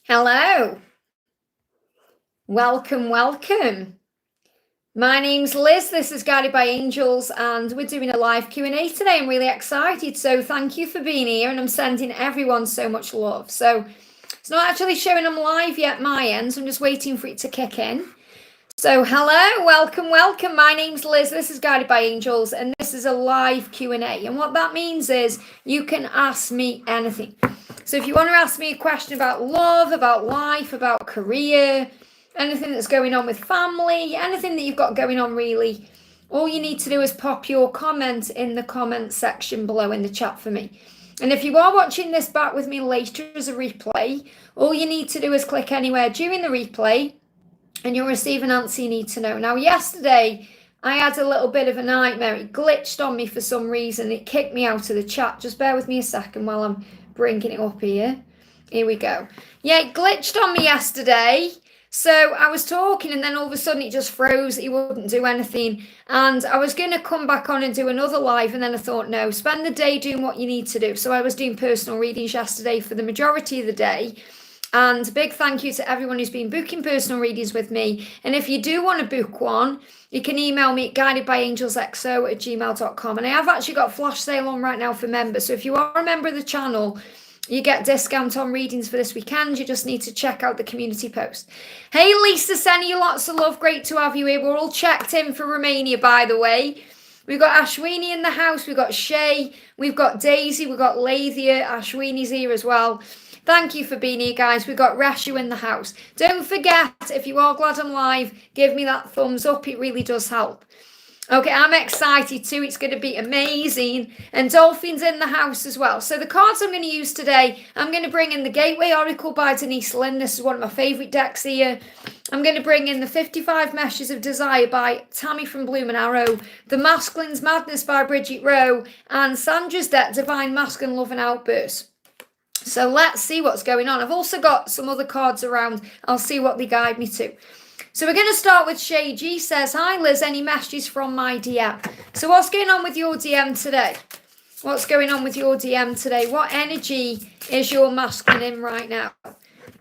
Hello. Welcome, welcome. My name's Liz. This is Guided by Angels, and we're doing a live Q&A today. I'm really excited, so thank you for being here, and I'm sending everyone so much love. So it's not actually showing them live yet, my end, so I'm just waiting for it to kick in. So hello, welcome, welcome. My name's Liz. This is Guided by Angels, and this is a live Q&A. And what that means is you can ask me anything. So if you want to ask me a question about love, about life, about career, anything that's going on with family, anything that you've got going on really, all you need to do is pop your comment in the comment section below in the chat for me. And if you are watching this back with me later as a replay, all you need to do is click anywhere during the replay and you'll receive an answer you need to know. Now, yesterday, I had a little bit of a nightmare. It glitched on me for some reason. It kicked me out of the chat. Just bear with me a second while I'm bringing it up here. Here we go. Yeah, it glitched on me yesterday. So I was talking and then all of a sudden it just froze. It wouldn't do anything. And I was going to come back on and do another live. And then I thought, no, spend the day doing what you need to do. So I was doing personal readings yesterday for the majority of the day. And big thank you to everyone who's been booking personal readings with me. And if you do want to book one, you can email me at guidedbyangelsxo@gmail.com. And I have actually got a flash sale on right now for members. So if you are a member of the channel, you get discount on readings for this weekend. You just need to check out the community post. Hey, Lisa, sending you lots of love. Great to have you here. We're all checked in for Romania, by the way. We've got Ashwini in the house. We've got Shay. We've got Daisy. We've got Lathia. Ashwini's here as well. Thank you for being here, guys. We've got Reshu in the house. Don't forget, if you are glad I'm live, give me that thumbs up. It really does help. Okay, I'm excited too. It's going to be amazing. And Dolphin's in the house as well. So the cards I'm going to use today, I'm going to bring in the Gateway Oracle by Denise Lynn. This is one of my favourite decks here. I'm going to bring in the 55 Meshes of Desire by Tammy from Bloom and Arrow, the Masculine's Madness by Bridget Rowe, and Sandra's deck, Divine Masculine Love and Outburst. So let's see what's going on. I've also got some other cards around. I'll see what they guide me to. So we're going to start with Shay G. Says, hi Liz, any messages from my DM? So what's going on with your DM today? What's going on with your DM today? What energy is your masculine in right now?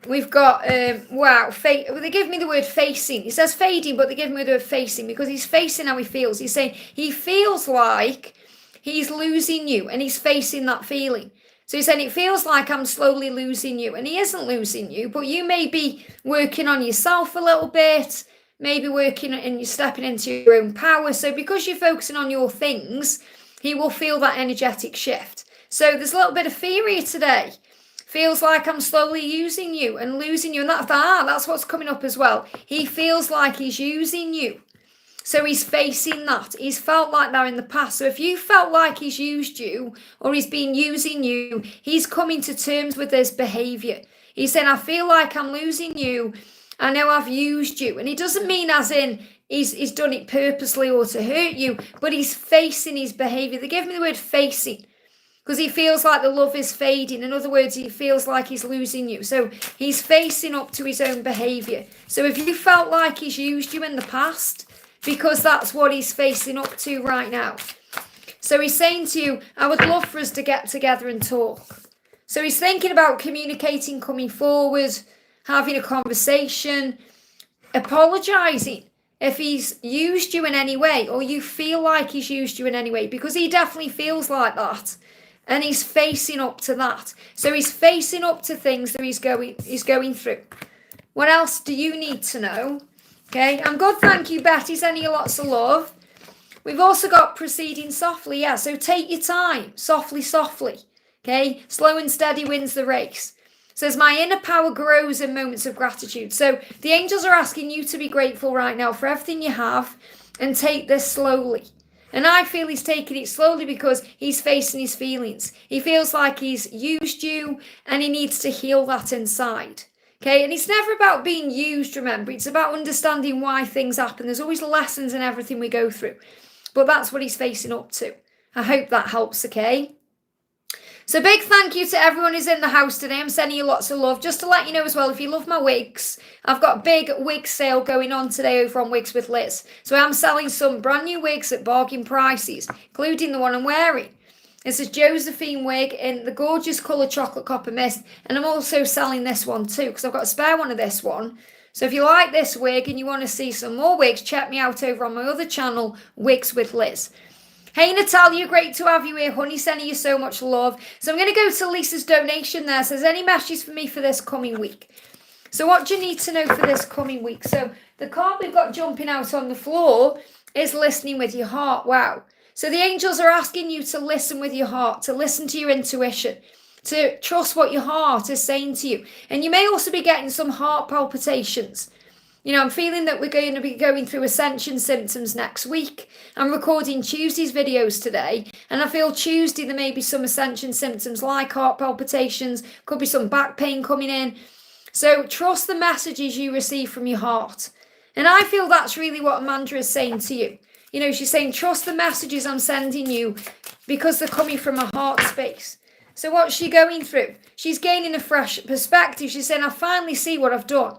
We've got, wow, they give me the word facing. It says fading, but they give me the word facing because he's facing how he feels. He's saying he feels like he's losing you and he's facing that feeling. So he's saying, it feels like I'm slowly losing you. And he isn't losing you, but you may be working on yourself a little bit, maybe working and you're stepping into your own power. So because you're focusing on your things, he will feel that energetic shift. So there's a little bit of fear here today. Feels like I'm slowly using you and losing you. And that's what's coming up as well. He feels like he's using you. So he's facing that. He's felt like that in the past. So if you felt like he's used you or he's been using you, he's coming to terms with his behavior. He's saying, I feel like I'm losing you. I know I've used you. And he doesn't mean as in he's done it purposely or to hurt you, but he's facing his behavior. They give me the word facing because he feels like the love is fading. In other words, he feels like he's losing you. So he's facing up to his own behavior. So if you felt like he's used you in the past, because that's what he's facing up to right now. So he's saying to you, I would love for us to get together and talk. So he's thinking about communicating, coming forward, having a conversation, apologising if he's used you in any way or you feel like he's used you in any way, because he definitely feels like that. And he's facing up to that. So he's facing up to things that he's going through. What else do you need to know? Okay, I'm good, thank you, Betty. Sending you lots of love. We've also got proceeding softly. Yeah, so take your time. Softly, softly. Okay, slow and steady wins the race. Says, my inner power grows in moments of gratitude. So the angels are asking you to be grateful right now for everything you have and take this slowly. And I feel he's taking it slowly because he's facing his feelings. He feels like he's used you and he needs to heal that inside. Okay, and it's never about being used, remember. It's about understanding why things happen. There's always lessons in everything we go through. But that's what he's facing up to. I hope that helps, okay? So big thank you to everyone who's in the house today. I'm sending you lots of love. Just to let you know as well, if you love my wigs, I've got a big wig sale going on today over on Wigs with Liz. So I'm selling some brand new wigs at bargain prices, including the one I'm wearing. This is Josephine wig in the gorgeous colour Chocolate Copper Mist. And I'm also selling this one too, because I've got a spare one of this one. So if you like this wig and you want to see some more wigs, check me out over on my other channel, Wigs with Liz. Hey Natalia, great to have you here, honey. Sending you so much love. So I'm going to go to Lisa's donation there. So, any messages for me for this coming week? So what do you need to know for this coming week? So the card we've got jumping out on the floor is listening with your heart. Wow. So the angels are asking you to listen with your heart, to listen to your intuition, to trust what your heart is saying to you. And you may also be getting some heart palpitations. You know, I'm feeling that we're going to be going through ascension symptoms next week. I'm recording Tuesday's videos today, and I feel Tuesday there may be some ascension symptoms like heart palpitations, could be some back pain coming in. So trust the messages you receive from your heart. And I feel that's really what Amanda is saying to you. You know, she's saying, trust the messages I'm sending you because they're coming from a heart space. So what's she going through? She's gaining a fresh perspective. She's saying, I finally see what I've done.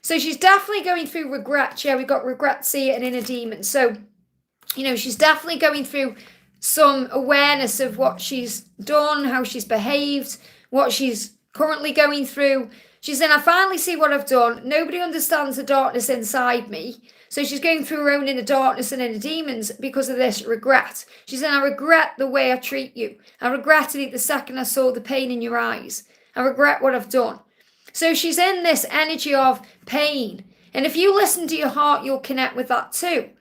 So she's definitely going through regret. Yeah, we've got regrets here and inner demons. So, you know, she's definitely going through some awareness of what she's done, how she's behaved, what she's currently going through. She's saying, I finally see what I've done. Nobody understands the darkness inside me. So she's going through her own inner darkness and inner demons because of this regret. She's saying, I regret the way I treat you. I regretted it the second I saw the pain in your eyes. I regret what I've done. So she's in this energy of pain. And if you listen to your heart, you'll connect with that too.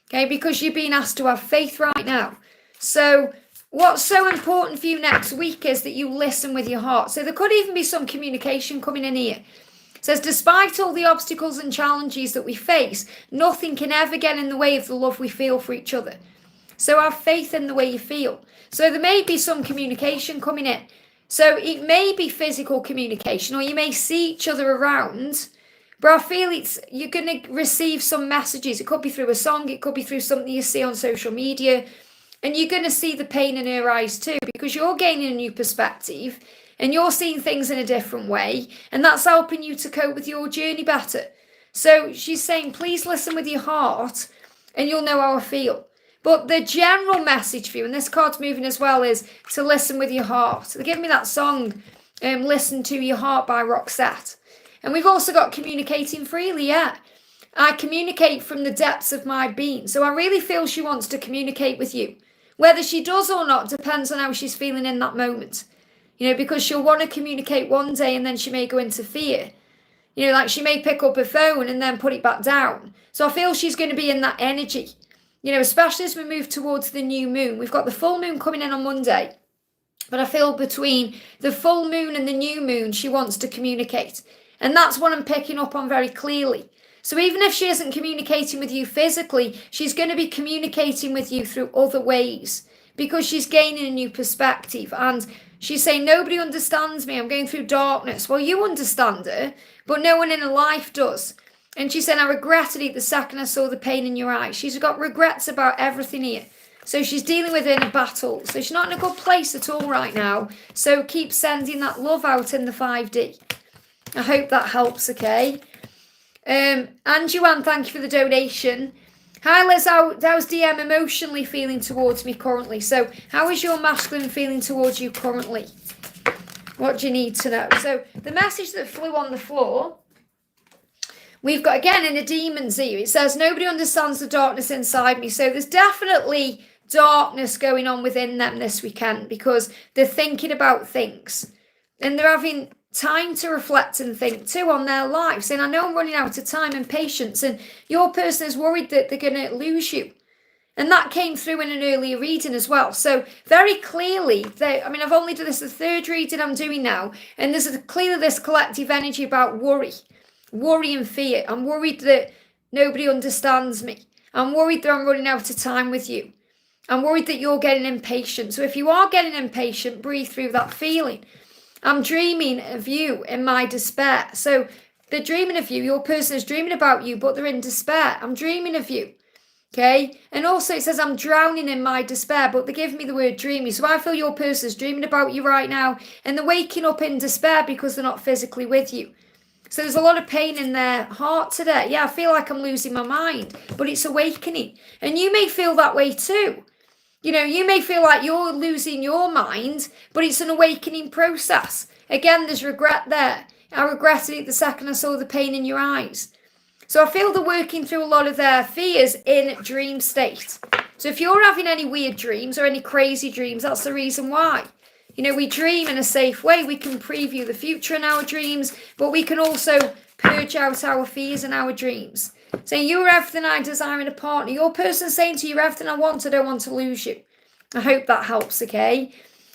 Okay, because you're being asked to have faith right now. So what's so important for you next week is that you listen with your heart. So there could even be some communication coming in here. It says, despite all the obstacles and challenges that we face, nothing can ever get in the way of the love we feel for each other. So have faith in the way you feel. So there may be some communication coming in. So it may be physical communication, or you may see each other around, but I feel you're going to receive some messages. It could be through a song, it could be through something you see on social media, and you're going to see the pain in her eyes too, because you're gaining a new perspective, and you're seeing things in a different way, and that's helping you to cope with your journey better. So she's saying, please listen with your heart, and you'll know how I feel. But the general message for you, and this card's moving as well, is to listen with your heart. They give me that song, Listen to Your Heart by Roxette. And we've also got communicating freely, yeah. I communicate from the depths of my being. So I really feel she wants to communicate with you. Whether she does or not depends on how she's feeling in that moment. You know, because she'll want to communicate one day and then she may go into fear. You know, like she may pick up her phone and then put it back down. So I feel she's going to be in that energy. You know, especially as we move towards the new moon. We've got the full moon coming in on Monday. But I feel between the full moon and the new moon, she wants to communicate. And that's what I'm picking up on very clearly. So even if she isn't communicating with you physically, she's going to be communicating with you through other ways. Because she's gaining a new perspective. And she's saying, nobody understands me. I'm going through darkness. Well, you understand her, but no one in her life does. And she said, I regretted it the second I saw the pain in your eyes. She's got regrets about everything here. So she's dealing with inner battle. So she's not in a good place at all right now. So keep sending that love out in the 5D. I hope that helps, okay? And Joanne, thank you for the donation. Hi Liz, how's DM emotionally feeling towards me currently? So how is your masculine feeling towards you currently? What do you need to know? So the message that flew on the floor, we've got, again, in the demons here, it says, nobody understands the darkness inside me. So there's definitely darkness going on within them this weekend because they're thinking about things. And they're having time to reflect and think too on their lives. And I know I'm running out of time and patience. And your person is worried that they're going to lose you. And that came through in an earlier reading as well. So very clearly, I've only done this the third reading I'm doing now. And there's clearly this collective energy about worry and fear. I'm worried that nobody understands me. I'm worried that I'm running out of time with you. I'm worried that you're getting impatient. So if you are getting impatient, breathe through that feeling. I'm dreaming of you in my despair. So they're dreaming of you. Your person is dreaming about you, but they're in despair. I'm dreaming of you. Okay? And also it says I'm drowning in my despair, but they give me the word dreamy. So I feel your person is dreaming about you right now, and they're waking up in despair because they're not physically with you. So there's a lot of pain in their heart today. Yeah, I feel like I'm losing my mind, but it's awakening. And you may feel that way too. you may feel like you're losing your mind, but it's an awakening process. Again, there's regret there. I regretted it the second I saw the pain in your eyes. So I feel they're working through a lot of their fears in dream state. So if you're having any weird dreams or any crazy dreams, that's the reason why. We dream in a safe way. We can preview the future in our dreams, but we can also purge out our fears in our dreams. Saying, you're everything I desire in a partner. Your person saying to you, you're everything I want, I don't want to lose you. I hope that helps, okay?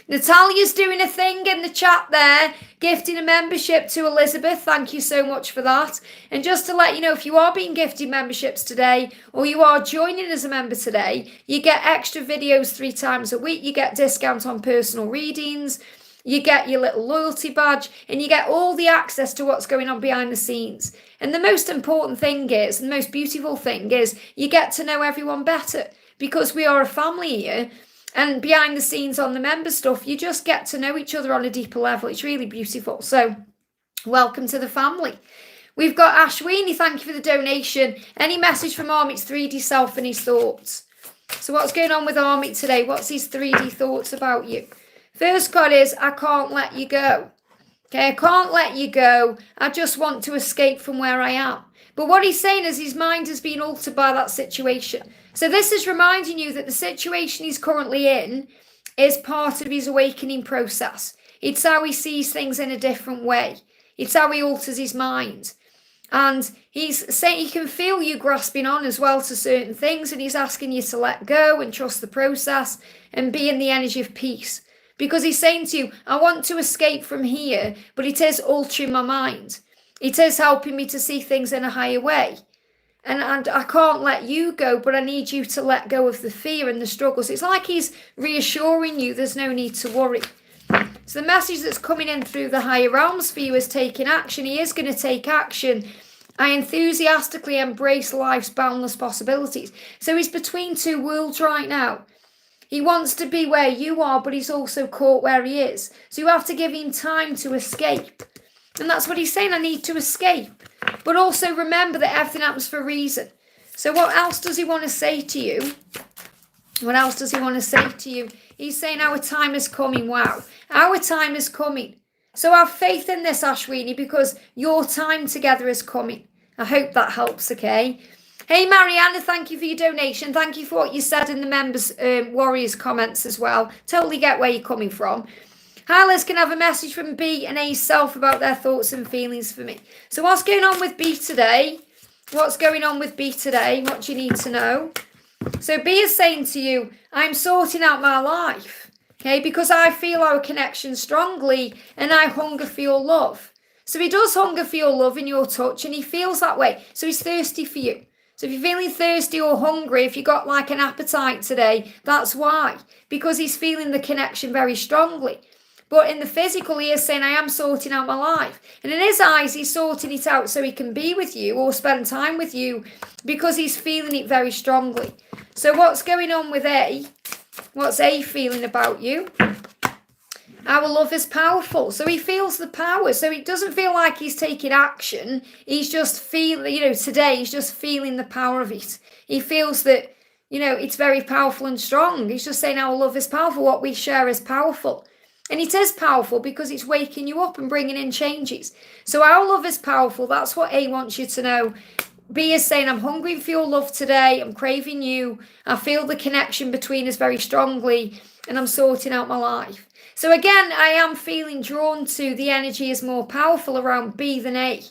Natalia's doing a thing in the chat there, gifting a membership to Elizabeth. Thank you so much for that. And just to let you know, if you are being gifted memberships today, or you are joining as a member today, you get extra videos 3 times a week. You get discount on personal readings. You get your little loyalty badge, and you get all the access to what's going on behind the scenes. And the most important thing is, and the most beautiful thing is, you get to know everyone better, because we are a family here. And behind the scenes on the member stuff, you just get to know each other on a deeper level. It's really beautiful. So welcome to the family. We've got Ashwini. Thank you for the donation. Any message from Armit's 3D self and his thoughts? So what's going on with Armit today? What's his 3D thoughts about you? First card is, I can't let you go. Okay, I can't let you go. I just want to escape from where I am. But what he's saying is his mind has been altered by that situation. So this is reminding you that the situation he's currently in is part of his awakening process. It's how he sees things in a different way. It's how he alters his mind. And he's saying he can feel you grasping on as well to certain things, and he's asking you to let go and trust the process and be in the energy of peace. Because he's saying to you, I want to escape from here, but it is altering my mind. It is helping me to see things in a higher way. And I can't let you go, but I need you to let go of the fear and the struggles. It's like he's reassuring you there's no need to worry. So the message that's coming in through the higher realms for you is taking action. He is going to take action. I enthusiastically embrace life's boundless possibilities. So he's between 2 worlds right now. He wants to be where you are, but he's also caught where he is. So you have to give him time to escape. And that's what he's saying, I need to escape. But also remember that everything happens for a reason. So what else does he want to say to you? What else does he want to say to you? He's saying our time is coming. Wow. Our time is coming. So have faith in this, Ashwini, because your time together is coming. I hope that helps, okay? Hey, Mariana, thank you for your donation. Thank you for what you said in the members, Warriors comments as well. Totally get where you're coming from. Hi, Liz, can I have a message from B and A self about their thoughts and feelings for me? So what's going on with B today? What's going on with B today? What do you need to know? So B is saying to you, I'm sorting out my life, okay, because I feel our connection strongly and I hunger for your love. So he does hunger for your love and your touch, and he feels that way. So he's thirsty for you. So if you're feeling thirsty or hungry, if you got like an appetite today, that's why. Because he's feeling the connection very strongly. But in the physical, he is saying, I am sorting out my life. And in his eyes, he's sorting it out so he can be with you or spend time with you because he's feeling it very strongly. So what's going on with A? What's A feeling about you? Our love is powerful. So he feels the power. So it doesn't feel like he's taking action. He's just feeling, today he's just feeling the power of it. He feels that, it's very powerful and strong. He's just saying our love is powerful. What we share is powerful. And it is powerful because it's waking you up and bringing in changes. So our love is powerful. That's what A wants you to know. B is saying, I'm hungry for your love today. I'm craving you. I feel the connection between us very strongly, and I'm sorting out my life. So again, I am feeling drawn to the energy is more powerful around B than A.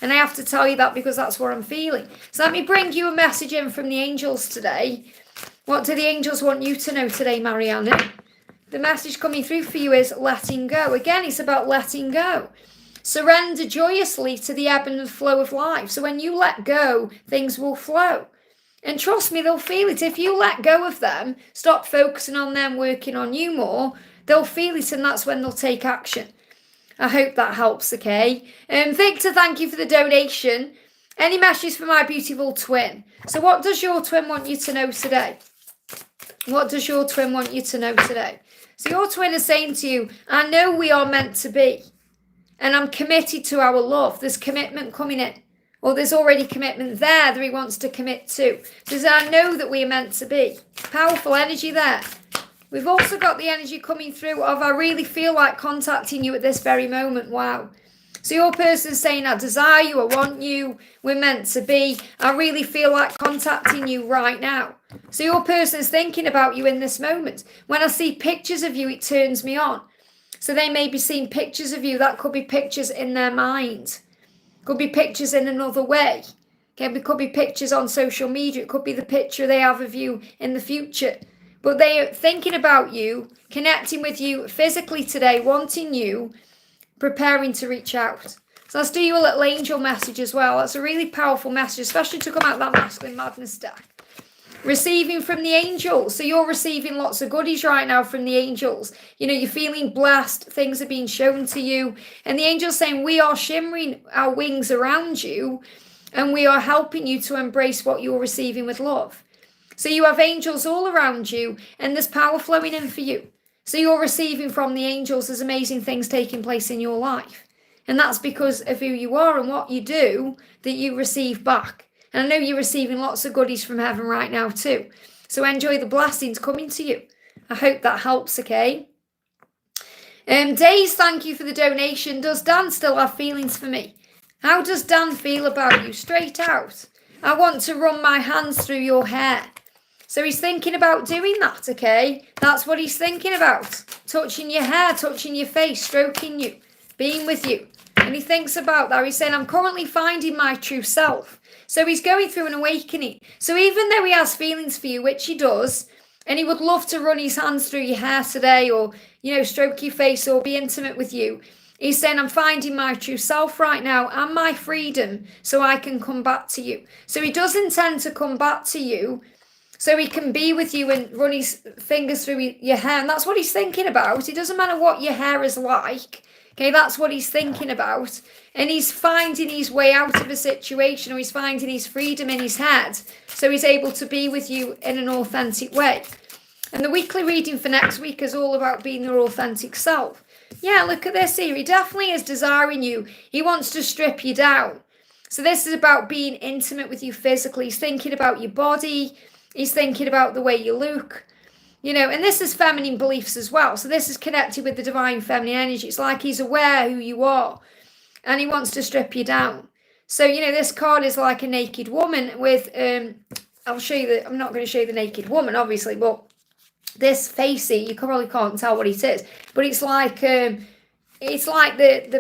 And I have to tell you that because that's what I'm feeling. So let me bring you a message in from the angels today. What do the angels want you to know today, Mariana? The message coming through for you is letting go. Again, it's about letting go. Surrender joyously to the ebb and flow of life. So when you let go, things will flow. And trust me, they'll feel it. If you let go of them, stop focusing on them, working on you more, they'll feel it, and that's when they'll take action. I hope that helps, okay? Victor, thank you for the donation. Any messages for my beautiful twin? So what does your twin want you to know today? What does your twin want you to know today? So your twin is saying to you, I know we are meant to be, and I'm committed to our love. There's commitment coming in, or there's already commitment there that he wants to commit to. Because I know that we are meant to be. Powerful energy there. We've also got the energy coming through of I really feel like contacting you at this very moment. Wow. So your person's saying, I desire you, I want you, we're meant to be. I really feel like contacting you right now. So your person's thinking about you in this moment. When I see pictures of you, it turns me on. So they may be seeing pictures of you. That could be pictures in their mind. Could be pictures in another way. Okay, it could be pictures on social media. It could be the picture they have of you in the future. But they are thinking about you, connecting with you physically today, wanting you, preparing to reach out. So let's do you a little angel message as well. That's a really powerful message, especially to come out of that masculine madness deck. Receiving from the angels. So you're receiving lots of goodies right now from the angels. You know, you're feeling blessed. Things are being shown to you. And the angels saying, we are shimmering our wings around you and we are helping you to embrace what you're receiving with love. So you have angels all around you and there's power flowing in for you. So you're receiving from the angels. There's amazing things taking place in your life. And that's because of who you are and what you do that you receive back. And I know you're receiving lots of goodies from heaven right now too. So enjoy the blessings coming to you. I hope that helps, okay? Days, thank you for the donation. Does Dan still have feelings for me? How does Dan feel about you? Straight out. I want to run my hands through your hair. So he's thinking about doing that, okay? That's what he's thinking about. Touching your hair, touching your face, stroking you, being with you. And he thinks about that. He's saying, I'm currently finding my true self. So he's going through an awakening. So even though he has feelings for you, which he does, and he would love to run his hands through your hair today or, you know, stroke your face or be intimate with you, he's saying, I'm finding my true self right now and my freedom so I can come back to you. So he does intend to come back to you so he can be with you and run his fingers through your hair. And that's what he's thinking about. It doesn't matter what your hair is like. Okay, that's what he's thinking about. And he's finding his way out of a situation, or he's finding his freedom in his head. So he's able to be with you in an authentic way. And the weekly reading for next week is all about being your authentic self. Yeah, look at this here. He definitely is desiring you. He wants to strip you down. So this is about being intimate with you physically. He's thinking about your body. He's thinking about the way you look. You know, and this is feminine beliefs as well. So this is connected with the divine feminine energy. It's like he's aware who you are and he wants to strip you down. So, you know, this card is like a naked woman with, I'll show you I'm not going to show you the naked woman, obviously, but this facey, you probably can't tell what it is, but it's like the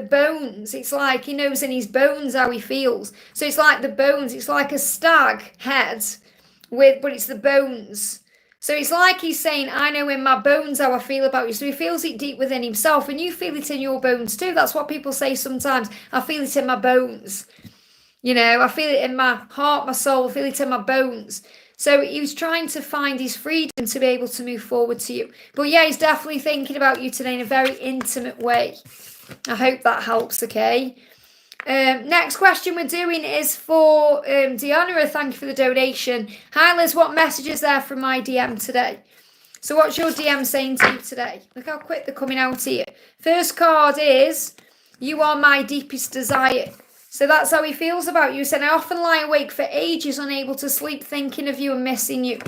bones. It's like he knows in his bones how he feels. So it's like the bones. It's like a stag head but it's the bones. So it's like he's saying, I know in my bones how I feel about you. So he feels it deep within himself. And you feel it in your bones too. That's what people say sometimes. I feel it in my bones. You know, I feel it in my heart, my soul. I feel it in my bones. So he was trying to find his freedom to be able to move forward to you. But yeah, he's definitely thinking about you today in a very intimate way. I hope that helps, okay? Next question we're doing is for Deanna. Thank you for the donation. Hi Liz, what message is there from my DM today? So what's your DM saying to you today? Look how quick they're coming out here. First card is, you are my deepest desire. So that's how he feels about you. He said, I often lie awake for ages, unable to sleep, thinking of you and missing you.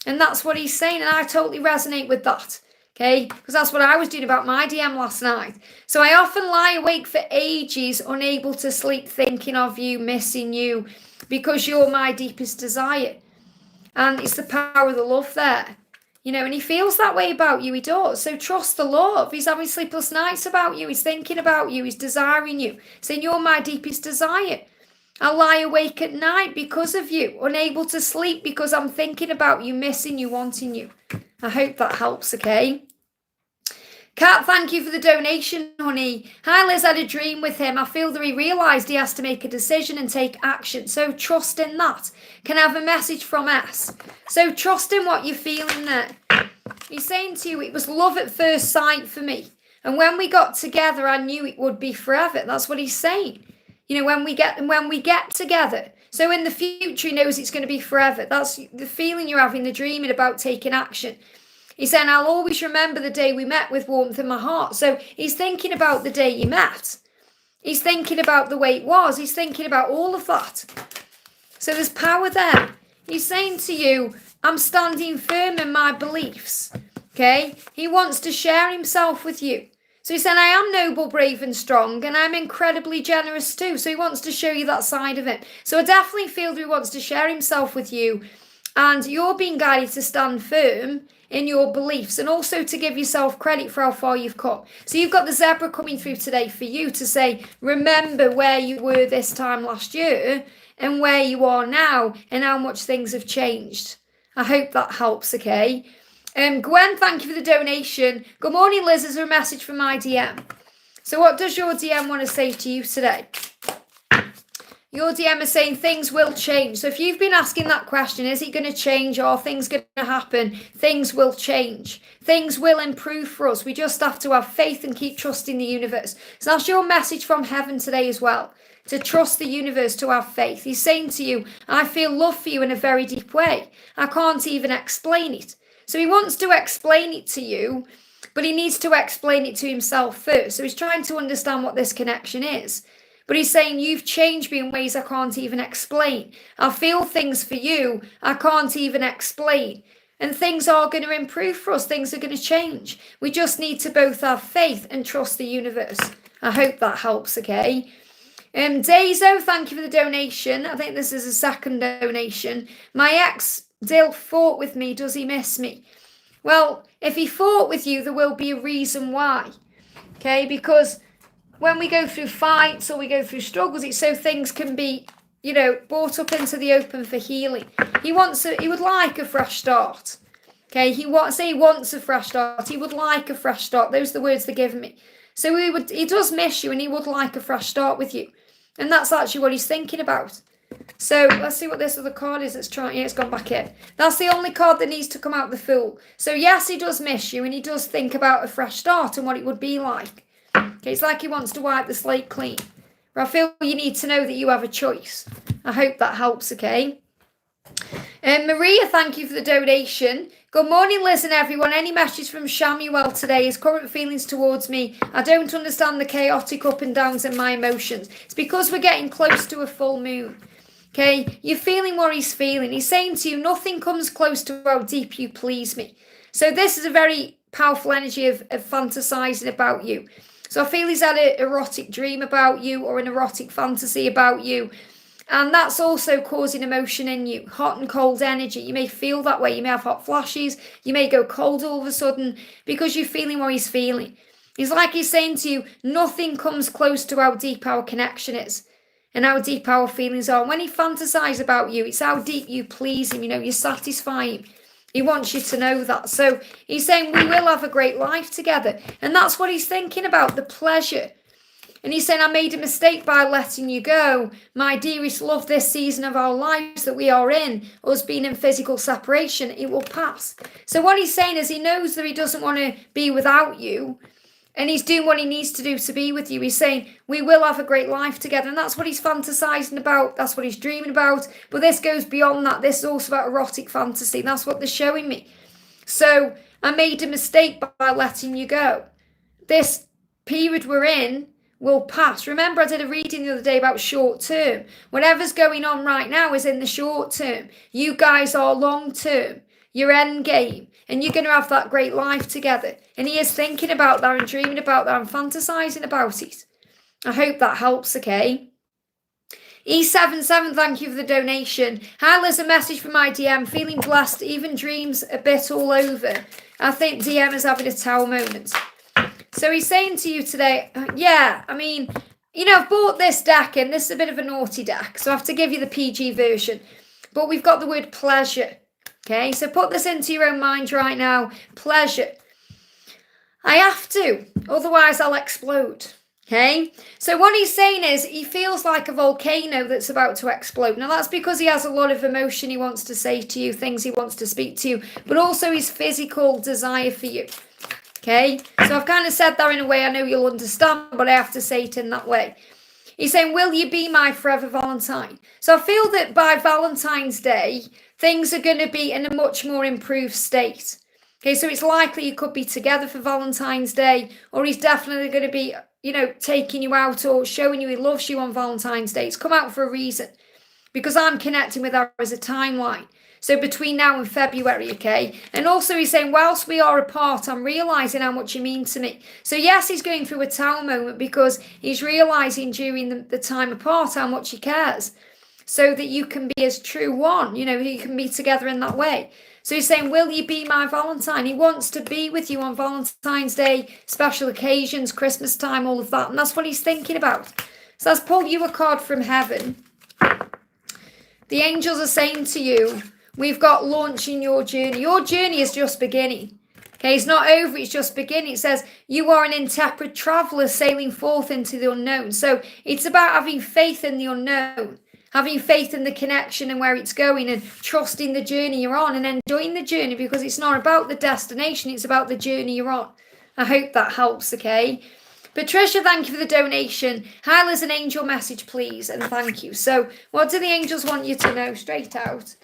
And that's what he's saying, and I totally resonate with that. Okay, because that's what I was doing about my DM last night. So I often lie awake for ages, unable to sleep, thinking of you, missing you, because you're my deepest desire. And it's the power of the love there. You know, and he feels that way about you, he does. So trust the love. He's having sleepless nights about you. He's thinking about you. He's desiring you. Saying, you're my deepest desire. I lie awake at night because of you, unable to sleep because I'm thinking about you, missing you, wanting you. I hope that helps, okay? Kat, thank you for the donation, honey. Hi, Liz, I had a dream with him. I feel that he realised he has to make a decision and take action. So trust in that. Can I have a message from S? So trust in what you're feeling there. He's saying to you, it was love at first sight for me. And when we got together, I knew it would be forever. That's what he's saying. You know, when we get together. So in the future, he knows it's going to be forever. That's the feeling you're having, the dreaming about taking action. He's saying, I'll always remember the day we met with warmth in my heart. So he's thinking about the day you met. He's thinking about the way it was. He's thinking about all of that. So there's power there. He's saying to you, I'm standing firm in my beliefs. Okay? He wants to share himself with you. So he said, I am noble, brave, and strong, and I'm incredibly generous too. So he wants to show you that side of it. So I definitely feel that he wants to share himself with you, and you're being guided to stand firm in your beliefs and also to give yourself credit for how far you've come. So you've got the zebra coming through today for you to say, remember where you were this time last year and where you are now and how much things have changed. I hope that helps, okay? Gwen, thank you for the donation. Good morning, Liz. Is there a message from my DM? So what does your DM want to say to you today? Your DM is saying things will change. So if you've been asking that question, is it going to change or are things going to happen? Things will change. Things will improve for us. We just have to have faith and keep trusting the universe. So that's your message from heaven today as well. To trust the universe, to have faith. He's saying to you, I feel love for you in a very deep way. I can't even explain it. So he wants to explain it to you, but he needs to explain it to himself first. So he's trying to understand what this connection is. But he's saying, you've changed me in ways I can't even explain. I feel things for you I can't even explain. And things are going to improve for us. Things are going to change. We just need to both have faith and trust the universe. I hope that helps, okay? Daiso, thank you for the donation. I think this is a second donation. My ex, Dill, fought with me. Does he miss me? Well, if he fought with you, there will be a reason why. Okay, because when we go through fights or we go through struggles, it's so things can be, brought up into the open for healing. He would like a fresh start. Okay, he wants a fresh start. He would like a fresh start. Those are the words they're giving me. So he does miss you and he would like a fresh start with you. And that's actually what he's thinking about. So let's see what this other card is that's trying. Yeah, it's gone back in. That's the only card that needs to come out, the Fool. So yes, he does miss you and he does think about a fresh start and what it would be like. Okay, it's like he wants to wipe the slate clean. But I feel you need to know that you have a choice. I hope that helps, okay? Maria, thank you for the donation. Good morning, Liz and everyone. Any message from Shamuel today? His current feelings towards me. I don't understand the chaotic up and downs in my emotions. It's because we're getting close to a full moon. Okay, you're feeling what he's feeling. He's saying to you, nothing comes close to how deep you please me. So this is a very powerful energy of fantasizing about you. So I feel he's had an erotic dream about you or an erotic fantasy about you. And that's also causing emotion in you, hot and cold energy. You may feel that way. You may have hot flashes. You may go cold all of a sudden because you're feeling what he's feeling. It's like he's saying to you, nothing comes close to how deep our connection is and how deep our feelings are. When he fantasizes about you, it's how deep you please him. You satisfy him. He wants you to know that. So he's saying we will have a great life together. And that's what he's thinking about, the pleasure. And he's saying, I made a mistake by letting you go. My dearest love, this season of our lives that we are in, us being in physical separation, it will pass. So what he's saying is he knows that he doesn't want to be without you. And he's doing what he needs to do to be with you. He's saying, we will have a great life together. And that's what he's fantasizing about. That's what he's dreaming about. But this goes beyond that. This is also about erotic fantasy. That's what they're showing me. So I made a mistake by letting you go. This period we're in will pass. Remember, I did a reading the other day about short term. Whatever's going on right now is in the short term. You guys are long term. Your end game. And you're going to have that great life together. And he is thinking about that and dreaming about that and fantasizing about it. I hope that helps, okay? E77, thank you for the donation. Hi, Liz, a message from my DM. Feeling blessed, even dreams a bit all over. I think DM is having a tower moment. So he's saying to you today, I've bought this deck in. This is a bit of a naughty deck. So I have to give you the PG version. But we've got the word pleasure. Okay, so put this into your own mind right now. Pleasure. I have to, otherwise I'll explode. Okay, so what he's saying is he feels like a volcano that's about to explode. Now that's because he has a lot of emotion he wants to say to you, things he wants to speak to you, but also his physical desire for you. Okay, so I've kind of said that in a way I know you'll understand, but I have to say it in that way. He's saying, will you be my forever Valentine? So I feel that by Valentine's Day, things are going to be in a much more improved state. Okay, so it's likely you could be together for Valentine's Day, or he's definitely going to be, taking you out or showing you he loves you on Valentine's Day. It's come out for a reason. because I'm connecting with her as a timeline. So between now and February, okay? And also he's saying, whilst we are apart, I'm realising how much you mean to me. So yes, he's going through a tower moment because he's realising during the time apart how much he cares. So that you can be as true one, you can be together in that way. So he's saying, will you be my Valentine? He wants to be with you on Valentine's Day, special occasions, Christmas time, all of that. And that's what he's thinking about. So let's pull you a card from heaven. The angels are saying to you, we've got launching your journey. Your journey is just beginning. Okay, it's not over, it's just beginning. It says you are an intrepid traveller sailing forth into the unknown. So it's about having faith in the unknown, having faith in the connection and where it's going, and trusting the journey you're on and enjoying the journey, because it's not about the destination, it's about the journey you're on. I hope that helps, okay? Patricia, thank you for the donation. Hi, there's an angel message, please, and thank you. So what do the angels want you to know straight out?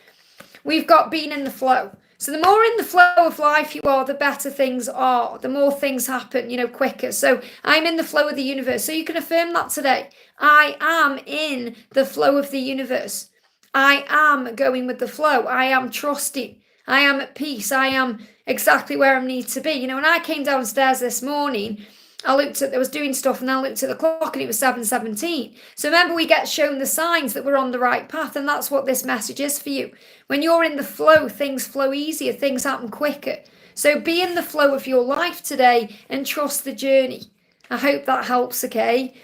We've got being in the flow. So the more in the flow of life you are, the better things are. The more things happen, quicker. So I'm in the flow of the universe. So you can affirm that today. I am in the flow of the universe. I am going with the flow. I am trusting. I am at peace. I am exactly where I need to be. When I came downstairs this morning, I was doing stuff and I looked at the clock and it was 7:17. So remember, we get shown the signs that we're on the right path, and that's what this message is for you. When you're in the flow, things flow easier, things happen quicker. So be in the flow of your life today and trust the journey. I hope that helps, okay?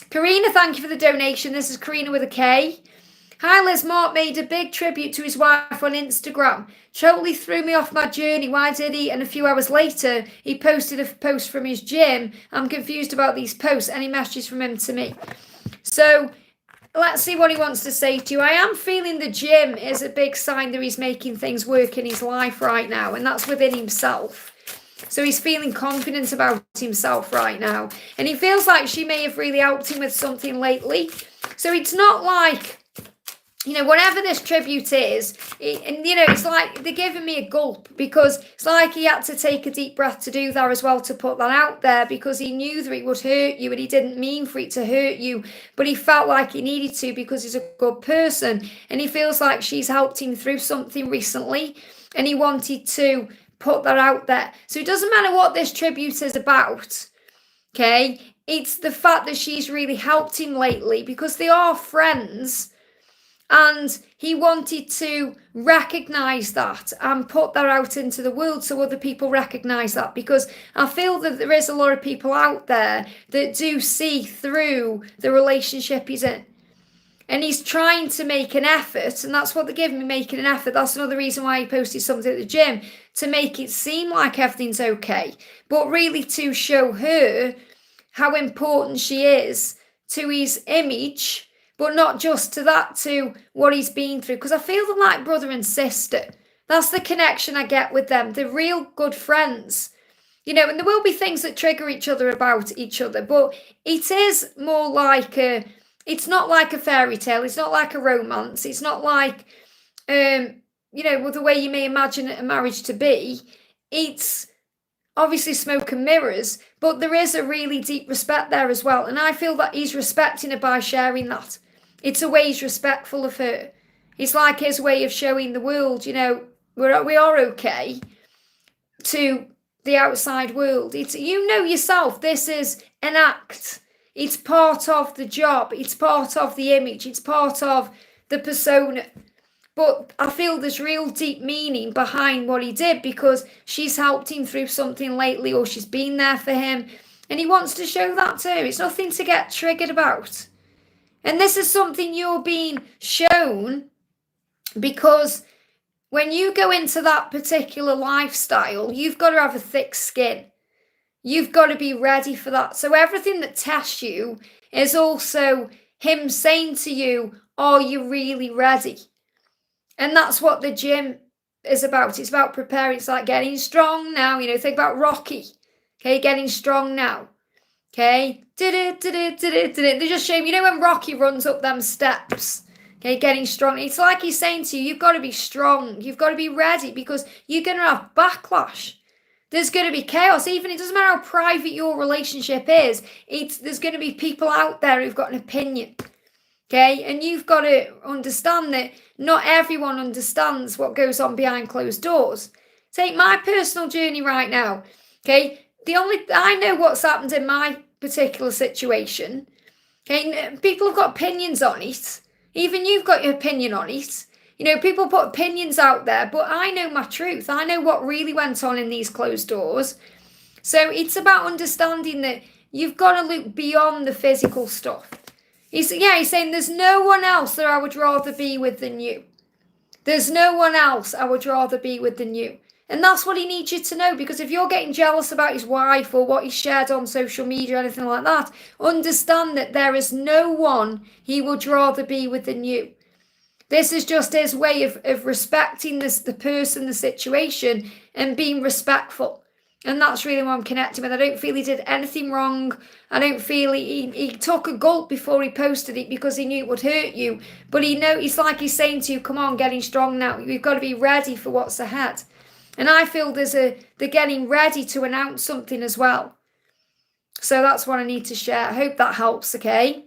Karina, thank you for the donation. This is Karina with a K. Hi Liz, Mark made a big tribute to his wife on Instagram. Totally threw me off my journey. Why did he? And a few hours later, he posted a post from his gym. I'm confused about these posts. Any messages from him to me? So let's see what he wants to say to you. I am feeling the gym is a big sign that he's making things work in his life right now, and that's within himself. So he's feeling confident about himself right now. And he feels like she may have really helped him with something lately. So it's not like, whatever this tribute is, it's like they're giving me a gulp, because it's like he had to take a deep breath to do that as well, to put that out there, because he knew that it would hurt you and he didn't mean for it to hurt you, but he felt like he needed to because he's a good person, and he feels like she's helped him through something recently and he wanted to put that out there. So it doesn't matter what this tribute is about, okay? It's the fact that she's really helped him lately, because they are friends. And he wanted to recognise that and put that out into the world so other people recognise that, because I feel that there is a lot of people out there that do see through the relationship he's in. And he's trying to make an effort, and that's what they're giving me, making an effort. That's another reason why he posted something at the gym, to make it seem like everything's okay, but really to show her how important she is to his image. But not just to that, to what he's been through. Because I feel them like brother and sister. That's the connection I get with them. They're real good friends. And there will be things that trigger each other about each other. But it is more like it's not like a fairy tale. It's not like a romance. It's not like, the way you may imagine a marriage to be. It's obviously smoke and mirrors. But there is a really deep respect there as well. And I feel that he's respecting her by sharing that. It's a way he's respectful of her. It's like his way of showing the world, we are okay, to the outside world. It's, yourself, this is an act. It's part of the job. It's part of the image. It's part of the persona. But I feel there's real deep meaning behind what he did, because she's helped him through something lately, or she's been there for him. And he wants to show that too. It's nothing to get triggered about. And this is something you're being shown, because when you go into that particular lifestyle, you've got to have a thick skin. You've got to be ready for that. So everything that tests you is also him saying to you, are you really ready? And that's what the gym is about. It's about preparing. It's like getting strong now. Think about Rocky. Okay, getting strong now. Okay, they're just showing, when Rocky runs up them steps, okay, getting strong. It's like he's saying to you, you've got to be strong. You've got to be ready, because you're going to have backlash. There's going to be chaos. Even, it doesn't matter how private your relationship is. There's going to be people out there who've got an opinion. Okay, and you've got to understand that not everyone understands what goes on behind closed doors. Take my personal journey right now. Okay, I know what's happened in my particular situation. Okay, people have got opinions on it. Even you've got your opinion on it. You know, people put opinions out there, but I know my truth. I know what really went on in these closed doors. So it's about understanding that you've got to look beyond the physical stuff. He's saying there's no one else that I would rather be with than you. There's no one else I would rather be with than you. And that's what he needs you to know, because if you're getting jealous about his wife or what he shared on social media or anything like that, understand that there is no one he would rather be with than you. This is just his way of respecting the person, the situation, and being respectful. And that's really what I'm connecting with. I don't feel he did anything wrong. I don't feel he took a gulp before he posted it because he knew it would hurt you. But it's like he's saying to you, come on, getting strong now. You've got to be ready for what's ahead. And I feel they're getting ready to announce something as well. So that's what I need to share. I hope that helps, okay?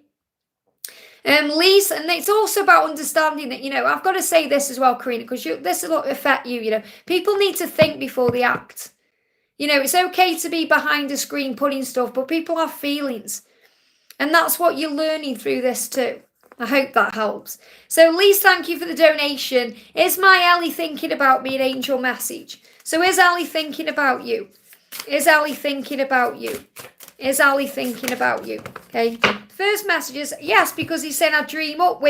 Lisa, and it's also about understanding that, I've got to say this as well, Karina, because this will affect you, People need to think before they act. It's okay to be behind a screen putting stuff, but people have feelings. And that's what you're learning through this too. I hope that helps. So, Lise, thank you for the donation. Is my Ellie thinking about me? An angel message. So, is Ellie thinking about you? Is Ellie thinking about you? Is Ellie thinking about you? Okay. First message is yes, because he's saying I dream of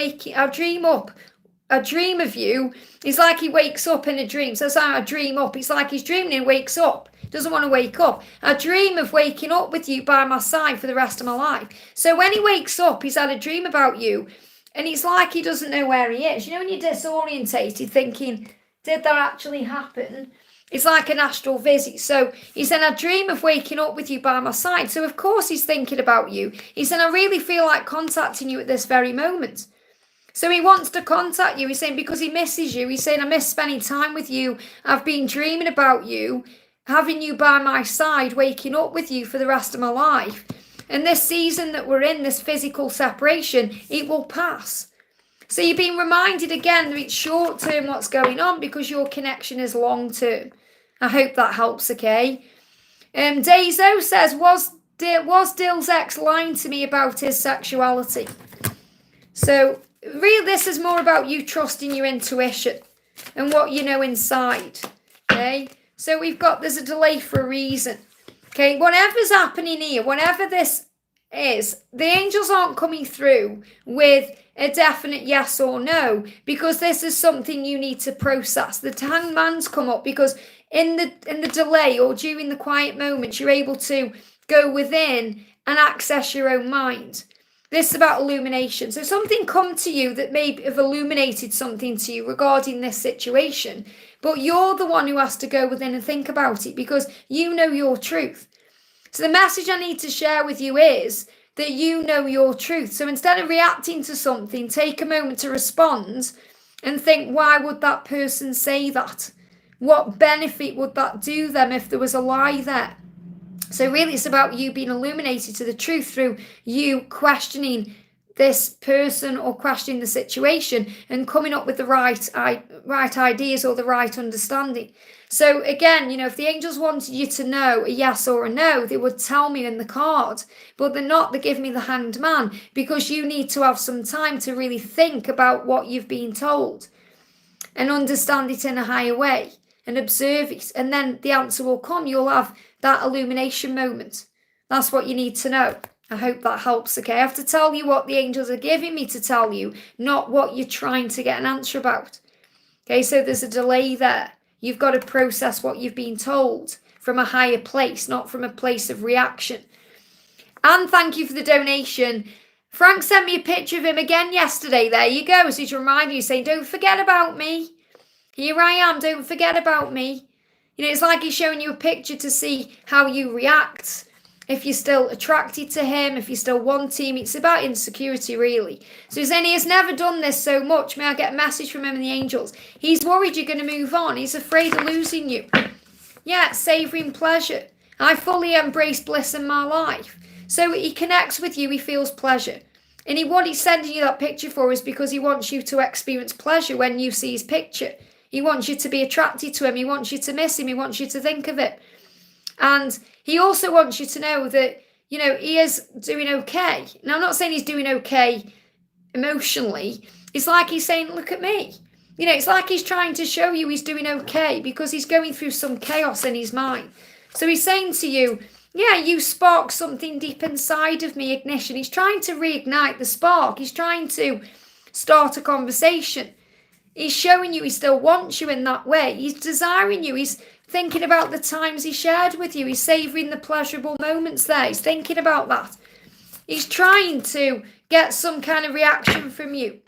you. It's like he wakes up in a dream. So, I dream up. It's like he's dreaming and wakes up. Doesn't want to wake up. I dream of waking up with you by my side for the rest of my life. So when he wakes up, he's had a dream about you, and it's like he doesn't know where he is. When you're disorientated, thinking, did that actually happen? It's like an astral visit. So he said, I dream of waking up with you by my side. So of course he's thinking about you. He said, I really feel like contacting you at this very moment. So he wants to contact you. He's saying because he misses you. He's saying, I miss spending time with you. I've been dreaming about you, having you by my side, waking up with you for the rest of my life. And this season that we're in, this physical separation, it will pass. So you're being reminded again that it's short term what's going on because your connection is long term. I hope that helps, okay? Dezo says, was Dill's ex lying to me about his sexuality? So really this is more about you trusting your intuition and what you know inside, okay? So there's a delay for a reason. Okay, whatever's happening here, whatever this is, the angels aren't coming through with a definite yes or no, because this is something you need to process. The Hangman's come up because in the delay or during the quiet moments, you're able to go within and access your own mind. This is about illumination. So something come to you that may have illuminated something to you regarding this situation, but you're the one who has to go within and think about it because you know your truth. So the message I need to share with you is that you know your truth. So instead of reacting to something, take a moment to respond and think, why would that person say that? What benefit would that do them if there was a lie there? So really it's about you being illuminated to the truth through you questioning this person or questioning the situation and coming up with the right ideas or the right understanding. So again, if the angels wanted you to know a yes or a no, they would tell me in the card, but they're not. They give me the Hanged Man because you need to have some time to really think about what you've been told and understand it in a higher way and observe it. And then the answer will come. You'll have that illumination moment. That's what you need to know. I hope that helps, okay? I have to tell you what the angels are giving me to tell you, not what you're trying to get an answer about. Okay, so there's a delay there. You've got to process what you've been told from a higher place, not from a place of reaction. And thank you for the donation. Frank sent me a picture of him again yesterday. There you go. So he's reminding you, saying, don't forget about me. Here I am. Don't forget about me. It's like he's showing you a picture to see how you react. If you're still attracted to him, if you still want him. It's about insecurity, really. So he's saying he has never done this so much. May I get a message from him and the angels? He's worried you're going to move on. He's afraid of losing you. Yeah, savouring pleasure. I fully embrace bliss in my life. So he connects with you. He feels pleasure. And what he's sending you that picture for is because he wants you to experience pleasure when you see his picture. He wants you to be attracted to him. He wants you to miss him. He wants you to think of it. And he also wants you to know that, he is doing okay. Now, I'm not saying he's doing okay emotionally. It's like he's saying, look at me. It's like he's trying to show you he's doing okay because he's going through some chaos in his mind. So he's saying to you, yeah, you sparked something deep inside of me, ignition. He's trying to reignite the spark. He's trying to start a conversation. He's showing you he still wants you in that way. He's desiring you. He's thinking about the times he shared with you. He's savouring the pleasurable moments there. He's thinking about that. He's trying to get some kind of reaction from you.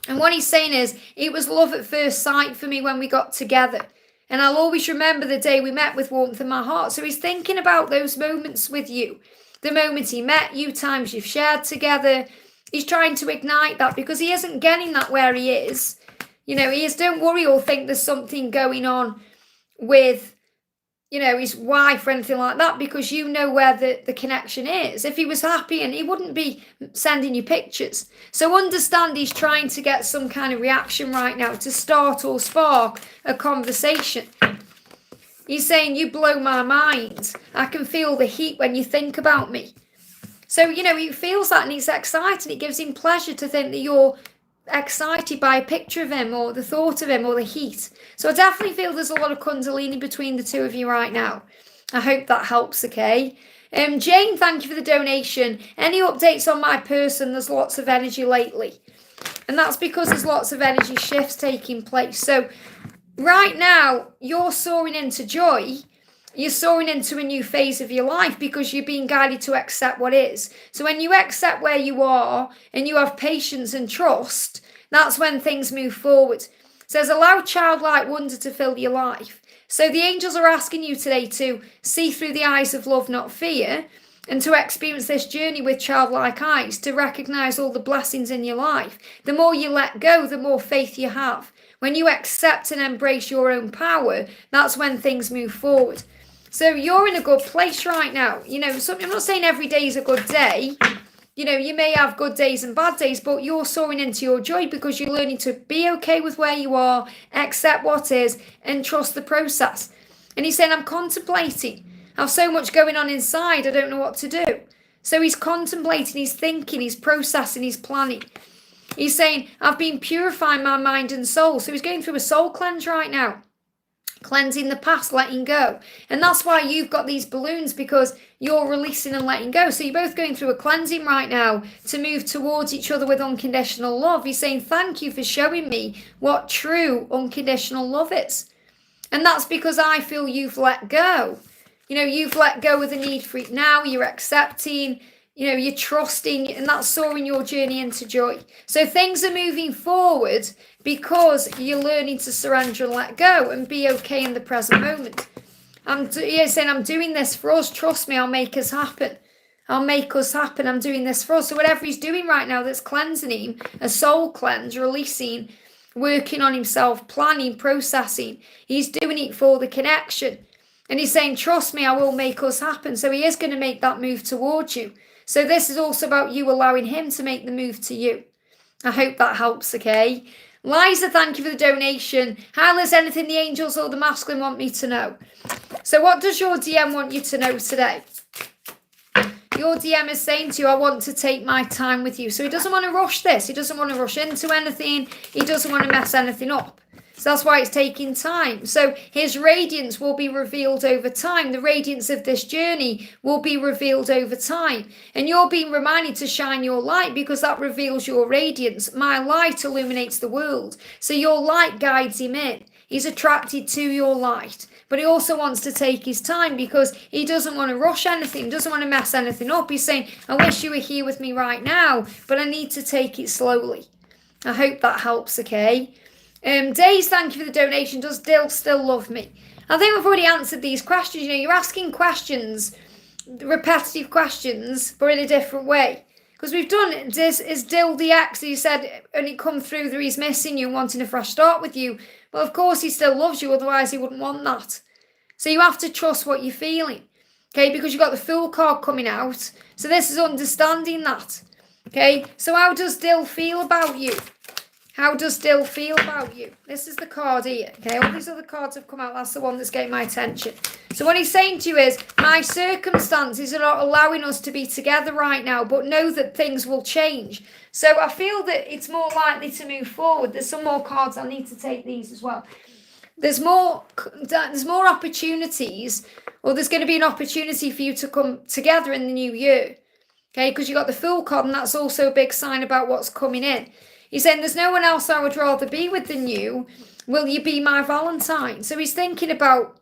And what he's saying is, it was love at first sight for me when we got together. And I'll always remember the day we met with warmth in my heart. So he's thinking about those moments with you. The moment he met you, times you've shared together. He's trying to ignite that because he isn't getting that where he is. He is, don't worry or think there's something going on with, his wife or anything like that, because you know where the connection is. If he was happy, and he wouldn't be sending you pictures. So understand he's trying to get some kind of reaction right now to start or spark a conversation. He's saying, you blow my mind. I can feel the heat when you think about me. So, he feels that and he's excited. It gives him pleasure to think that you're excited by a picture of him or the thought of him or the heat. So I definitely feel there's a lot of kundalini between the two of you right now. I hope that helps, okay? Jane, thank you for the donation. Any updates on my person? There's lots of energy lately. And that's because there's lots of energy shifts taking place. So right now, you're soaring into joy. You're soaring into a new phase of your life because you're being guided to accept what is. So when you accept where you are and you have patience and trust, that's when things move forward. It says, allow childlike wonder to fill your life. So the angels are asking you today to see through the eyes of love, not fear, and to experience this journey with childlike eyes, to recognize all the blessings in your life. The more you let go, the more faith you have. When you accept and embrace your own power, that's when things move forward. So you're in a good place right now. I'm not saying every day is a good day. You may have good days and bad days, but you're soaring into your joy because you're learning to be okay with where you are, accept what is, and trust the process. And he's saying, I'm contemplating. I have so much going on inside, I don't know what to do. So he's contemplating, he's thinking, he's processing, he's planning. He's saying, I've been purifying my mind and soul. So he's going through a soul cleanse right now. Cleansing the past, letting go. And that's why you've got these balloons, because you're releasing and letting go. So you're both going through a cleansing right now to move towards each other with unconditional love. He's saying, thank you for showing me what true unconditional love is. And that's because I feel you've let go. You've let go of the need for it now. You're accepting, you're trusting, and that's soaring your journey into joy. So things are moving forward because you're learning to surrender and let go and be okay in the present moment. He's saying, I'm doing this for us. Trust me, I'll make us happen. I'll make us happen. I'm doing this for us. So whatever he's doing right now that's cleansing him, a soul cleanse, releasing, working on himself, planning, processing, he's doing it for the connection. And he's saying, trust me, I will make us happen. So he is going to make that move towards you. So this is also about you allowing him to make the move to you. I hope that helps, okay? Liza, thank you for the donation. How is anything the angels or the masculine want me to know? So what does your DM want you to know today? Your DM is saying to you, I want to take my time with you. So he doesn't want to rush this. He doesn't want to rush into anything. He doesn't want to mess anything up. So that's why it's taking time. So his radiance will be revealed over time. The radiance of this journey will be revealed over time. And you're being reminded to shine your light because that reveals your radiance. My light illuminates the world. So your light guides him in. He's attracted to your light. But he also wants to take his time because he doesn't want to rush anything, doesn't want to mess anything up. He's saying, I wish you were here with me right now, but I need to take it slowly. I hope that helps, okay? Days, thank you for the donation. Does Dill still love me? I think I've already answered these questions. You're asking questions, repetitive questions, but in a different way. Because we've done this, is Dill the ex? You said, and it come through that he's missing you and wanting a fresh start with you. Well, of course he still loves you, otherwise he wouldn't want that. So you have to trust what you're feeling. Okay, because you've got the Fool card coming out. So this is understanding that. Okay, so how does Dill feel about you? How does Dill feel about you? This is the card here. Okay, all these other cards have come out. That's the one that's getting my attention. So what he's saying to you is, my circumstances are not allowing us to be together right now, but know that things will change. So I feel that it's more likely to move forward. There's some more cards. I need to take these as well. There's more opportunities, or there's going to be an opportunity for you to come together in the new year. Okay, because you got the Fool card, and that's also a big sign about what's coming in. He's saying, there's no one else I would rather be with than you. Will you be my Valentine? So he's thinking about,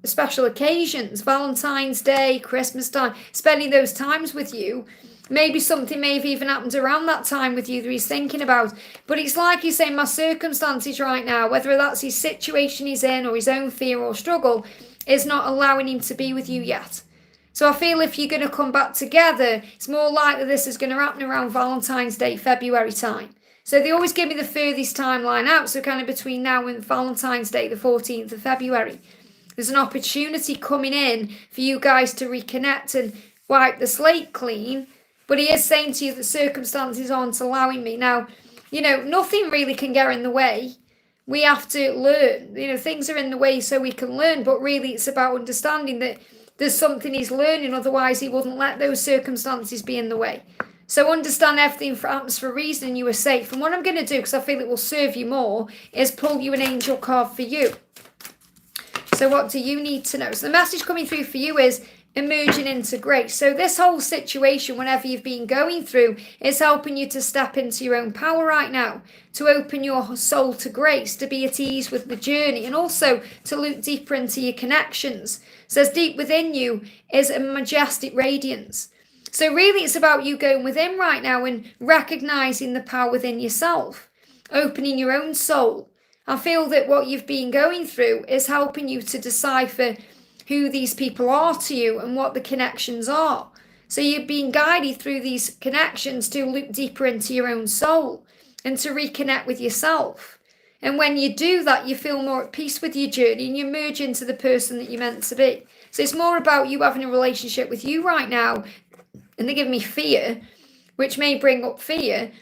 special occasions, Valentine's Day, Christmas time, spending those times with you. Maybe something may have even happened around that time with you that he's thinking about. But it's like he's saying, my circumstances right now, whether that's his situation he's in or his own fear or struggle, is not allowing him to be with you yet. So I feel if you're going to come back together, it's more likely this is going to happen around Valentine's Day, February time. So they always give me the furthest timeline out. So kind of between now and Valentine's Day, the 14th of February. There's an opportunity coming in for you guys to reconnect and wipe the slate clean. But he is saying to you that circumstances aren't allowing me. Now, nothing really can get in the way. We have to learn. Things are in the way so we can learn. But really it's about understanding that there's something he's learning, otherwise he wouldn't let those circumstances be in the way. So understand everything happens for a reason and you are safe. And what I'm going to do, because I feel it will serve you more, is pull you an angel card for you. So what do you need to know? So the message coming through for you is emerging into grace. So this whole situation, whenever you've been going through, is helping you to step into your own power right now, to open your soul to grace, to be at ease with the journey, and also to look deeper into your connections. It says deep within you is a majestic radiance. So really it's about you going within right now and recognizing the power within yourself, opening your own soul. I feel that what you've been going through is helping you to decipher who these people are to you and what the connections are. So you've been guided through these connections to look deeper into your own soul and to reconnect with yourself. And when you do that, you feel more at peace with your journey and you merge into the person that you're meant to be. So it's more about you having a relationship with you right now. And they give me fear, which may bring up fear.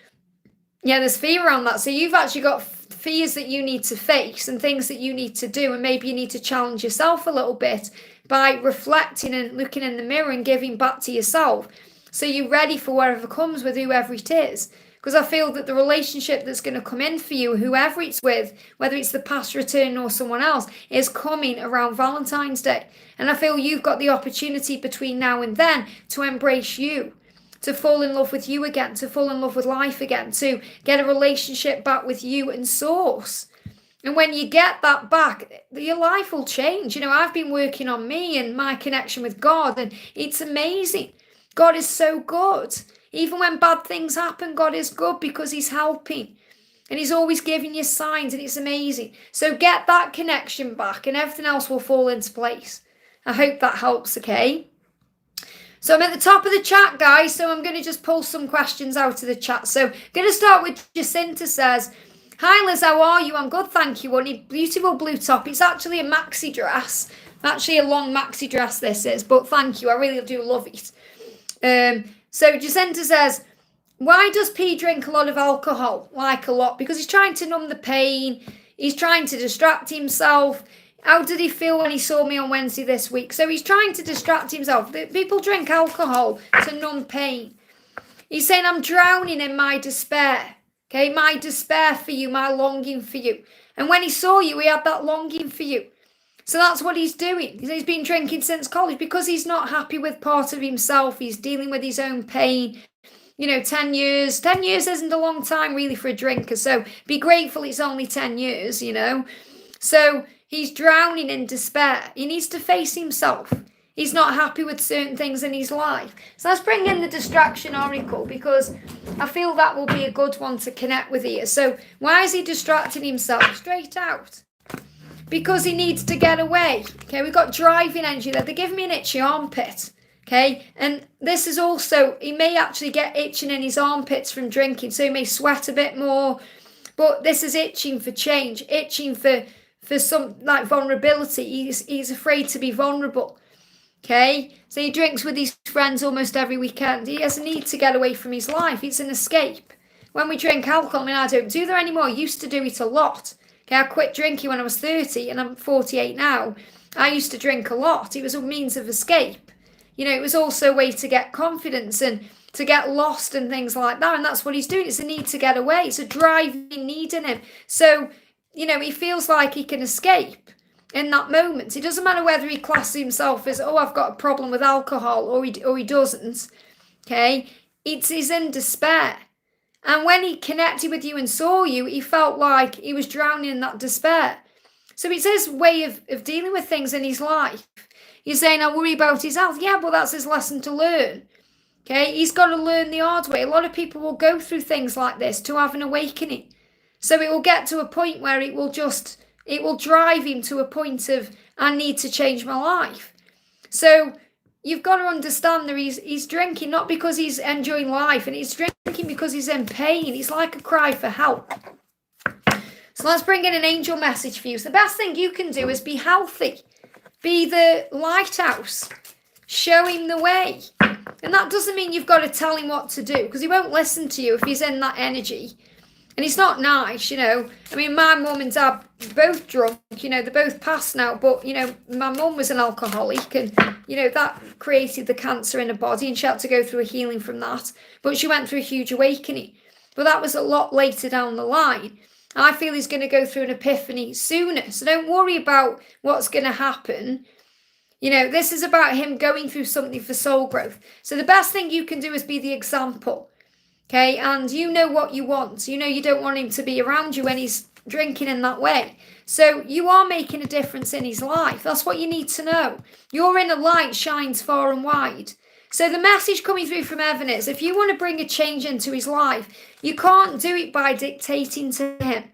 Yeah, there's fear around that. So you've actually got fears that you need to face and things that you need to do. And maybe you need to challenge yourself a little bit by reflecting and looking in the mirror and giving back to yourself. So you're ready for whatever comes with whoever it is. Because I feel that the relationship that's going to come in for you, whoever it's with, whether it's the past return or someone else, is coming around Valentine's Day. And I feel you've got the opportunity between now and then to embrace you, to fall in love with you again, to fall in love with life again, to get a relationship back with you and source. And when you get that back, your life will change. I've been working on me and my connection with God, and it's amazing. God is so good. Even when bad things happen, God is good because he's helping. And he's always giving you signs, and it's amazing. So get that connection back and everything else will fall into place. I hope that helps, okay? So I'm at the top of the chat, guys. So I'm going to just pull some questions out of the chat. So I'm going to start with Jacinta says, hi Liz, how are you? I'm good, thank you. Honey, beautiful blue top. It's actually a maxi dress. Actually a long maxi dress this is, but thank you. I really do love it. So Jacinta says, why does P drink a lot of alcohol? Like a lot? Because he's trying to numb the pain. He's trying to distract himself. How did he feel when he saw me on Wednesday this week? So he's trying to distract himself. People drink alcohol to numb pain. He's saying, I'm drowning in my despair. Okay, my despair for you, my longing for you. And when he saw you, he had that longing for you. So that's what he's doing. He's been drinking since college because he's not happy with part of himself. He's dealing with his own pain. 10 years. 10 years isn't a long time really for a drinker. So be grateful it's only 10 years, So he's drowning in despair. He needs to face himself. He's not happy with certain things in his life. So let's bring in the distraction oracle because I feel that will be a good one to connect with here. So why is he distracting himself? Straight out. Because he needs to get away. Okay, we've got driving energy there. They're giving me an itchy armpit. Okay, and this is also, he may actually get itching in his armpits from drinking, so he may sweat a bit more. But this is itching for change, itching for some like vulnerability. He's afraid to be vulnerable. Okay, so he drinks with his friends almost every weekend. He has a need to get away from his life. It's an escape. When we drink alcohol, I mean, I don't do that anymore. I used to do it a lot. Okay, I quit drinking when I was 30 and I'm 48 now. I used to drink a lot. It was a means of escape. You know, it was also a way to get confidence and to get lost and things like that. And that's what he's doing. It's a need to get away. It's a driving need in him. So, you know, he feels like he can escape in that moment. It doesn't matter whether he classes himself as, oh, I've got a problem with alcohol, or he doesn't. Okay, he's in despair. And when he connected with you and saw you, he felt like he was drowning in that despair. So it's his way of dealing with things in his life. You're saying, I worry about his health. Yeah, well, that's his lesson to learn. Okay, he's got to learn the hard way. A lot of people will go through things like this to have an awakening. So it will get to a point where it will drive him to a point of, I need to change my life. So you've got to understand that he's drinking not because he's enjoying life, and he's drinking because he's in pain. He's like a cry for help. So let's bring in an angel message for you. So the best thing you can do is be healthy. Be the lighthouse. Show him the way. And that doesn't mean you've got to tell him what to do, because he won't listen to you if he's in that energy. And it's not nice, you know. I mean, my mum and dad both drunk, you know, they're both passed now. But, you know, my mum was an alcoholic, and, you know, that created the cancer in her body, and she had to go through a healing from that. But she went through a huge awakening. But that was a lot later down the line. I feel he's going to go through an epiphany sooner. So don't worry about what's going to happen. You know, this is about him going through something for soul growth. So the best thing you can do is be the example. Okay, and you know what you want. You know you don't want him to be around you when he's drinking in that way. So you are making a difference in his life. That's what you need to know. Your inner light shines far and wide. So the message coming through from heaven is, if you want to bring a change into his life, you can't do it by dictating to him.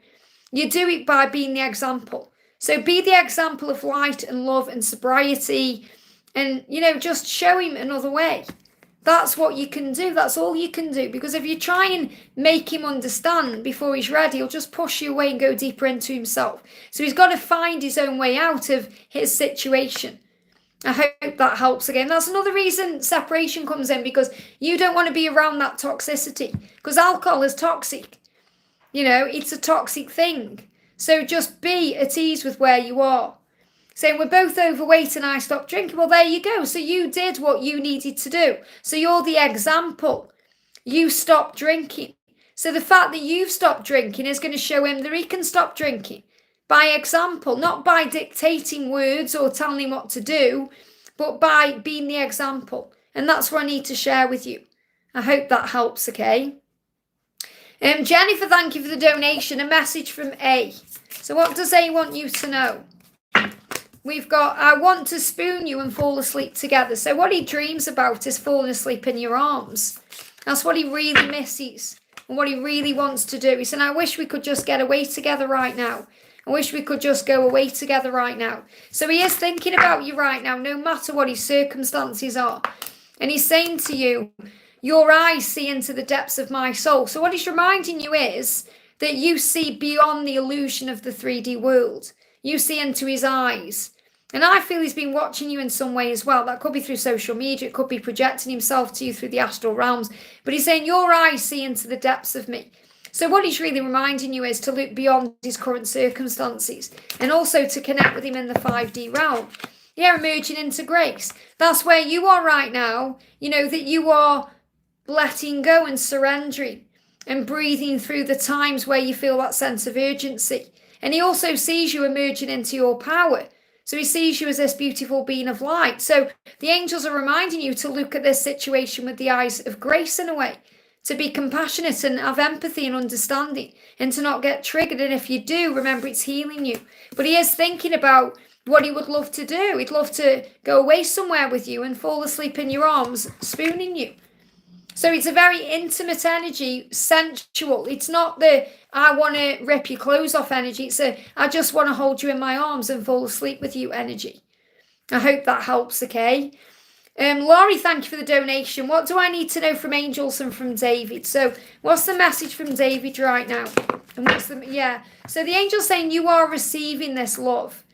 You do it by being the example. So be the example of light and love and sobriety, and, you know, just show him another way. That's what you can do. That's all you can do. Because if you try and make him understand before he's ready, he'll just push you away and go deeper into himself. So he's got to find his own way out of his situation. I hope that helps again. That's another reason separation comes in, because you don't want to be around that toxicity. Because alcohol is toxic. You know, it's a toxic thing. So just be at ease with where you are. Saying we're both overweight and I stopped drinking. Well, there you go. So you did what you needed to do. So you're the example. You stopped drinking. So the fact that you've stopped drinking is going to show him that he can stop drinking by example, not by dictating words or telling him what to do, but by being the example. And that's what I need to share with you. I hope that helps, okay? Jennifer, thank you for the donation. A message from A. So what does A want you to know? We've got, I want to spoon you and fall asleep together. So what he dreams about is falling asleep in your arms. That's what he really misses and what he really wants to do. He said, I wish we could just get away together right now. I wish we could just go away together right now. So he is thinking about you right now, no matter what his circumstances are. And he's saying to you, your eyes see into the depths of my soul. So what he's reminding you is that you see beyond the illusion of the 3D world. You see into his eyes. And I feel he's been watching you in some way as well. That could be through social media. It could be projecting himself to you through the astral realms. But he's saying, your eyes see into the depths of me. So what he's really reminding you is to look beyond his current circumstances. And also to connect with him in the 5D realm. Yeah, emerging into grace. That's where you are right now. You know, that you are letting go and surrendering. And breathing through the times where you feel that sense of urgency. And he also sees you emerging into your power. So he sees you as this beautiful being of light. So the angels are reminding you to look at this situation with the eyes of grace in a way. To be compassionate and have empathy and understanding. And to not get triggered. And if you do, remember it's healing you. But he is thinking about what he would love to do. He'd love to go away somewhere with you and fall asleep in your arms, spooning you. So it's a very intimate energy, sensual. It's not the, I want to rip your clothes off energy. It's a, I just want to hold you in my arms and fall asleep with you energy. I hope that helps, okay? Laurie, thank you for the donation. What do I need to know from angels and from David? So what's the message from David right now? And what's the, yeah. So the angel's saying you are receiving this love.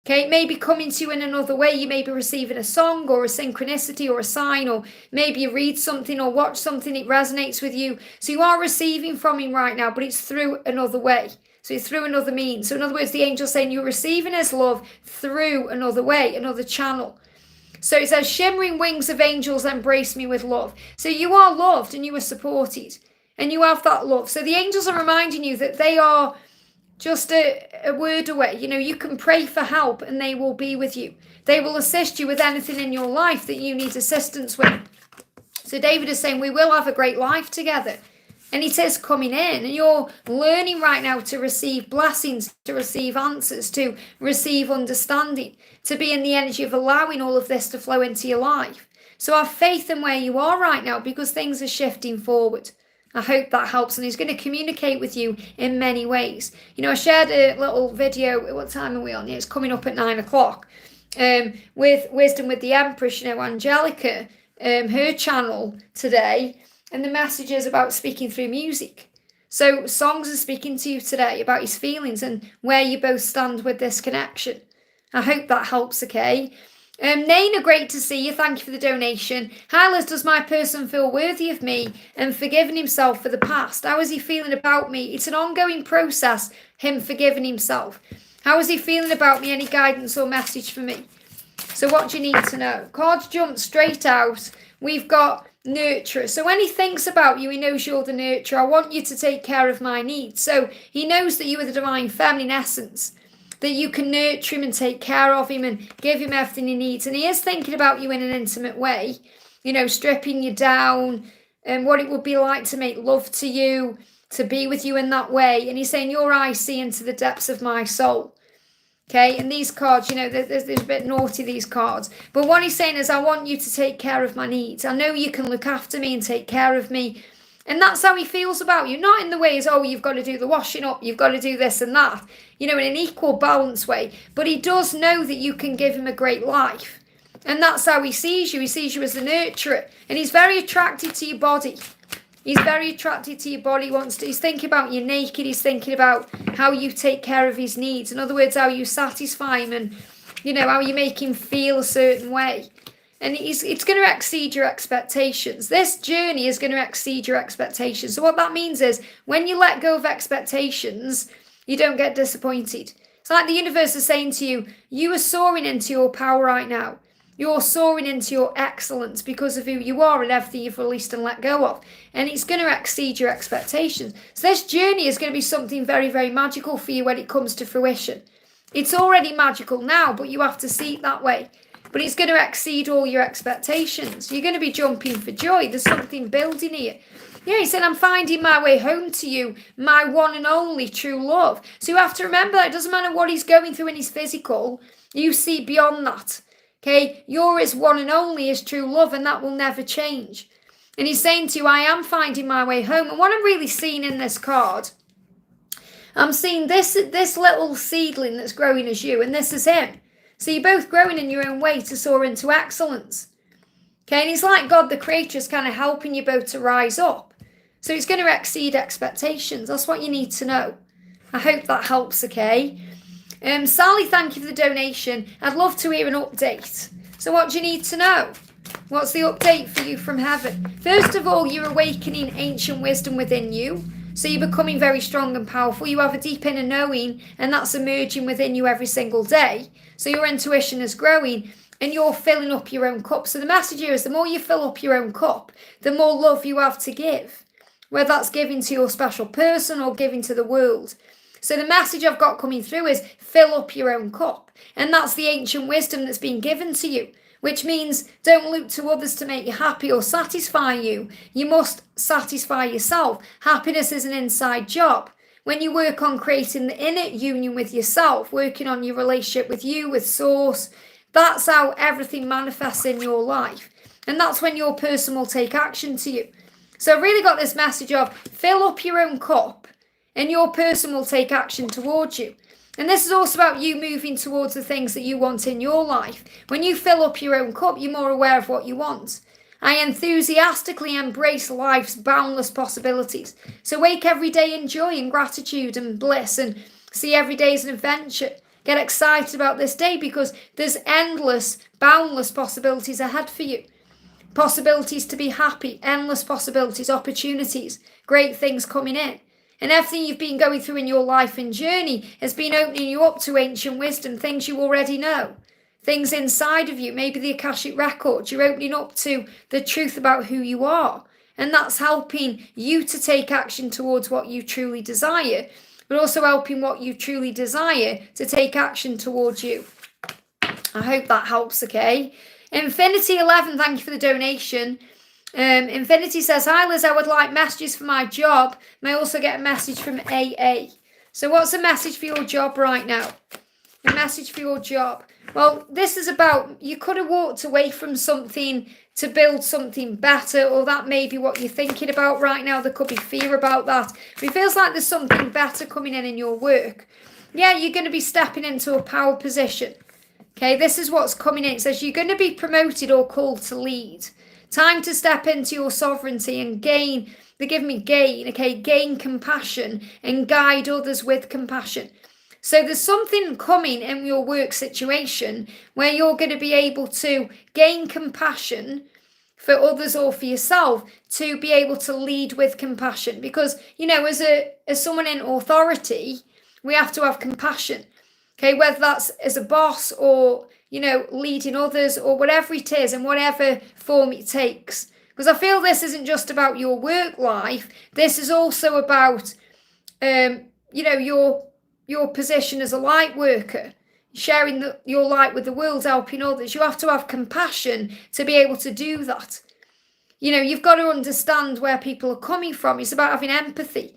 Okay, it may be coming to you in another way. You may be receiving a song or a synchronicity or a sign, or maybe you read something or watch something, it resonates with you. So you are receiving from him right now, but it's through another way. So it's through another means. So in other words, the angel's saying you're receiving his love through another way, another channel. So it says, shimmering wings of angels embrace me with love. So you are loved and you are supported and you have that love. So the angels are reminding you that they are just a word away. You know, you can pray for help and they will be with you. They will assist you with anything in your life that you need assistance with. So David is saying we will have a great life together. And it is coming in, and you're learning right now to receive blessings, to receive answers, to receive understanding, to be in the energy of allowing all of this to flow into your life. So have faith in where you are right now, because things are shifting forward. I hope that helps, and he's going to communicate with you in many ways. You know, I shared a little video. What time are we on? It's coming up at 9 o'clock. With Wisdom with the Empress, you know, Angelica, her channel today. And the message is about speaking through music. So songs are speaking to you today about his feelings and where you both stand with this connection. I hope that helps, okay? Naina, great to see you. Thank you for the donation. Hi, Liz, does my person feel worthy of me and forgiving himself for the past? How is he feeling about me? It's an ongoing process, him forgiving himself. How is he feeling about me? Any guidance or message for me? So what do you need to know? Cards jump straight out. We've got nurturer. So when he thinks about you, he knows you're the nurturer. I want you to take care of my needs. So he knows that you are the divine feminine essence, that you can nurture him and take care of him and give him everything he needs. And he is thinking about you in an intimate way, you know, stripping you down and what it would be like to make love to you, to be with you in that way. And he's saying, your eyes see into the depths of my soul. Okay, and these cards, you know, there's a bit naughty, these cards. But what he's saying is, I want you to take care of my needs. I know you can look after me and take care of me. And that's how he feels about you. Not in the ways, oh, you've got to do the washing up, you've got to do this and that. You know, in an equal balance way. But he does know that you can give him a great life. And that's how he sees you. He sees you as the nurturer. And he's very attracted to your body. He's very attracted to your body. He's thinking about you naked. He's thinking about how you take care of his needs. In other words, how you satisfy him and, you know, how you make him feel a certain way. And it's going to exceed your expectations. This journey is going to exceed your expectations. So what that means is when you let go of expectations, you don't get disappointed. It's like the universe is saying to you, you are soaring into your power right now. You're soaring into your excellence because of who you are and everything you've released and let go of. And it's going to exceed your expectations. So this journey is going to be something very, very magical for you when it comes to fruition. It's already magical now, but you have to see it that way. But it's going to exceed all your expectations. You're going to be jumping for joy. There's something building here. Yeah, he said, I'm finding my way home to you, my one and only true love. So you have to remember that it doesn't matter what he's going through in his physical. You see beyond that. Okay, you're his one and only, his true love, and that will never change. And he's saying to you, I am finding my way home. And what I'm really seeing in this card, I'm seeing this little seedling that's growing as you, and this is him. So you're both growing in your own way to soar into excellence. Okay, and he's like God, the creator, is kind of helping you both to rise up. So it's going to exceed expectations. That's what you need to know. I hope that helps, okay? Sally, thank you for the donation. I'd love to hear an update. So what do you need to know? What's the update for you from heaven? First of all, you're awakening ancient wisdom within you. So you're becoming very strong and powerful. You have a deep inner knowing, and that's emerging within you every single day. So your intuition is growing, and you're filling up your own cup. So the message here is the more you fill up your own cup, the more love you have to give. Whether that's giving to your special person or giving to the world. So the message I've got coming through is fill up your own cup. And that's the ancient wisdom that's been given to you. Which means don't look to others to make you happy or satisfy you. You must satisfy yourself. Happiness is an inside job. When you work on creating the inner union with yourself, working on your relationship with you, with Source, that's how everything manifests in your life. And that's when your person will take action to you. So I've really got this message of fill up your own cup and your person will take action towards you. And this is also about you moving towards the things that you want in your life. When you fill up your own cup, you're more aware of what you want. I enthusiastically embrace life's boundless possibilities. So wake every day in joy and gratitude and bliss and see every day as an adventure. Get excited about this day because there's endless, boundless possibilities ahead for you. Possibilities to be happy, endless possibilities, opportunities, great things coming in. And everything you've been going through in your life and journey has been opening you up to ancient wisdom, things you already know, things inside of you, maybe the Akashic Records. You're opening up to the truth about who you are. And that's helping you to take action towards what you truly desire, but also helping what you truly desire to take action towards you. I hope that helps, okay? Infinity 11, thank you for the donation. Infinity says, hi Liz, I would like messages for my job. May also get a message from AA. So what's a message for your job right now? A message for your job. Well, this is about, you could have walked away from something to build something better, or that may be what you're thinking about right now. There could be fear about that. But it feels like there's something better coming in your work. Yeah, you're going to be stepping into a power position. Okay, this is what's coming in. It says you're going to be promoted or called to lead. Time to step into your sovereignty and gain, they give me gain, okay, gain compassion and guide others with compassion. So there's something coming in your work situation where you're going to be able to gain compassion for others or for yourself, to be able to lead with compassion. Because, you know, as someone in authority, we have to have compassion. Okay, whether that's as a boss or, you know, leading others or whatever it is and whatever form it takes. Because I feel this isn't just about your work life. This is also about, you know, your position as a light worker, sharing your light with the world, helping others. You have to have compassion to be able to do that. You know, you've got to understand where people are coming from. It's about having empathy.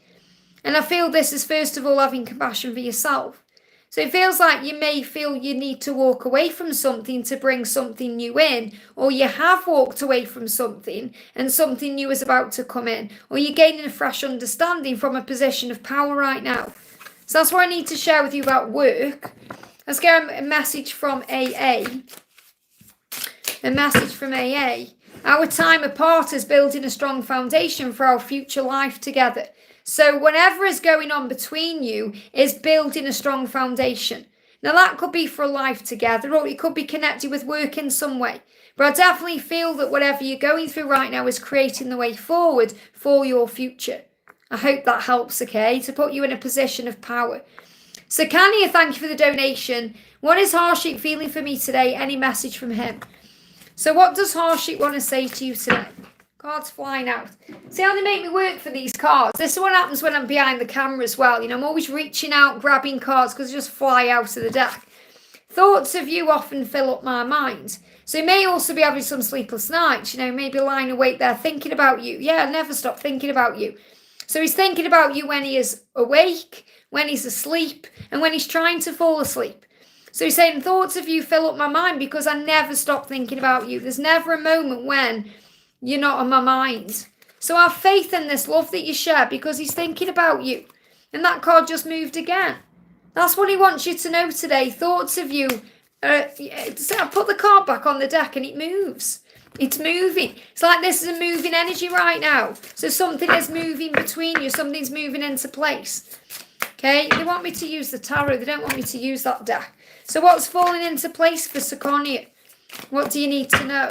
And I feel this is first of all having compassion for yourself. So it feels like you may feel you need to walk away from something to bring something new in, or you have walked away from something and something new is about to come in, or you're gaining a fresh understanding from a position of power right now. So that's what I need to share with you about work. Let's get a message from AA. A message from AA. Our time apart is building a strong foundation for our future life together. So whatever is going on between you is building a strong foundation. Now that could be for a life together, or it could be connected with work in some way. But I definitely feel that whatever you're going through right now is creating the way forward for your future. I hope that helps, okay, to put you in a position of power. So Kania, thank you for the donation. What is Harshit feeling for me today? Any message from him? So what does Harshit want to say to you today? Cards flying out. See how they make me work for these cards? This is what happens when I'm behind the camera as well. You know, I'm always reaching out, grabbing cards because they just fly out of the deck. Thoughts of you often fill up my mind. So he may also be having some sleepless nights, you know, maybe lying awake there thinking about you. Yeah, never stop thinking about you. So he's thinking about you when he is awake, when he's asleep, and when he's trying to fall asleep. So he's saying thoughts of you fill up my mind because I never stop thinking about you. There's never a moment when you're not on my mind. So have faith in this love that you share because he's thinking about you. And that card just moved again. That's what he wants you to know today. Thoughts of you. I put the card back on the deck and it moves. It's moving. It's like this is a moving energy right now. So something is moving between you. Something's moving into place. Okay? They want me to use the tarot. They don't want me to use that deck. So what's falling into place for Sakonia? What do you need to know?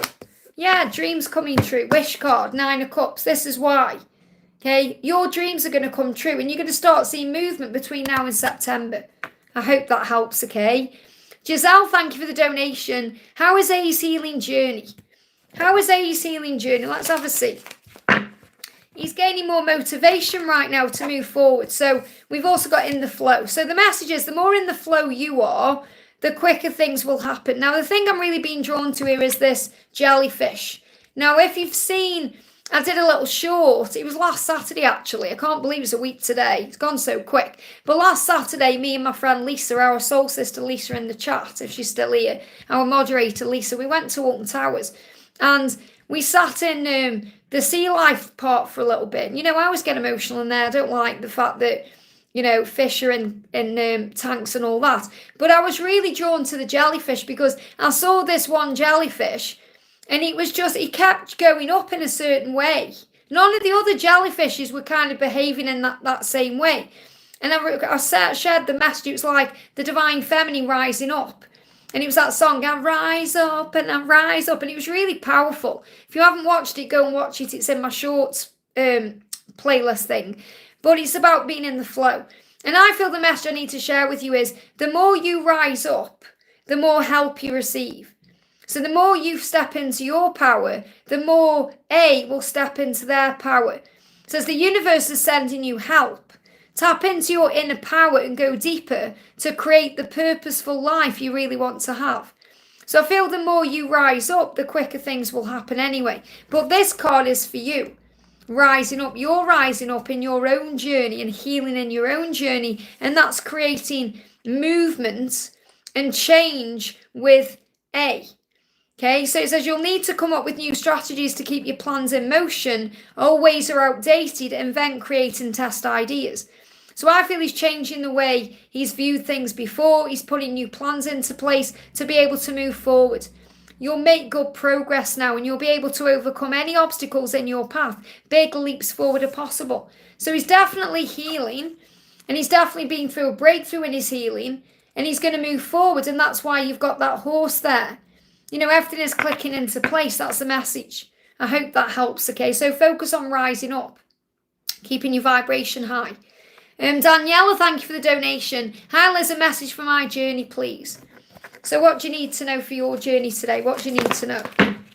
Yeah, dreams coming true. Wish card, 9 of Cups. This is why. Okay? Your dreams are going to come true and you're going to start seeing movement between now and September. I hope that helps, okay? Giselle, thank you for the donation. How is A's healing journey? How is A's healing journey? Let's have a see. He's gaining more motivation right now to move forward. So we've also got in the flow. So the message is the more in the flow you are, the quicker things will happen. Now, the thing I'm really being drawn to here is this jellyfish. Now, if you've seen, I did a little short. It was last Saturday, actually. I can't believe it's a week today. It's gone so quick. But last Saturday, me and my friend Lisa, our soul sister Lisa in the chat, if she's still here, our moderator Lisa, we went to Alton Towers. And we sat in the sea life part for a little bit. You know, I always get emotional in there. I don't like the fact that, you know, fish are in tanks and all that. But I was really drawn to the jellyfish because I saw this one jellyfish and it kept going up in a certain way. None of the other jellyfishes were kind of behaving in that same way. And I shared the message. It was like the divine feminine rising up. And it was that song, I rise up and I rise up. And it was really powerful. If you haven't watched it, go and watch it. It's in my shorts playlist thing. But it's about being in the flow. And I feel the message I need to share with you is the more you rise up, the more help you receive. So the more you step into your power, the more A will step into their power. So as the universe is sending you help, tap into your inner power and go deeper to create the purposeful life you really want to have. So I feel the more you rise up, the quicker things will happen anyway. But this card is for you. Rising up. You're rising up in your own journey and healing in your own journey. And that's creating movement and change with A. Okay, so it says you'll need to come up with new strategies to keep your plans in motion. Old ways are outdated. Invent, create and test ideas. So I feel he's changing the way he's viewed things before. He's putting new plans into place to be able to move forward. You'll make good progress now and you'll be able to overcome any obstacles in your path. Big leaps forward are possible. So he's definitely healing and he's definitely been through a breakthrough in his healing and he's going to move forward. And that's why you've got that horse there. You know, everything is clicking into place. That's the message. I hope that helps. Okay, so focus on rising up, keeping your vibration high. Daniela, thank you for the donation. Hi Liz, a message for my journey, please. So what do you need to know for your journey today? What do you need to know?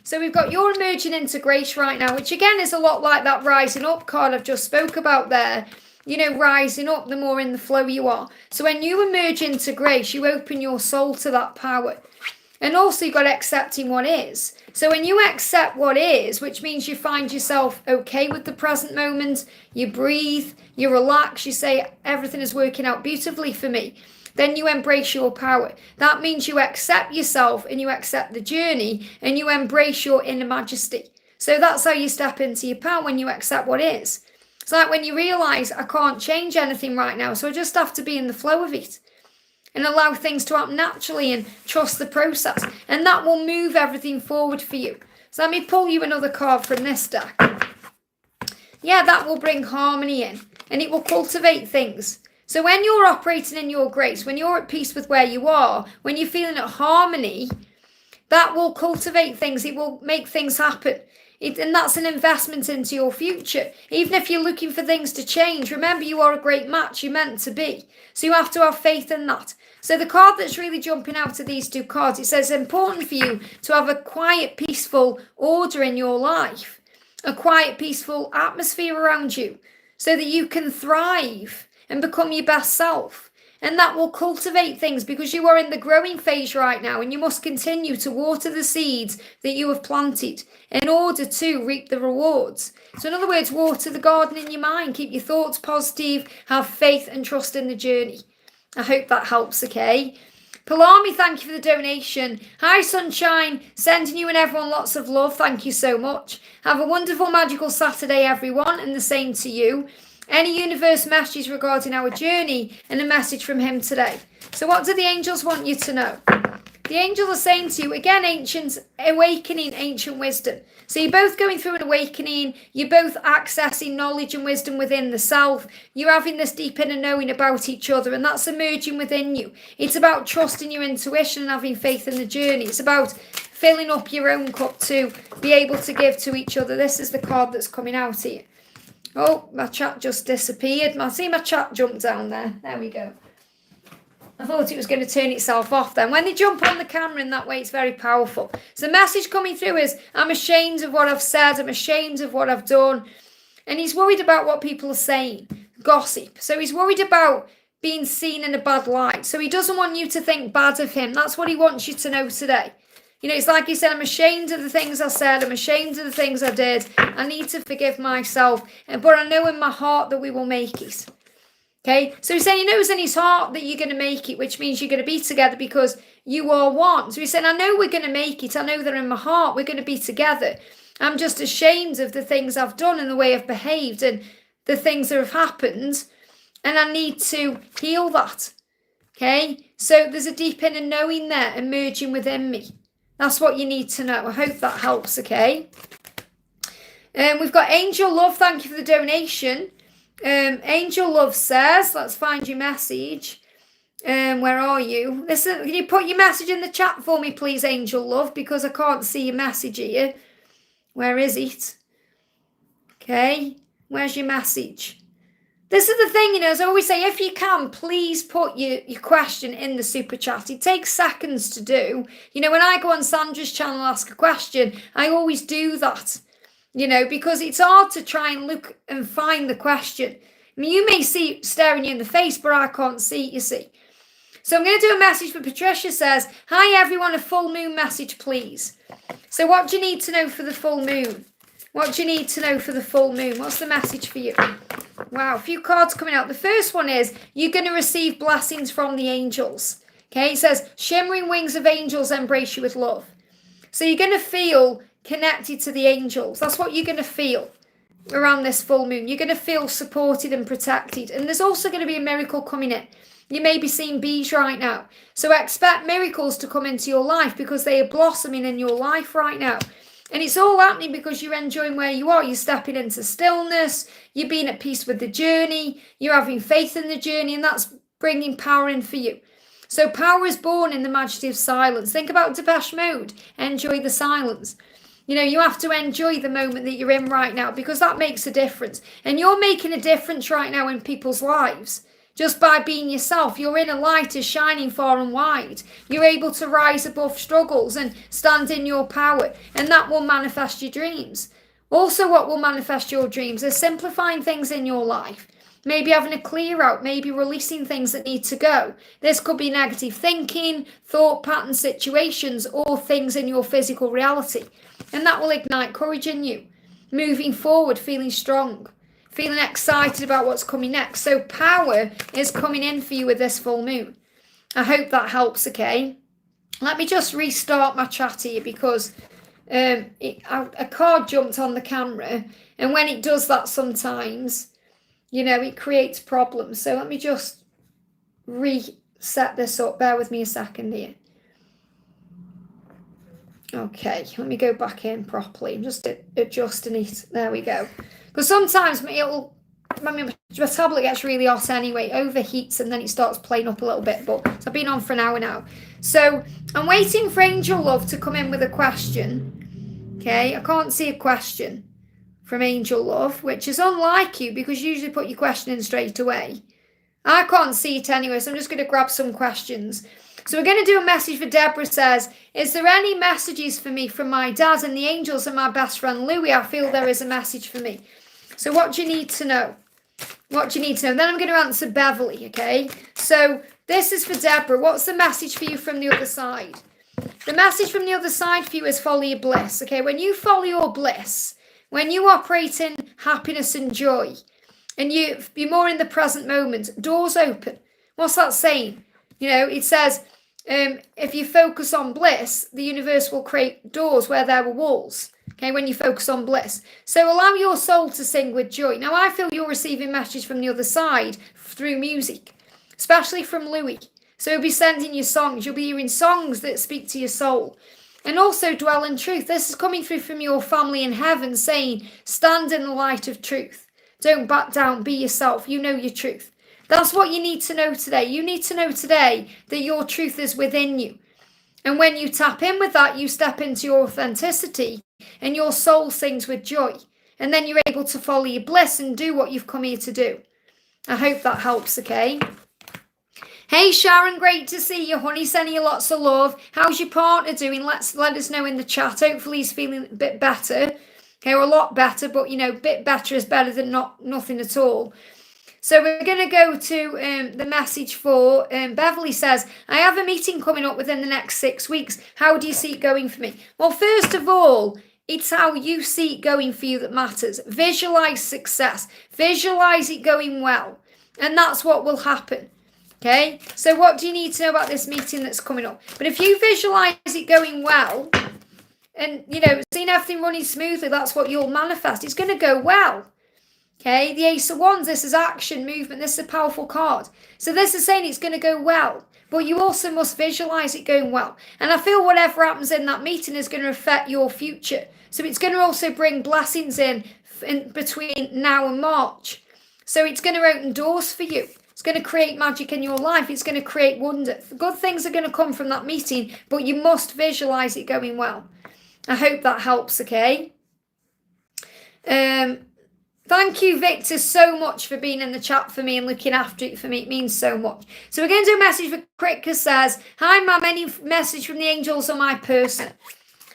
So we've got you're emerging into grace right now, which again is a lot like that rising up card I've just spoke about there. You know, rising up, the more in the flow you are. So when you emerge into grace, you open your soul to that power. And also you've got accepting what is. So when you accept what is, which means you find yourself okay with the present moment, you breathe, you relax, you say everything is working out beautifully for me, then you embrace your power. That means you accept yourself and you accept the journey and you embrace your inner majesty. So that's how you step into your power, when you accept what is. It's like when you realize I can't change anything right now, so I just have to be in the flow of it. And allow things to happen naturally and trust the process. And that will move everything forward for you. So let me pull you another card from this deck. Yeah, that will bring harmony in. And it will cultivate things. So when you're operating in your grace, when you're at peace with where you are, when you're feeling at harmony, that will cultivate things. It will make things happen. And that's an investment into your future. Even if you're looking for things to change, remember you are a great match. You're meant to be. So you have to have faith in that. So the card that's really jumping out of these two cards, it says it's important for you to have a quiet, peaceful order in your life. A quiet, peaceful atmosphere around you so that you can thrive and become your best self. And that will cultivate things because you are in the growing phase right now and you must continue to water the seeds that you have planted in order to reap the rewards. So in other words, water the garden in your mind, keep your thoughts positive, have faith and trust in the journey. I hope that helps, okay? Palami, thank you for the donation. Hi, Sunshine. Sending you and everyone lots of love. Thank you so much. Have a wonderful, magical Saturday, everyone, and the same to you. Any universe messages regarding our journey and a message from him today. So what do the angels want you to know? The angels are saying to you, again, awakening ancient wisdom. So you're both going through an awakening. You're both accessing knowledge and wisdom within the self. You're having this deep inner knowing about each other, and that's emerging within you. It's about trusting your intuition and having faith in the journey. It's about filling up your own cup to be able to give to each other. This is the card that's coming out here. Oh, my chat just disappeared. I see my chat jumped down there. There we go. I thought it was going to turn itself off then. When they jump on the camera in that way, it's very powerful. So the message coming through is, I'm ashamed of what I've said. I'm ashamed of what I've done. And he's worried about what people are saying. Gossip. So he's worried about being seen in a bad light. So he doesn't want you to think bad of him. That's what he wants you to know today. You know, it's like he said, I'm ashamed of the things I said. I'm ashamed of the things I did. I need to forgive myself. But I know in my heart that we will make it. Okay, so he's saying he knows in his heart that you're going to make it, which means you're going to be together because you are one. So he's saying, I know we're going to make it. I know that in my heart we're going to be together. I'm just ashamed of the things I've done and the way I've behaved and the things that have happened. And I need to heal that. Okay, so there's a deep inner knowing there emerging within me. That's what you need to know. I hope that helps, okay? We've got Angel Love. Thank you for the donation. Angel Love says, let's find your message. Where are you? Listen, can you put your message in the chat for me, please, Angel Love, because I can't see your message here. Where is it? Okay, where's your message? This is the thing, as I always say, if you can, please put your question in the super chat. It takes seconds to do. When I go on Sandra's channel and ask a question, I always do that, because it's hard to try and look and find the question. I mean, you may see it staring you in the face, but I can't see it, you see. So I'm going to do a message for Patricia says, hi everyone, a full moon message, please. So what do you need to know for the full moon? What do you need to know for the full moon? What's the message for you? Wow, a few cards coming out. The first one is, you're going to receive blessings from the angels. Okay, it says, shimmering wings of angels embrace you with love. So you're going to feel connected to the angels. That's what you're going to feel around this full moon. You're going to feel supported and protected. And there's also going to be a miracle coming in. You may be seeing bees right now. So expect miracles to come into your life because they are blossoming in your life right now. And it's all happening because you're enjoying where you are. You're stepping into stillness. You're being at peace with the journey. You're having faith in the journey. And that's bringing power in for you. So power is born in the majesty of silence. Think about Depeche Mode. Enjoy the silence. You have to enjoy the moment that you're in right now because that makes a difference. And you're making a difference right now in people's lives. Just by being yourself, your inner light is shining far and wide. You're able to rise above struggles and stand in your power, and that will manifest your dreams. Also, what will manifest your dreams is simplifying things in your life. Maybe having a clear out, maybe releasing things that need to go. This could be negative thinking, thought pattern situations, or things in your physical reality. And that will ignite courage in you. Moving forward, feeling strong. Feeling excited about what's coming next. So power is coming in for you with this full moon. I hope that helps, okay? Let me just restart my chat here because a card jumped on the camera. And when it does that sometimes, it creates problems. So let me just reset this up. Bear with me a second here. Okay, let me go back in properly. I'm just adjusting it. There we go. Because sometimes my tablet gets really hot anyway, overheats, and then it starts playing up a little bit. But so I've been on for an hour now. So I'm waiting for Angel Love to come in with a question. Okay, I can't see a question from Angel Love, which is unlike you because you usually put your question in straight away. I can't see it anyway, so I'm just going to grab some questions. So we're going to do a message for Deborah says, is there any messages for me from my dad and the angels and my best friend Louie? I feel there is a message for me. So what do you need to know? What do you need to know? Then I'm going to answer Beverly, okay? So this is for Deborah. What's the message for you from the other side? The message from the other side for you is follow your bliss, okay? When you follow your bliss, when you operate in happiness and joy, and you're more in the present moment, doors open. What's that saying? It says, if you focus on bliss, the universe will create doors where there were walls. Okay, when you focus on bliss. So allow your soul to sing with joy. Now, I feel you're receiving messages from the other side through music, especially from Louis. So he'll be sending you songs. You'll be hearing songs that speak to your soul. And also dwell in truth. This is coming through from your family in heaven saying, stand in the light of truth. Don't back down. Be yourself. You know your truth. That's what you need to know today. You need to know today that your truth is within you. And when you tap in with that, you step into your authenticity and your soul sings with joy. And then you're able to follow your bliss and do what you've come here to do. I hope that helps, okay? Hey, Sharon, great to see you, honey. Sending you lots of love. How's your partner doing? Let us know in the chat. Hopefully he's feeling a bit better. Okay, or a lot better, but, a bit better is better than nothing at all. So we're going to go to the message for Beverly says, I have a meeting coming up within the next 6 weeks. How do you see it going for me? Well, first of all, it's how you see it going for you that matters. Visualize success. Visualize it going well. And that's what will happen. Okay? So what do you need to know about this meeting that's coming up? But if you visualize it going well and, seeing everything running smoothly, that's what you'll manifest. It's going to go well. Okay, the Ace of Wands, this is action, movement, this is a powerful card. So this is saying it's going to go well, but you also must visualize it going well. And I feel whatever happens in that meeting is going to affect your future. So it's going to also bring blessings in between now and March. So it's going to open doors for you. It's going to create magic in your life. It's going to create wonder. Good things are going to come from that meeting, but you must visualize it going well. I hope that helps, okay? Thank you, Victor, so much for being in the chat for me and looking after it for me. It means so much. So we're going to do a message for Kritka says, hi, Mum, any message from the angels or my person?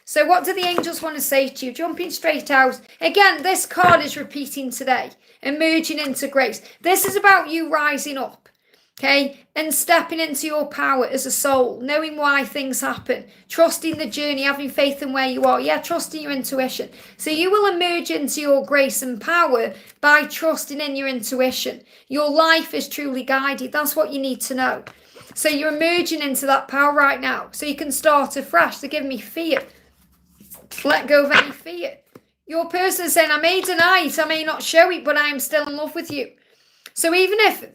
So what do the angels want to say to you? Jumping straight out. Again, this card is repeating today. Emerging into grace. This is about you rising up, okay, and stepping into your power as a soul, knowing why things happen, trusting the journey, having faith in where you are. Yeah, trusting your intuition. So you will emerge into your grace and power by trusting in your intuition. Your life is truly guided. That's what you need to know. So you're emerging into that power right now. So you can start afresh. They're giving me fear. Let go of any fear. Your person is saying, I may deny it, I may not show it, but I am still in love with you. So even if,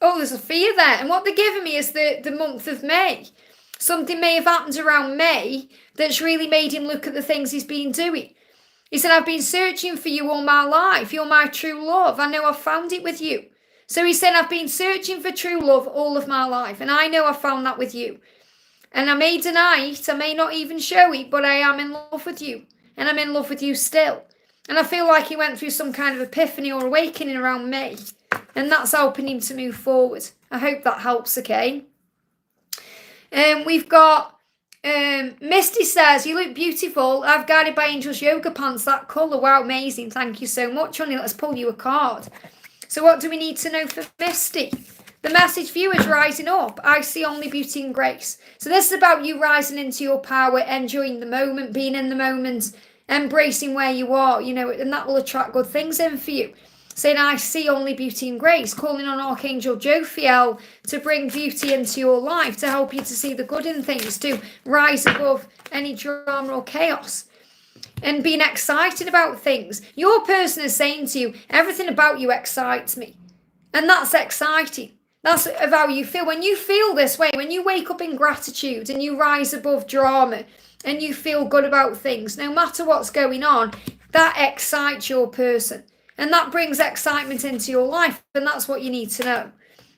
there's a fear there. And what they're giving me is the month of May. Something may have happened around May that's really made him look at the things he's been doing. He said, I've been searching for you all my life. You're my true love. I know I've found it with you. So he said, I've been searching for true love all of my life. And I know I found that with you. And I may deny it, I may not even show it, but I am in love with you. And I'm in love with you still. And I feel like he went through some kind of epiphany or awakening around May. And that's helping him to move forward. I hope that helps, okay? We've got Misty says, you look beautiful. I've guided by angels yoga pants, that colour. Wow, amazing. Thank you so much, honey. Let's pull you a card. So what do we need to know for Misty? The message for you is rising up. I see only beauty and grace. So this is about you rising into your power, enjoying the moment, being in the moment, embracing where you are, and that will attract good things in for you. Saying, I see only beauty and grace, calling on Archangel Jophiel to bring beauty into your life, to help you to see the good in things, to rise above any drama or chaos. And being excited about things. Your person is saying to you, everything about you excites me. And that's exciting. That's how you feel. When you feel this way, when you wake up in gratitude and you rise above drama and you feel good about things, no matter what's going on, that excites your person. And that brings excitement into your life. And that's what you need to know.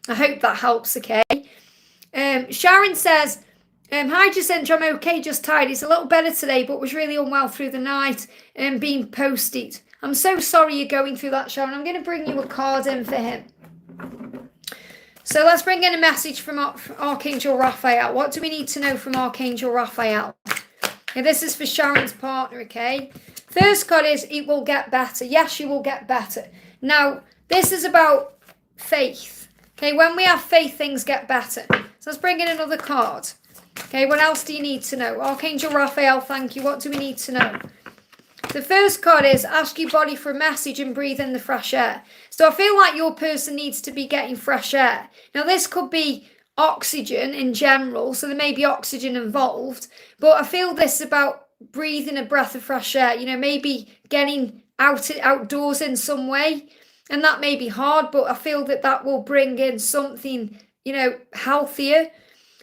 I hope that helps, okay? Sharon says, hi Jacinta, I'm okay, just tired. It's a little better today, but was really unwell through the night and being posted. I'm so sorry you're going through that, Sharon. I'm going to bring you a card in for him. So let's bring in a message from Archangel Raphael. What do we need to know from Archangel Raphael? Okay, this is for Sharon's partner, okay? First card is, it will get better. Yes, you will get better. Now, this is about faith. Okay, when we have faith, things get better. So let's bring in another card. Okay, what else do you need to know? Archangel Raphael, thank you. What do we need to know? The first card is, ask your body for a message and breathe in the fresh air. So I feel like your person needs to be getting fresh air. Now, this could be oxygen in general, so there may be oxygen involved, but I feel this is about breathing a breath of fresh air, maybe getting outdoors in some way. And that may be hard, but I feel that will bring in something, healthier.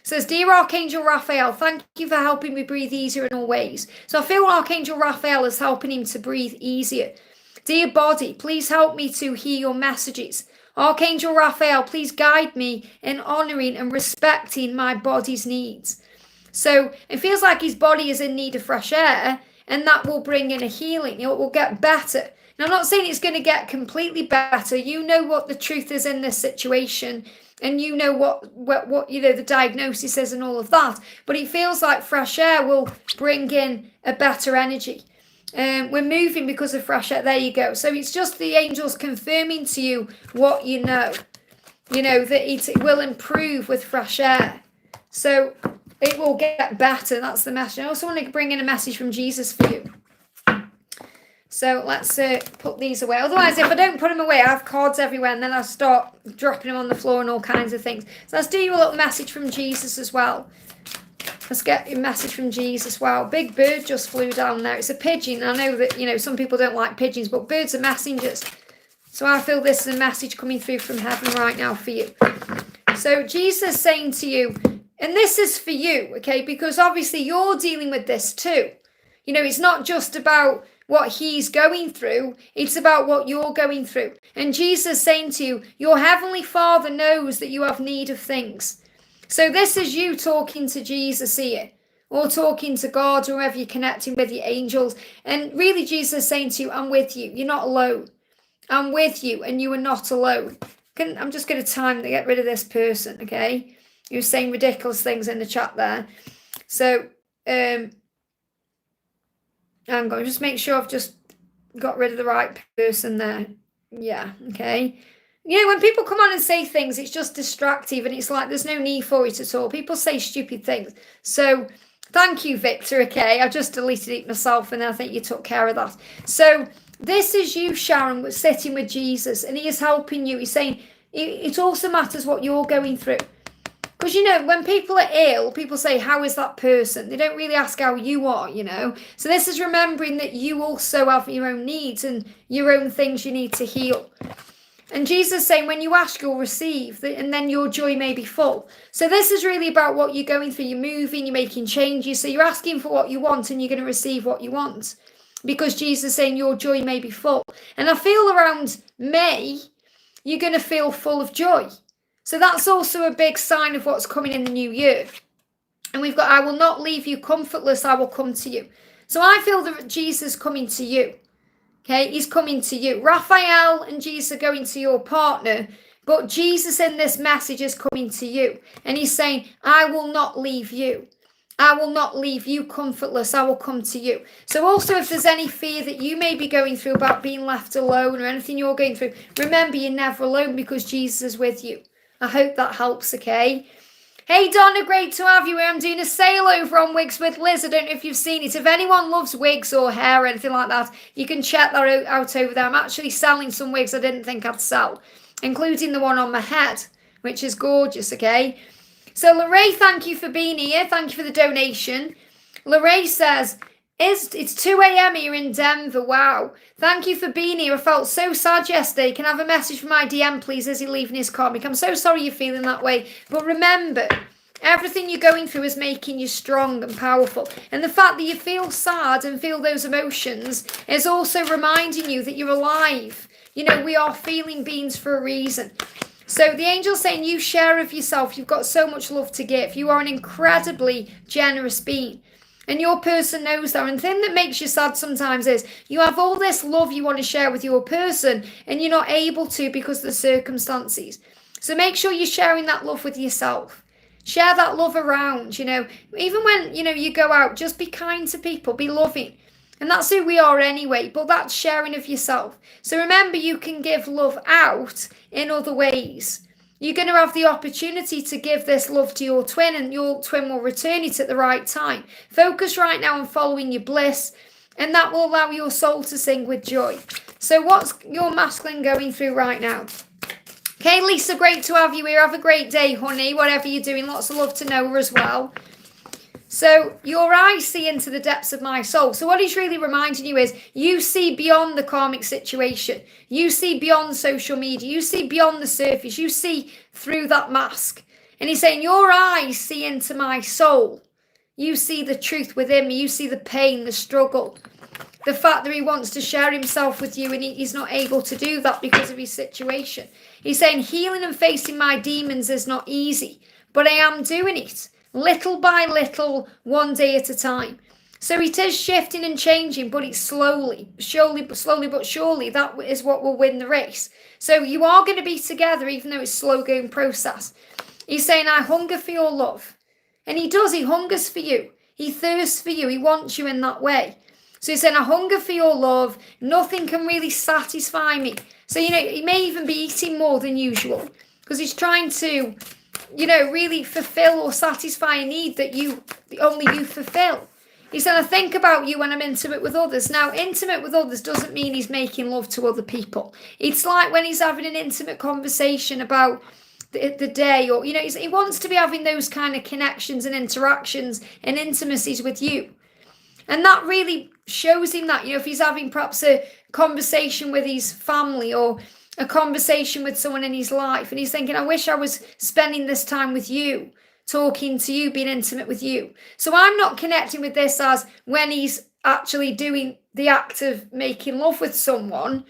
Says, dear Archangel Raphael, thank you for helping me breathe easier in all ways. So I feel Archangel Raphael is helping him to breathe easier. Dear body, please help me to hear your messages. Archangel Raphael, please guide me in honouring and respecting my body's needs. So it feels like his body is in need of fresh air, and that will bring in a healing. It will get better. Now, I'm not saying it's going to get completely better. You know what the truth is in this situation. And you know what the diagnosis is and all of that. But it feels like fresh air will bring in a better energy. We're moving because of fresh air. There you go. So it's just the angels confirming to you what you know. That it will improve with fresh air. So it will get better. That's the message. I also want to bring in a message from Jesus for you. So let's put these away. Otherwise, if I don't put them away, I have cards everywhere and then I'll start dropping them on the floor and all kinds of things. So let's do you a little message from Jesus as well. Let's get a message from Jesus. Wow, big bird just flew down there. It's a pigeon. I know that, some people don't like pigeons, but birds are messengers. So I feel this is a message coming through from heaven right now for you. So Jesus is saying to you, and this is for you, okay, because obviously you're dealing with this too. It's not just about what he's going through. It's about what you're going through. And Jesus saying to you, your heavenly Father knows that you have need of things. So this is you talking to Jesus here, or talking to God, or whoever you're connecting with, your angels. And really Jesus saying to you, I'm with you. You're not alone. I'm with you, and you are not alone. I'm just going to time to get rid of this person, okay? He was saying ridiculous things in the chat there. So, hang on, just make sure I've just got rid of the right person there. Yeah, okay. You know, when people come on and say things, it's just distractive, and it's like there's no need for it at all. People say stupid things. So, thank you, Victor, okay? I just deleted it myself, and I think you took care of that. So, this is you, Sharon, sitting with Jesus, and he is helping you. He's saying it also matters what you're going through. Because, you know, when people are ill, people say, how is that person? They don't really ask how you are, you know. So this is remembering that you also have your own needs and your own things you need to heal. And Jesus is saying, when you ask, you'll receive, and then your joy may be full. So this is really about what you're going through. You're moving, you're making changes. So you're asking for what you want, and you're going to receive what you want. Because Jesus is saying your joy may be full. And I feel around May, you're going to feel full of joy. So that's also a big sign of what's coming in the new year. And we've got, I will not leave you comfortless, I will come to you. So I feel that Jesus is coming to you. Okay, he's coming to you. Raphael and Jesus are going to your partner, but Jesus in this message is coming to you. And he's saying, I will not leave you. I will not leave you comfortless. I will come to you. So also, if there's any fear that you may be going through about being left alone or anything you're going through, remember you're never alone because Jesus is with you. I hope that helps, okay? Hey, Donna, great to have you here. I'm doing a sale over on Wigs with Liz. I don't know if you've seen it. If anyone loves wigs or hair or anything like that, you can check that out over there. I'm actually selling some wigs I didn't think I'd sell, including the one on my head, which is gorgeous, okay? So, Lorraine, thank you for being here. Thank you for the donation. Lorraine says, it's 2 a.m. here in Denver. Wow. Thank you for being here. I felt so sad yesterday. Can I have a message from my DM, please, as he's leaving his comic? I'm so sorry you're feeling that way. But remember, everything you're going through is making you strong and powerful. And the fact that you feel sad and feel those emotions is also reminding you that you're alive. You know, we are feeling beings for a reason. So the angel's saying you share of yourself. You've got so much love to give. You are an incredibly generous being. And your person knows that. And the thing that makes you sad sometimes is you have all this love you want to share with your person and you're not able to because of the circumstances. So make sure you're sharing that love with yourself. Share that love around, you know. Even when, you know, you go out, just be kind to people, be loving. And that's who we are anyway, but that's sharing of yourself. So remember, you can give love out in other ways. You're going to have the opportunity to give this love to your twin, and your twin will return it at the right time. Focus right now on following your bliss, and that will allow your soul to sing with joy. So what's your masculine going through right now? Okay, Lisa, great to have you here. Have a great day, honey, whatever you're doing. Lots of love to Noah as well. So your eyes see into the depths of my soul. So what he's really reminding you is you see beyond the karmic situation. You see beyond social media. You see beyond the surface. You see through that mask. And he's saying your eyes see into my soul. You see the truth within me. You see the pain, the struggle. The fact that he wants to share himself with you and he's not able to do that because of his situation. He's saying healing and facing my demons is not easy, but I am doing it. Little by little, one day at a time. So it is shifting and changing, but it's slowly but surely. That is what will win the race. So you are going to be together, even though it's a slow going process. He's saying, I hunger for your love. And he does, he hungers for you. He thirsts for you. He wants you in that way. So he's saying, I hunger for your love. Nothing can really satisfy me. So, you know, he may even be eating more than usual because he's trying to, you know, really fulfill or satisfy a need that only you fulfill. He said, I think about you when I'm intimate with others. Now, intimate with others doesn't mean he's making love to other people. It's like when he's having an intimate conversation about the day, or, you know, he wants to be having those kind of connections and interactions and intimacies with you. And that really shows him that, you know, if he's having perhaps a conversation with his family or a conversation with someone in his life, and he's thinking, I wish I was spending this time with you, talking to you, being intimate with you. So I'm not connecting with this as when he's actually doing the act of making love with someone.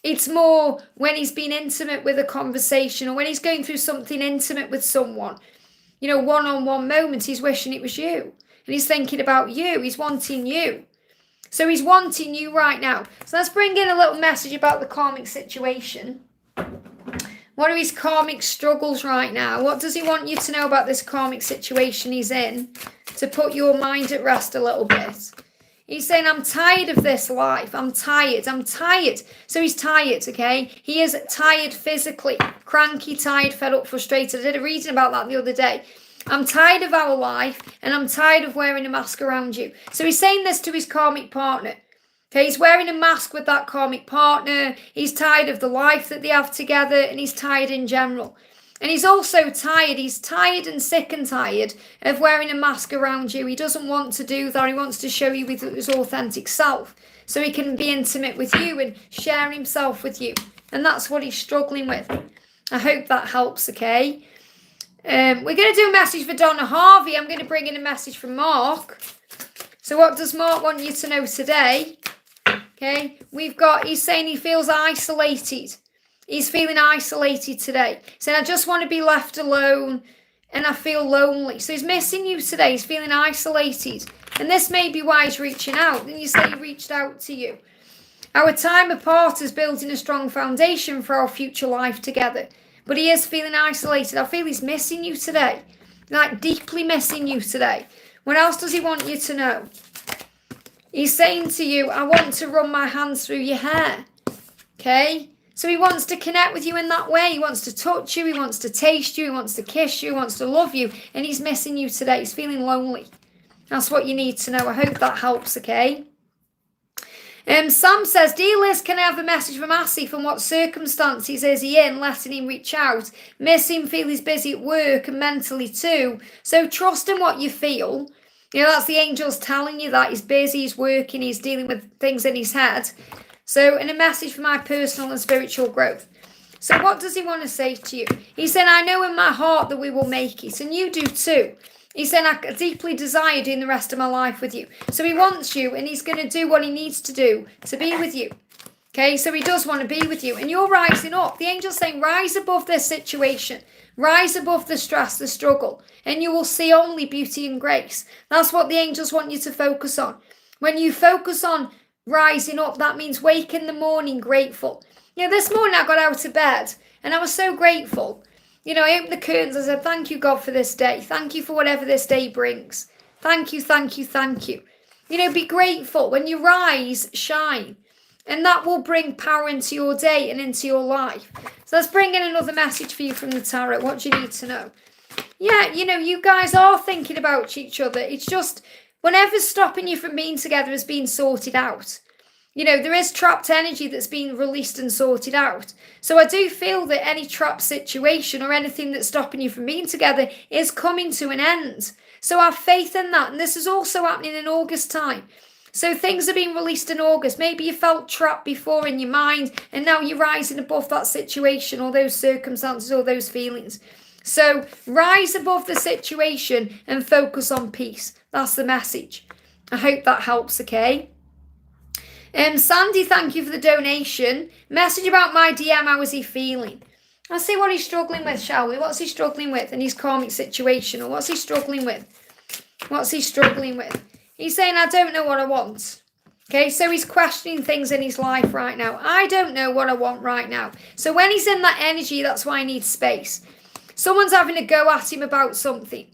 It's more when he's been intimate with a conversation, or when he's going through something intimate with someone, one-on-one moments, he's wishing it was you. And he's thinking about you. He's wanting you. So he's wanting you right now. So let's bring in a little message about the karmic situation. What are his karmic struggles right now? What does he want you to know about this karmic situation he's in to put your mind at rest a little bit? He's saying, I'm tired of this life. I'm tired. So he's tired, okay? He is tired physically. Cranky, tired, fed up, frustrated. I did a reading about that the other day. I'm tired of our life, and I'm tired of wearing a mask around you. So he's saying this to his karmic partner. Okay, he's wearing a mask with that karmic partner. He's tired of the life that they have together, and he's tired in general. And he's also tired. He's tired and sick and tired of wearing a mask around you. He doesn't want to do that. He wants to show you with his authentic self so he can be intimate with you and share himself with you. And that's what he's struggling with. I hope that helps, okay? We're going to do a message for Donna Harvey. I'm going to bring in a message from Mark. So what does Mark want you to know today? Okay, he's saying he feels isolated. He's feeling isolated today. He's saying, I just want to be left alone and I feel lonely. So he's missing you today. He's feeling isolated. And this may be why he's reaching out. And you say he reached out to you. Our time apart is building a strong foundation for our future life together. But he is feeling isolated. I feel he's missing you today. Like deeply missing you today. What else does he want you to know? He's saying to you, I want to run my hands through your hair. Okay? So he wants to connect with you in that way. He wants to touch you. He wants to taste you. He wants to kiss you. He wants to love you. And he's missing you today. He's feeling lonely. That's what you need to know. I hope that helps, okay? Sam says, Dear Liz, can I have a message from Asif and what circumstances is he in, letting him reach out? Miss him, feel he's busy at work and mentally too. So trust in what you feel. That's the angels telling you that. He's busy, he's working, he's dealing with things in his head. So, in a message for my personal and spiritual growth. So what does he want to say to you? He said, I know in my heart that we will make it, and you do too. He said, I deeply desire doing the rest of my life with you. So he wants you, and he's going to do what he needs to do to be with you. Okay, so he does want to be with you, and you're rising up. The angel's saying, rise above this situation. Rise above the stress, the struggle, and you will see only beauty and grace. That's what the angels want you to focus on. When you focus on rising up, that means wake in the morning grateful. This morning I got out of bed and I was so grateful. I opened the curtains. I said, thank you, God, for this day. Thank you for whatever this day brings. Thank you, thank you, thank you. Be grateful. When you rise, shine. And that will bring power into your day and into your life. So let's bring in another message for you from the tarot. What do you need to know? Yeah, you guys are thinking about each other. It's just whatever's stopping you from being together has been sorted out. There is trapped energy that's been released and sorted out. So I do feel that any trapped situation or anything that's stopping you from being together is coming to an end. So have faith in that. And this is also happening in August time. So things are being released in August. Maybe you felt trapped before in your mind and now you're rising above that situation or those circumstances or those feelings. So rise above the situation and focus on peace. That's the message. I hope that helps, okay? Sandy, thank you for the donation. Message about my DM, how is he feeling? Let's see what he's struggling with, shall we? What's he struggling with in his karmic situation? Or what's he struggling with? What's he struggling with? He's saying, I don't know what I want. Okay, so he's questioning things in his life right now. I don't know what I want right now. So when he's in that energy, that's why he needs space. Someone's having a go at him about something.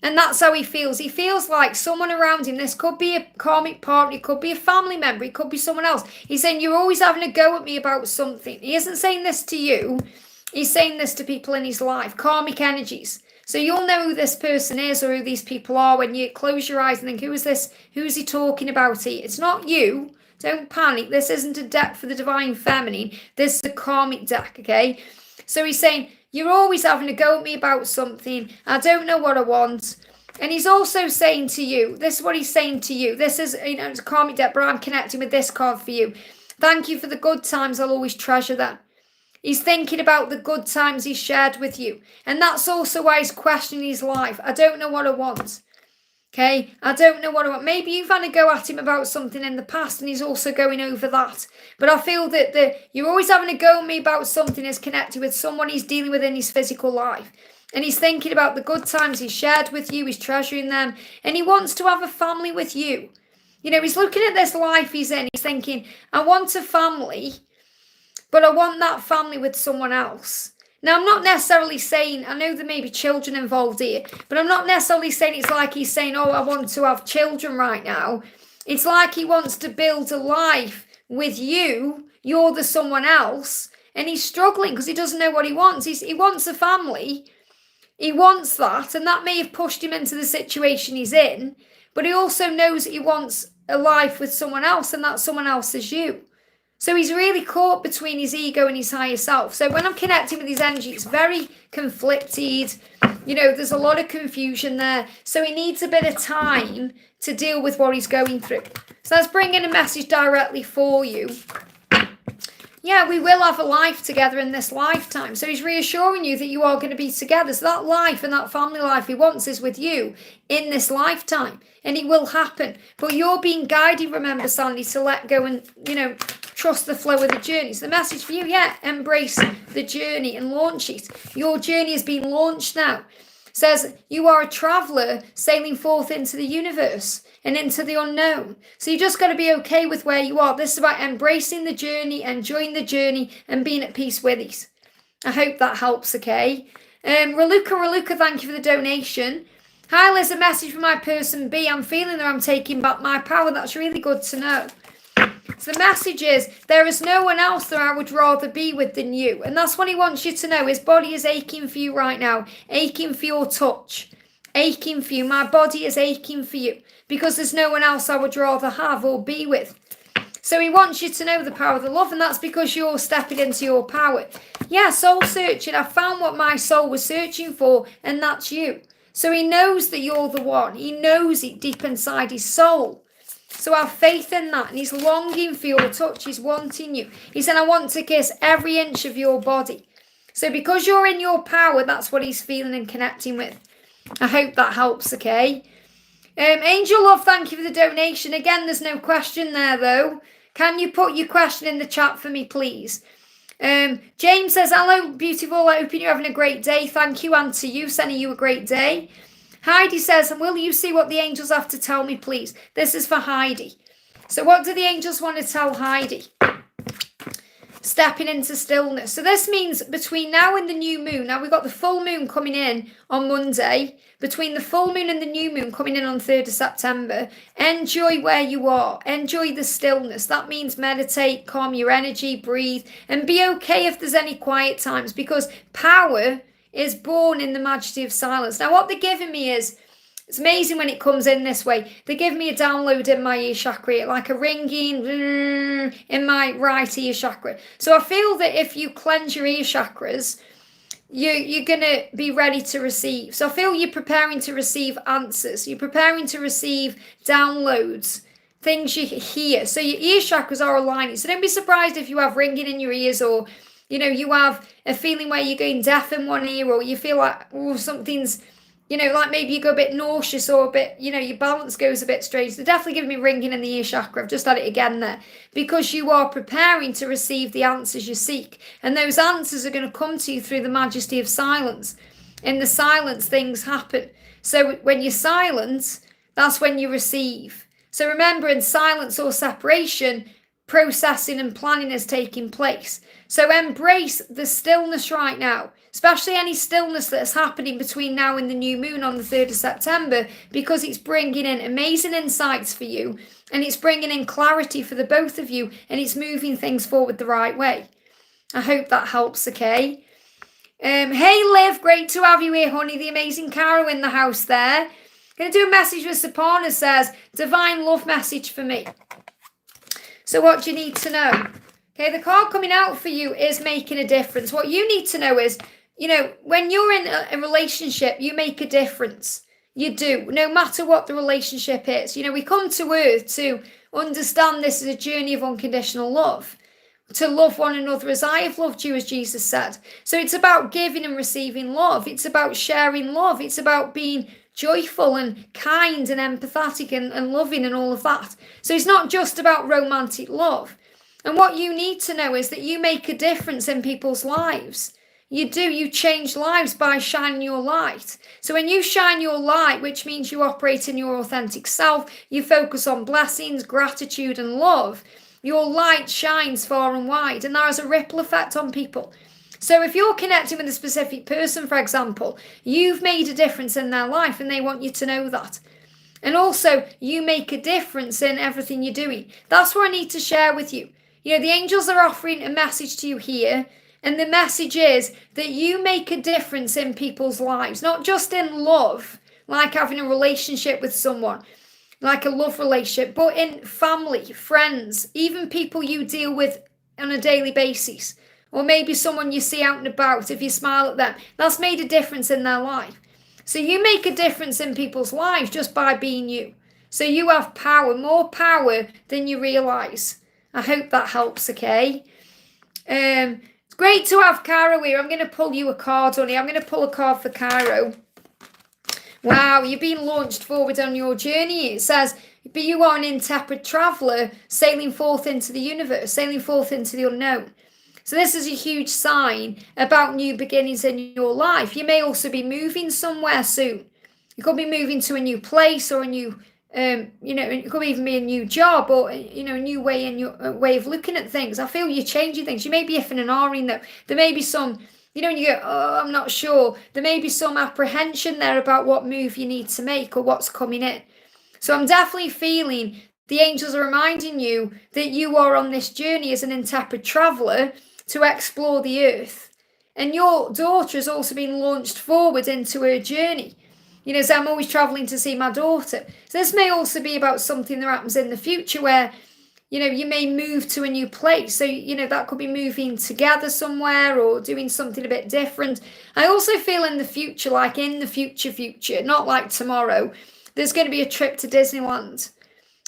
And that's how he feels. He feels like someone around him, this could be a karmic partner, it could be a family member, it could be someone else. He's saying, you're always having a go at me about something. He isn't saying this to you. He's saying this to people in his life, karmic energies. So you'll know who this person is or who these people are when you close your eyes and think, who is this? Who's he talking about here? It's not you. Don't panic. This isn't a deck for the divine feminine. This is a karmic deck, okay? So he's saying, you're always having a go at me about something. I don't know what I want. And he's also saying to you, this is what he's saying to you. This is, it's a karmic deck, but I'm connecting with this card for you. Thank you for the good times. I'll always treasure them. He's thinking about the good times he's shared with you. And that's also why he's questioning his life. I don't know what I want. Okay, I don't know what I want. Maybe you've had a go at him about something in the past and he's also going over that. But I feel that you're always having a go at me about something that's connected with someone he's dealing with in his physical life. And he's thinking about the good times he's shared with you, he's treasuring them, and he wants to have a family with you. You know, he's looking at this life he's in, he's thinking, I want a family, but I want that family with someone else. Now, I'm not necessarily saying, I know there may be children involved here, but I'm not necessarily saying it's like he's saying, oh, I want to have children right now. It's like he wants to build a life with you. You're the someone else. And he's struggling because he doesn't know what he wants. He wants a family. He wants that. And that may have pushed him into the situation he's in. But he also knows he wants a life with someone else. And that someone else is you. So he's really caught between his ego and his higher self. So when I'm connecting with his energy, it's very conflicted. You know, there's a lot of confusion there. So he needs a bit of time to deal with what he's going through. So that's bringing a message directly for you. Yeah, we will have a life together in this lifetime. So he's reassuring you that you are going to be together. So that life and that family life he wants is with you in this lifetime. And it will happen. But you're being guided, remember, Sandy, to let go and, you know, trust the flow of the journey. So the message for you, yeah, embrace the journey and launch it. Your journey has been launched now. It says you are a traveller sailing forth into the universe and into the unknown. So you just got to be okay with where you are. This is about embracing the journey, enjoying the journey, and being at peace with it. I hope that helps, okay? Raluca, thank you for the donation. Hi, Liz, a message from my person B. I'm feeling that I'm taking back my power. That's really good to know. So the message is, there is no one else that I would rather be with than you. And that's what he wants you to know. His body is aching for you right now. Aching for your touch. Aching for you. My body is aching for you. Because there's no one else I would rather have or be with. So he wants you to know the power of the love. And that's because you're stepping into your power. Yeah, soul searching. I found what my soul was searching for. And that's you. So he knows that you're the one. He knows it deep inside his soul. So have faith in that. And he's longing for your touch. He's wanting you. He said, I want to kiss every inch of your body. So because you're in your power, that's what he's feeling and connecting with. I hope that helps, okay? Angel Love, thank you for the donation. Again, there's no question there, though. Can you put your question in the chat for me, please? James says, hello, beautiful. I hope you're having a great day. Thank you, and to you, sending you a great day. Heidi says, will you see what the angels have to tell me, please? This is for Heidi. So what do the angels want to tell Heidi? Stepping into stillness. So this means between now and the new moon. Now we've got the full moon coming in on Monday. Between the full moon and the new moon coming in on 3rd of September, enjoy where you are. Enjoy the stillness. That means meditate, calm your energy, breathe, and be okay if there's any quiet times, because power is born in the majesty of silence. Now, what they're giving me is, it's amazing when it comes in this way. They give me a download in my ear chakra, like a ringing in my right ear chakra. So I feel that if you cleanse your ear chakras, you're going to be ready to receive. So I feel you're preparing to receive answers. You're preparing to receive downloads, things you hear. So your ear chakras are aligning. So don't be surprised if you have ringing in your ears, or you know, you have a feeling where you're going deaf in one ear, or you feel like, oh, something's, you know, like maybe you go a bit nauseous, or a bit, you know, your balance goes a bit strange. They're definitely giving me ringing in the ear chakra. I've just had it again there. Because you are preparing to receive the answers you seek. And those answers are going to come to you through the majesty of silence. In the silence, things happen. So when you're silent, that's when you receive. So remember, in silence or separation, processing and planning is taking place. So embrace the stillness right now, especially any stillness that is happening between now and the new moon on the 3rd of September, because it's bringing in amazing insights for you, and it's bringing in clarity for the both of you, and it's moving things forward the right way. I hope that helps, okay? Hey, Liv, great to have you here, honey. The amazing Caro in the house there. Going to do a message with Sapana, says, divine love message for me. So what do you need to know? Okay, the card coming out for you is making a difference. What you need to know is, you know, when you're in a relationship, you make a difference. You do, no matter what the relationship is. You know, we come to earth to understand this is a journey of unconditional love. To love one another as I have loved you, as Jesus said. So it's about giving and receiving love. It's about sharing love. It's about being joyful and kind and empathetic and loving and all of that. So it's not just about romantic love. And what you need to know is that you make a difference in people's lives. You do. You change lives by shining your light. So when you shine your light, which means you operate in your authentic self, you focus on blessings, gratitude, and love, your light shines far and wide, and there has a ripple effect on people. So if you're connecting with a specific person, for example, you've made a difference in their life, and they want you to know that. And also, you make a difference in everything you're doing. That's what I need to share with you. You know, the angels are offering a message to you here. And the message is that you make a difference in people's lives, not just in love, like having a relationship with someone, like a love relationship, but in family, friends, even people you deal with on a daily basis, or maybe someone you see out and about. If you smile at them, that's made a difference in their life. So you make a difference in people's lives just by being you. So you have power, more power than you realize. I hope that helps, okay? Great to have Cairo here. I'm going to pull you a card, honey. I'm going to pull a card for Cairo. Wow, you've been launched forward on your journey. It says, but you are an intrepid traveller sailing forth into the universe, sailing forth into the unknown. So this is a huge sign about new beginnings in your life. You may also be moving somewhere soon. You could be moving to a new place or a new it could even be a new job or, a new way in your way of looking at things. I feel you're changing things. You may be ifing and ahhing though. There may be some, when you go, oh, I'm not sure. There may be some apprehension there about what move you need to make or what's coming in. So I'm definitely feeling the angels are reminding you that you are on this journey as an intrepid traveller to explore the earth. And your daughter has also been launched forward into her journey. So I'm always travelling to see my daughter. So this may also be about something that happens in the future where, you may move to a new place. So, that could be moving together somewhere or doing something a bit different. I also feel in the future, like in the future, not like tomorrow, there's going to be a trip to Disneyland.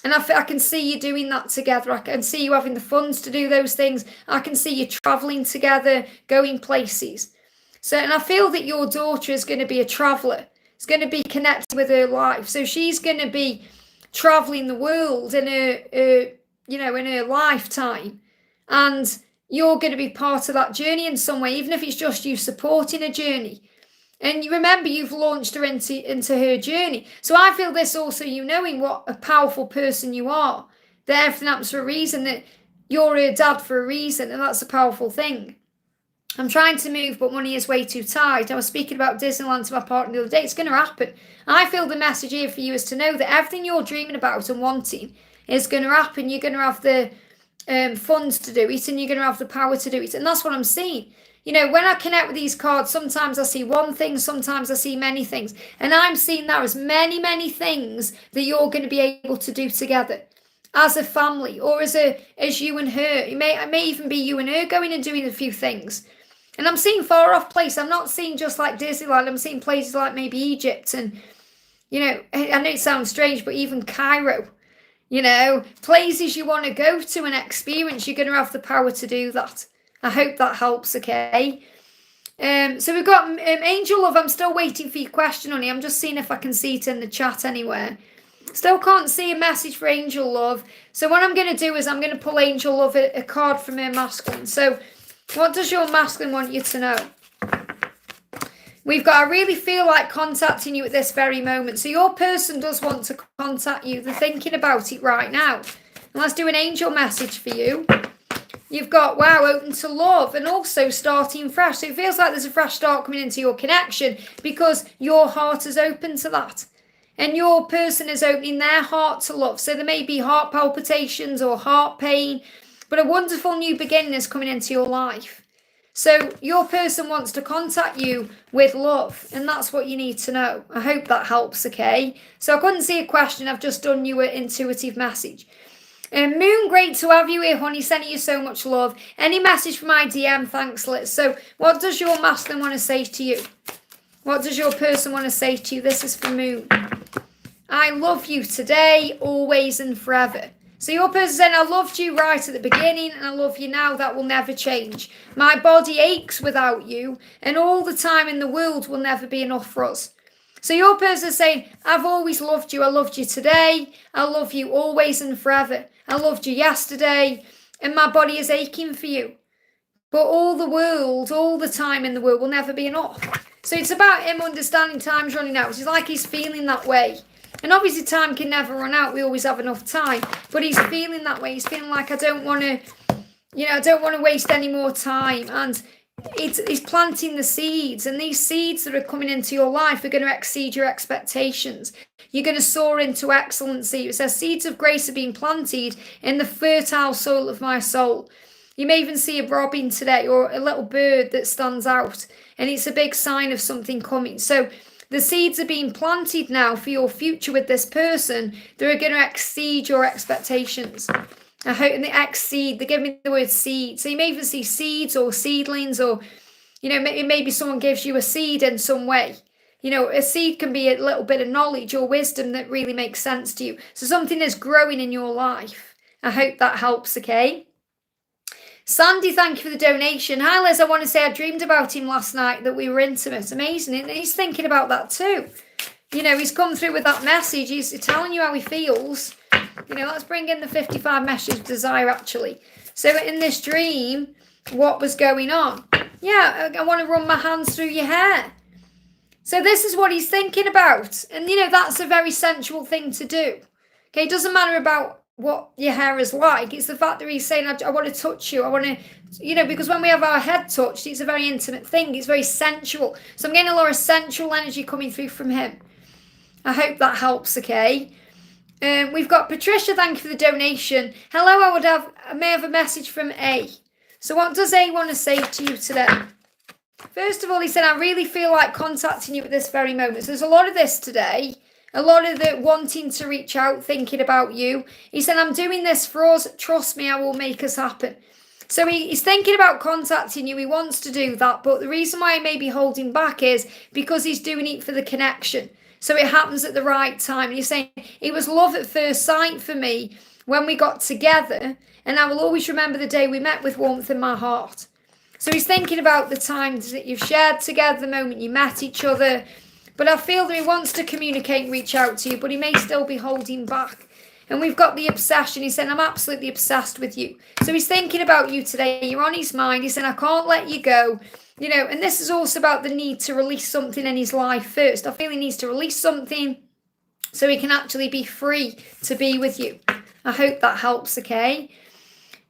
And I can see you doing that together. I can see you having the funds to do those things. I can see you travelling together, going places. So, and I feel that your daughter is going to be a traveller. It's going to be connected with her life. So she's going to be traveling the world in her lifetime. And you're going to be part of that journey in some way, even if it's just you supporting a journey. And you remember you've launched her into her journey. So I feel this also, you knowing what a powerful person you are, that everything happens for a reason, that you're her dad for a reason, and that's a powerful thing. I'm trying to move, but money is way too tight. I was speaking about Disneyland to my partner the other day. It's going to happen. I feel the message here for you is to know that everything you're dreaming about and wanting is going to happen. You're going to have the funds to do it, and you're going to have the power to do it. And that's what I'm seeing. When I connect with these cards, sometimes I see one thing, sometimes I see many things. And I'm seeing there as many, many things that you're going to be able to do together as a family or as you and her. It may even be you and her going and doing a few things. And I'm seeing far off places. I'm not seeing just like Disneyland. I'm seeing places like maybe Egypt and, I know it sounds strange, but even Cairo, places you want to go to and experience, you're going to have the power to do that. I hope that helps, okay? So we've got Angel Love. I'm still waiting for your question, honey. I'm just seeing if I can see it in the chat anywhere. Still can't see a message for Angel Love. So what I'm going to do is I'm going to pull Angel Love a card from her masculine. So what does your masculine want you to know? We've got, I really feel like contacting you at this very moment. So your person does want to contact you. They're thinking about it right now. And let's do an angel message for you. You've got, wow, open to love and also starting fresh. So it feels like there's a fresh start coming into your connection because your heart is open to that. And your person is opening their heart to love. So there may be heart palpitations or heart pain, but a wonderful new beginning is coming into your life. So your person wants to contact you with love, and that's what you need to know. I hope that helps, okay? So I couldn't see a question. I've just done you an intuitive message. Moon, great to have you here, honey. Sending you so much love. Any message from my DM? Thanks, Liz. So what does your masculine want to say to you? What does your person want to say to you? This is for Moon. I love you today, always and forever. So your person saying, I loved you right at the beginning and I love you now. That will never change. My body aches without you and all the time in the world will never be enough for us. So your person is saying, I've always loved you. I loved you today. I love you always and forever. I loved you yesterday. And my body is aching for you. But all the time in the world will never be enough. So it's about him understanding time's running out. It's like he's feeling that way. And obviously time can never run out. We always have enough time. But he's feeling that way. He's feeling like I don't want to waste any more time. And he's planting the seeds. And these seeds that are coming into your life are going to exceed your expectations. You're going to soar into excellency. It says seeds of grace are being planted in the fertile soil of my soul. You may even see a robin today or a little bird that stands out, and it's a big sign of something coming. So the seeds are being planted now for your future with this person. They're going to exceed your expectations. I hope, and they exceed, they give me the word seed. So you may even see seeds or seedlings, or, maybe someone gives you a seed in some way. A seed can be a little bit of knowledge or wisdom that really makes sense to you. So something is growing in your life. I hope that helps, okay? Sandy, thank you for the donation. Hi, Liz. I want to say I dreamed about him last night, that we were intimate. Amazing. And he's thinking about that too. He's come through with that message. He's telling you how he feels. Let's bring in the 55 messages of desire, actually. So in this dream, what was going on? Yeah, I want to run my hands through your hair. So this is what he's thinking about. And, that's a very sensual thing to do. Okay, it doesn't matter about what your hair is like. It's the fact that he's saying, I want to touch you. I want to, because when we have our head touched, it's a very intimate thing. It's very sensual. So I'm getting a lot of sensual energy coming through from him. I hope that helps, okay? We've got Patricia, thank you for the donation. Hello, I may have a message from A. So what does A want to say to you today? First of all, he said, I really feel like contacting you at this very moment. So there's a lot of this today. A lot of the wanting to reach out, thinking about you. He said, I'm doing this for us. Trust me, I will make us happen. So he's thinking about contacting you. He wants to do that. But the reason why he may be holding back is because he's doing it for the connection. So it happens at the right time. And he's saying, it was love at first sight for me when we got together. And I will always remember the day we met with warmth in my heart. So he's thinking about the times that you've shared together, the moment you met each other. But I feel that he wants to communicate and reach out to you, but he may still be holding back. And we've got the obsession. He said, I'm absolutely obsessed with you. So he's thinking about you today. You're on his mind. He said, I can't let you go. And this is also about the need to release something in his life first. I feel he needs to release something so he can actually be free to be with you. I hope that helps, okay?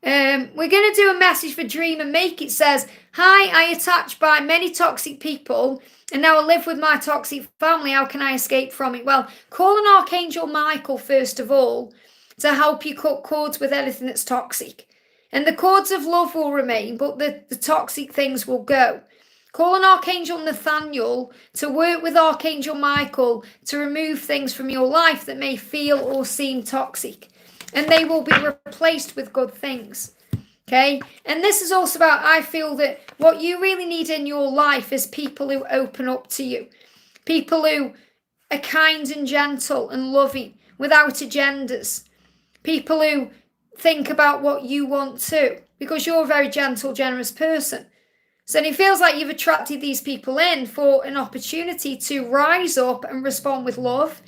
We're going to do a message for Dream and Make. It says, hi, I attached by many toxic people and now I live with my toxic family. How can I escape from it? Well, call an Archangel Michael, first of all, to help you cut cords with anything that's toxic. And the cords of love will remain, but the toxic things will go. Call an Archangel Nathaniel to work with Archangel Michael to remove things from your life that may feel or seem toxic. And they will be replaced with good things. Okay? And this is also about, I feel that what you really need in your life is people who open up to you. People who are kind and gentle and loving without agendas. People who think about what you want too, because you're a very gentle, generous person. So it feels like you've attracted these people in for an opportunity to rise up and respond with love,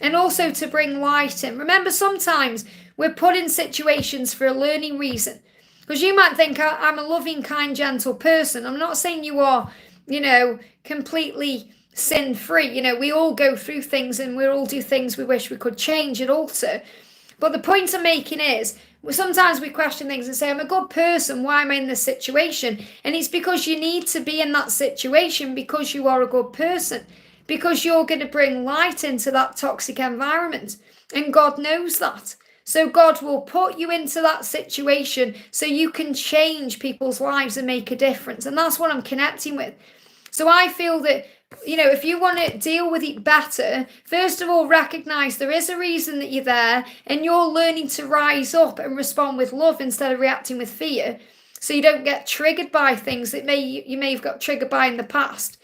and also to bring light in. Remember, sometimes we're put in situations for a learning reason. Because you might think, I'm a loving, kind, gentle person. I'm not saying you are, completely sin-free. We all go through things and we all do things we wish we could change and alter. But the point I'm making is, sometimes we question things and say, I'm a good person, why am I in this situation? And it's because you need to be in that situation because you are a good person. Because you're going to bring light into that toxic environment. And God knows that. So God will put you into that situation so you can change people's lives and make a difference. And that's what I'm connecting with. So I feel that, if you want to deal with it better, first of all, recognize there is a reason that you're there and you're learning to rise up and respond with love instead of reacting with fear. So you don't get triggered by things that you may have got triggered by in the past.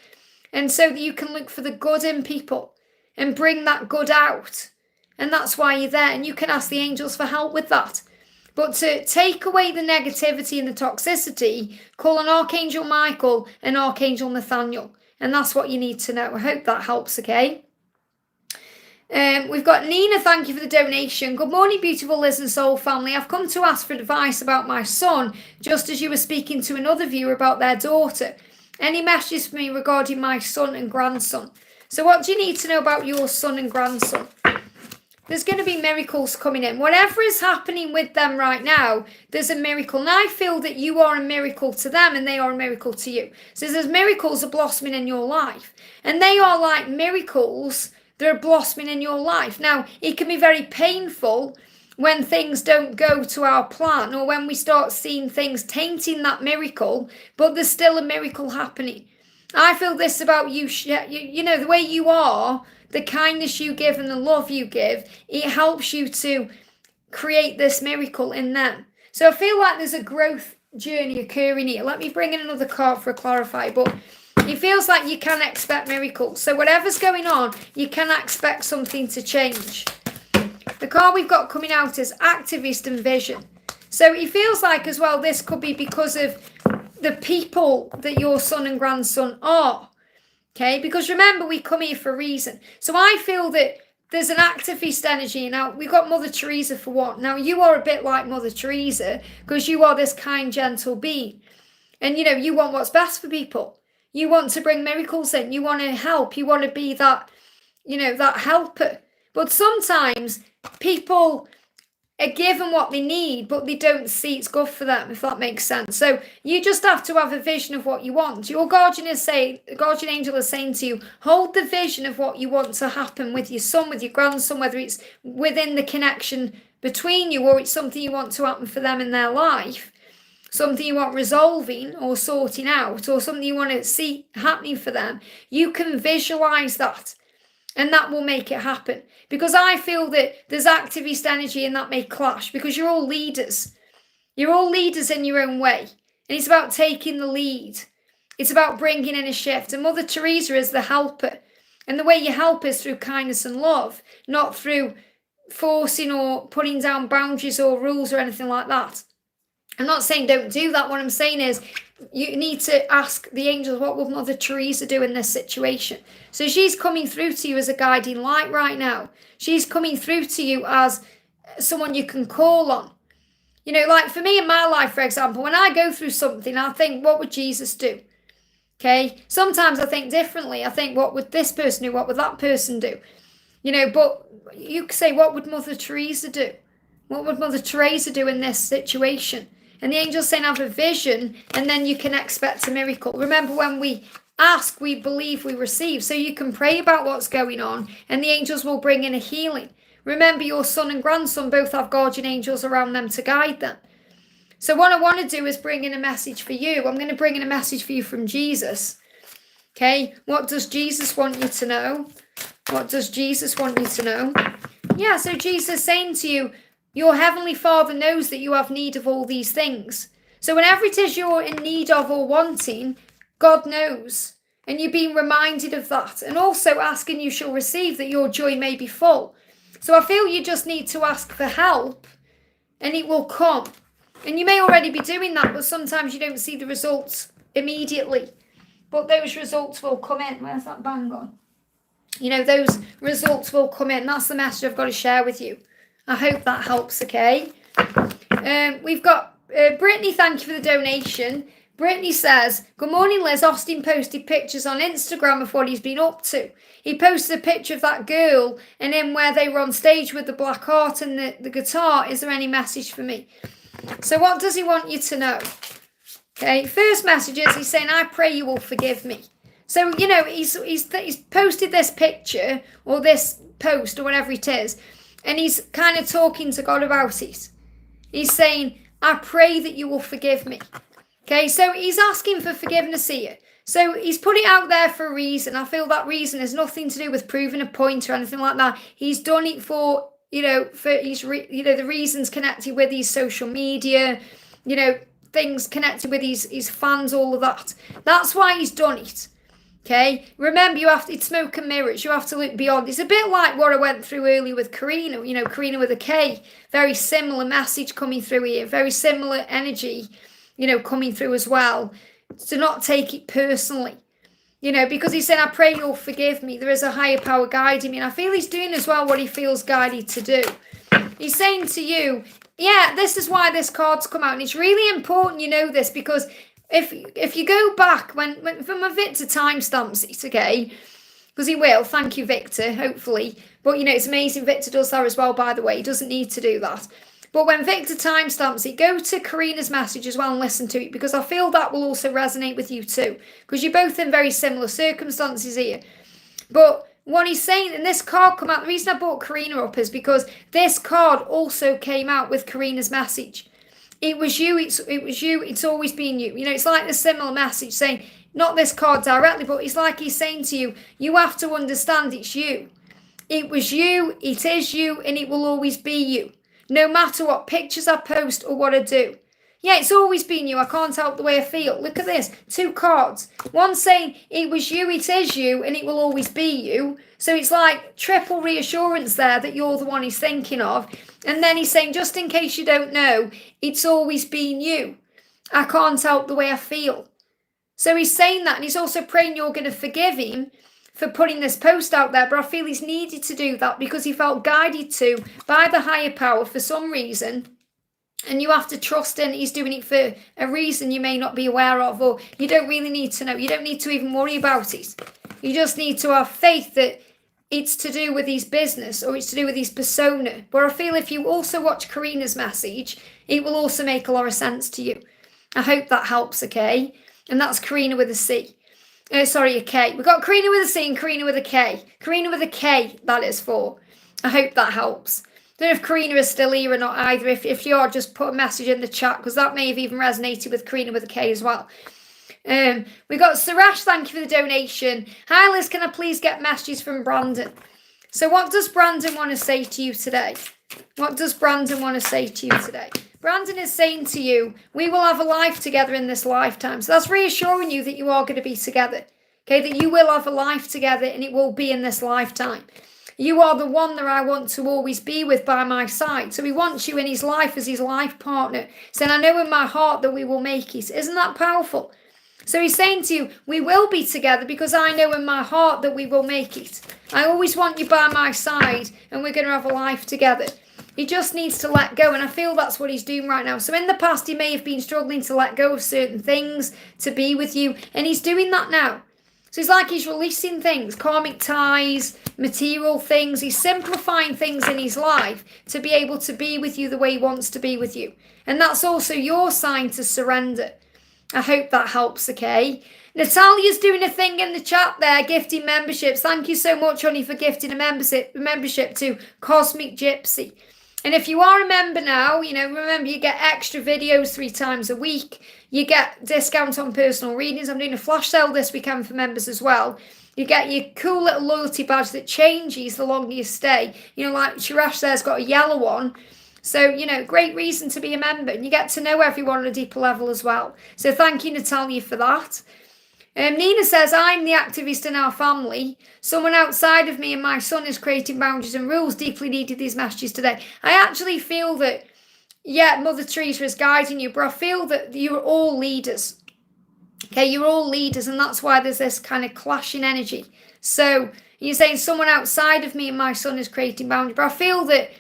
And so that you can look for the good in people and bring that good out. And that's why you're there. And you can ask the angels for help with that. But to take away the negativity and the toxicity, call an Archangel Michael and Archangel Nathaniel. And that's what you need to know. I hope that helps, okay? We've got Nina, thank you for the donation. Good morning, beautiful Liz and Soul family. I've come to ask for advice about my son, just as you were speaking to another viewer about their daughter. Any messages for me regarding my son and grandson? So what do you need to know about your son and grandson? There's going to be miracles coming in. Whatever is happening with them right now, there's a miracle. And I feel that you are a miracle to them and they are a miracle to you. So there's miracles are blossoming in your life. And they are like miracles that are blossoming in your life. Now, it can be very painful when things don't go to our plan or when we start seeing things tainting that miracle, but there's still a miracle happening. I feel this about you, you know, the way you are, the kindness you give and the love you give, it helps you to create this miracle in them. So I feel like there's a growth journey occurring here. Let me bring in another card for a clarify, but it feels like you can expect miracles. So whatever's going on, you can expect something to change. The card we've got coming out is activist and vision. So it feels like as well, this could be because of the people that your son and grandson are. Okay, because remember, we come here for a reason. So I feel that there's an activist energy. Now, we've got Mother Teresa for what? Now, you are a bit like Mother Teresa because you are this kind, gentle being. And, you know, you want what's best for people. You want to bring miracles in. You want to help. You want to be that, you know, that helper. But sometimes people are given what they need, but they don't see it's good for them, if that makes sense. So you just have to have a vision of what you want. Your guardian angel is saying to you, hold the vision of what you want to happen with your son, with your grandson, whether it's within the connection between you or it's something you want to happen for them in their life, something you want resolving or sorting out, or something you want to see happening for them. You can visualize that. And that will make it happen. Because I feel that there's activist energy and that may clash because you're all leaders. You're all leaders in your own way. And it's about taking the lead. It's about bringing in a shift. And Mother Teresa is the helper. And the way you help is through kindness and love, not through forcing or putting down boundaries or rules or anything like that. I'm not saying don't do that. What I'm saying is you need to ask the angels, what would Mother Teresa do in this situation? So she's coming through to you as a guiding light right now. She's coming through to you as someone you can call on. You know, like for me in my life, for example, when I go through something, I think, what would Jesus do? Okay. Sometimes I think differently. I think, what would this person do? What would that person do? You know, but you could say, what would Mother Teresa do? What would Mother Teresa do in this situation? And the angel's saying have a vision and then you can expect a miracle. Remember, when we ask, we believe, we receive. So you can pray about what's going on and the angels will bring in a healing. Remember, your son and grandson both have guardian angels around them to guide them. So what I want to do is bring in a message for you. I'm going to bring in a message for you from Jesus. Okay, what does Jesus want you to know? What does Jesus want you to know? Yeah, so Jesus is saying to you, your Heavenly Father knows that you have need of all these things. So whenever it is you're in need of or wanting, God knows. And you're being reminded of that. And also asking you shall receive, that your joy may be full. So I feel you just need to ask for help and it will come. And you may already be doing that, but sometimes you don't see the results immediately. But those results will come in. Where's that bang on? You know, those results will come in. That's the message I've got to share with you. I hope that helps, okay? We've got Brittany, thank you for the donation. Brittany says, good morning, Liz. Austin posted pictures on Instagram of what he's been up to. He posted a picture of that girl and then where they were on stage with the black heart and the guitar. Is there any message for me? So what does he want you to know? Okay, first message is he's saying, I pray you will forgive me. So, you know, he's posted this picture or this post or whatever it is, and he's kind of talking to God about it. He's saying, I pray that you will forgive me. Okay, so he's asking for forgiveness here. So he's put it out there for a reason. I feel that reason has nothing to do with proving a point or anything like that. He's done it for, you know, for his, the reasons connected with his social media, you know, things connected with his fans, all of that. That's why he's done it. Okay, remember, you have to, it's smoke and mirrors. You have to look beyond. It's a bit like what I went through earlier with Karina, you know, Karina with a K. Very similar message coming through here. Very similar energy, you know, coming through as well. To not take it personally. You know, because he's saying, I pray you'll forgive me. There is a higher power guiding me. And I feel he's doing as well what he feels guided to do. He's saying to you, yeah, this is why this card's come out. And it's really important you know this, because if you go back, when from a Victor timestamps it, okay, because he will, thank you, Victor, hopefully. But, you know, it's amazing Victor does that as well, by the way. He doesn't need to do that. But when Victor timestamps it, go to Karina's message as well and listen to it, because I feel that will also resonate with you too, because you're both in very similar circumstances here. But what he's saying, and this card come out, the reason I brought Karina up is because this card also came out with Karina's message. It was you, it was you, it's always been you. You know, it's like a similar message saying, not this card directly, but it's like he's saying to you, you have to understand it's you. It was you, it is you, and it will always be you. No matter what pictures I post or what I do. Yeah, it's always been you. I can't help the way I feel. Look at this. 2 cards. One saying it was you, it is you, and it will always be you. So it's like triple reassurance there that you're the one he's thinking of. And then he's saying, just in case you don't know, it's always been you. I can't help the way I feel. So he's saying that, and he's also praying you're going to forgive him for putting this post out there, but I feel he's needed to do that because he felt guided to by the higher power for some reason, and you have to trust in he's doing it for a reason you may not be aware of, or you don't really need to know. You don't need to even worry about it. You just need to have faith that it's to do with his business or it's to do with his persona. But I feel if you also watch Karina's message, it will also make a lot of sense to you. I hope that helps, okay? And that's Karina with a C. Sorry, a K. We've got Karina with a C and Karina with a K. Karina with a K, that is for. I hope that helps. Don't know if Karina is still here or not either. If you are, just put a message in the chat, because that may have even resonated with Karina with a K as well. We got Suresh, thank you for the donation. Hi Liz, can I please get messages from Brandon? So what does Brandon want to say to you today? What does Brandon want to say to you today? Brandon is saying to you, we will have a life together in this lifetime. So that's reassuring you that you are going to be together. Okay, that you will have a life together and it will be in this lifetime. You are the one that I want to always be with by my side. So he wants you in his life as his life partner. Saying, I know in my heart that we will make it. Isn't that powerful? So he's saying to you, we will be together because I know in my heart that we will make it. I always want you by my side and we're going to have a life together. He just needs to let go, and I feel that's what he's doing right now. So in the past, he may have been struggling to let go of certain things to be with you, and he's doing that now. So it's like he's releasing things, karmic ties, material things. He's simplifying things in his life to be able to be with you the way he wants to be with you. And that's also your sign to surrender. I hope that helps, okay? Natalia's doing a thing in the chat there, gifting memberships. Thank you so much, honey, for gifting a membership to Cosmic Gypsy. And if you are a member now, you know, remember you get extra videos 3 times a week. You get discount on personal readings. I'm doing a flash sale this weekend for members as well. You get your cool little loyalty badge that changes the longer you stay. You know, like Shirash there's got a yellow one. So, you know, great reason to be a member. And you get to know everyone on a deeper level as well. So thank you, Natalia, for that. Nina says, I'm the activist in our family. Someone outside of me and my son is creating boundaries and rules. Deeply needed these messages today. I actually feel that, yeah, Mother Teresa is guiding you, but I feel that you're all leaders. Okay, you're all leaders, and that's why there's this kind of clashing energy. So you're saying someone outside of me and my son is creating boundaries, but I feel that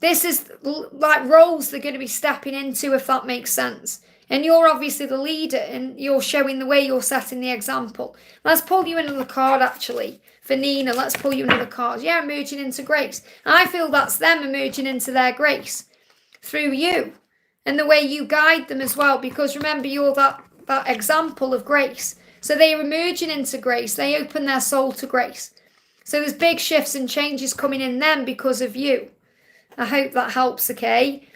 this is like roles they're going to be stepping into, if that makes sense. And you're obviously the leader and you're showing the way, you're setting the example. Let's pull you another card, actually, for Nina. Let's pull you another card. Yeah, emerging into grace. I feel that's them emerging into their grace through you and the way you guide them as well. Because remember, you're that example of grace. So they are emerging into grace. They open their soul to grace. So there's big shifts and changes coming in them because of you. I hope that helps, okay?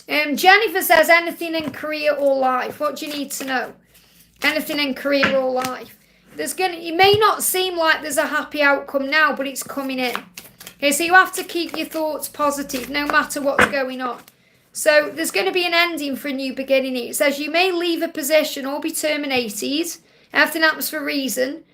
Jennifer says, anything in career or life? What do you need to know? Anything in career or life? It may not seem like there's a happy outcome now, but it's coming in. Okay, so you have to keep your thoughts positive no matter what's going on. So there's going to be an ending for a new beginning. It says you may leave a position or be terminated. Everything happens for a reason.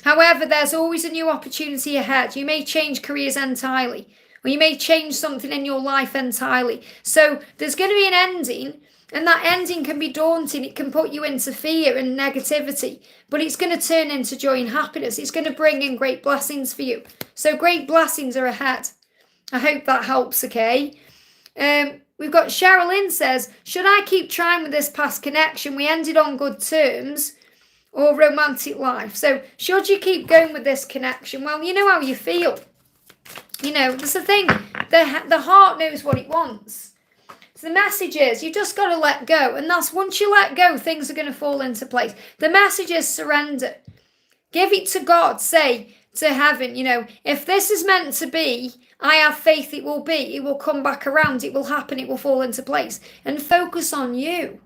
However, there's always a new opportunity ahead. You may change careers entirely. Or you may change something in your life entirely. So there's going to be an ending, And that ending can be daunting. It can put you into fear and negativity, but it's going to turn into joy and happiness. It's going to bring in great blessings for you. So great blessings are ahead. I hope that helps, okay? We've got Sherilyn says, should I keep trying with this past connection? We ended on good terms, or romantic life. So should you keep going with this connection? Well, you know how you feel. You know, there's the thing. The heart knows what it wants. So the message is, you just got to let go. And that's once you let go, things are going to fall into place. The message is surrender. Give it to God. Say to heaven, you know, if this is meant to be, I have faith it will be. It will come back around. It will happen. It will fall into place. And focus on you.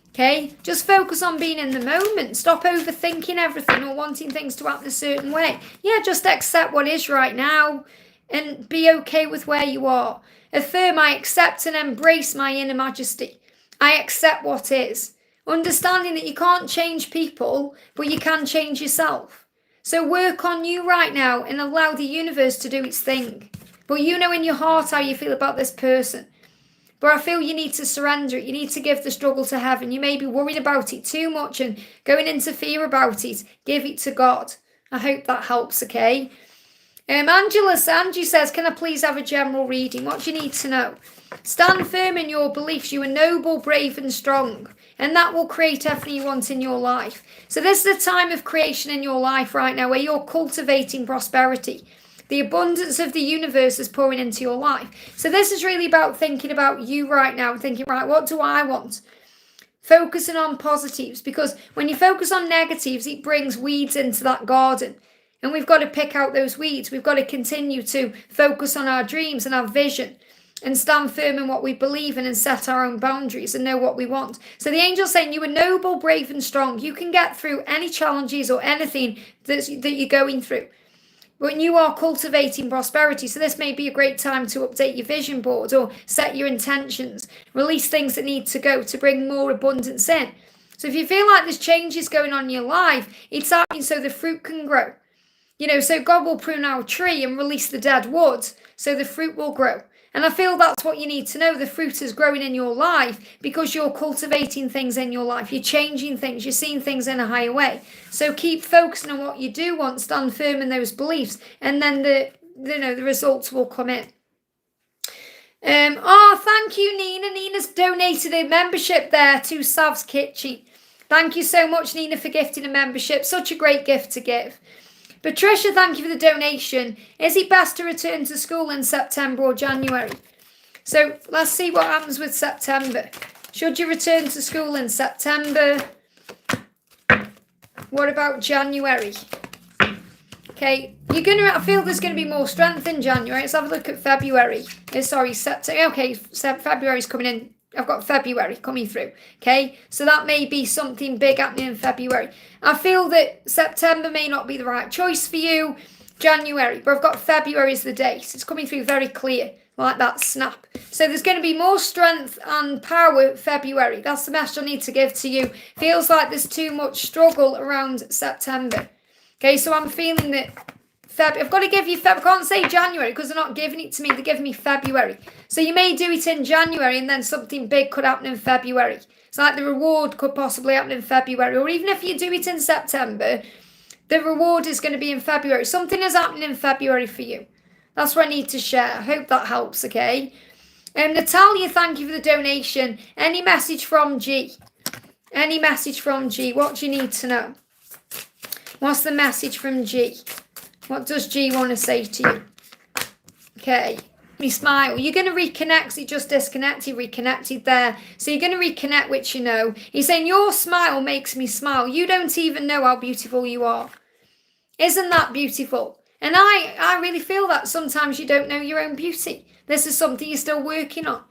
Okay? Just focus on being in the moment. Stop overthinking everything or wanting things to happen a certain way. Yeah, just accept what is right now and be okay with where you are. Affirm, I accept and embrace my inner majesty. I accept what is. Understanding that you can't change people, but you can change yourself. So work on you right now and allow the universe to do its thing. But you know in your heart how you feel about this person. But I feel you need to surrender it. You need to give the struggle to heaven. You may be worried about it too much and going into fear about it. Give it to God. I hope that helps, okay? Angie says, can I please have a general reading? What do you need to know? Stand firm in your beliefs. You are noble, brave and strong. And that will create everything you want in your life. So this is a time of creation in your life right now where you're cultivating prosperity. The abundance of the universe is pouring into your life. So this is really about thinking about you right now. Thinking, right, what do I want? Focusing on positives. Because when you focus on negatives, it brings weeds into that garden. And we've got to pick out those weeds. We've got to continue to focus on our dreams and our vision and stand firm in what we believe in and set our own boundaries and know what we want. So the angel's saying you are noble, brave and strong. You can get through any challenges or anything that you're going through. When you are cultivating prosperity, so this may be a great time to update your vision board or set your intentions, release things that need to go to bring more abundance in. So if you feel like there's changes going on in your life, it's happening so the fruit can grow. You know, so God will prune our tree and release the dead wood so the fruit will grow. And I feel that's what you need to know. The fruit is growing in your life because you're cultivating things in your life. You're changing things. You're seeing things in a higher way. So keep focusing on what you do want. Stand firm in those beliefs. And then the results will come in. Thank you, Nina. Nina's donated a membership there to Sav's Kitchen. Thank you so much, Nina, for gifting a membership. Such a great gift to give. Patricia, thank you for the donation. Is it best to return to school in September or January? So let's see what happens with September. Should you return to school in September? What about January? Okay, I feel there's going to be more strength in January. Let's have a look at February. September. Okay, February's coming in. I've got February coming through. Okay, so that may be something big happening in February. I feel that September may not be the right choice for you. January, but I've got February as the date. It's coming through very clear, like that snap. So there's going to be more strength and power February. That's the message I need to give to you. Feels like there's too much struggle around September. Okay, so I'm feeling that I've got to give you February. I can't say January because they're not giving it to me. They're giving me February. So you may do it in January and then something big could happen in February. It's like the reward could possibly happen in February. Or even if you do it in September, the reward is going to be in February. Something is happening in February for you. That's what I need to share. I hope that helps, okay? Natalia, thank you for the donation. Any message from G? Any message from G? What do you need to know? What's the message from G? What does G want to say to you? Okay. Me smile. You're going to reconnect. So you just disconnected, reconnected there. So you're going to reconnect, which you know. He's saying, your smile makes me smile. You don't even know how beautiful you are. Isn't that beautiful? And I really feel that sometimes you don't know your own beauty. This is something you're still working on.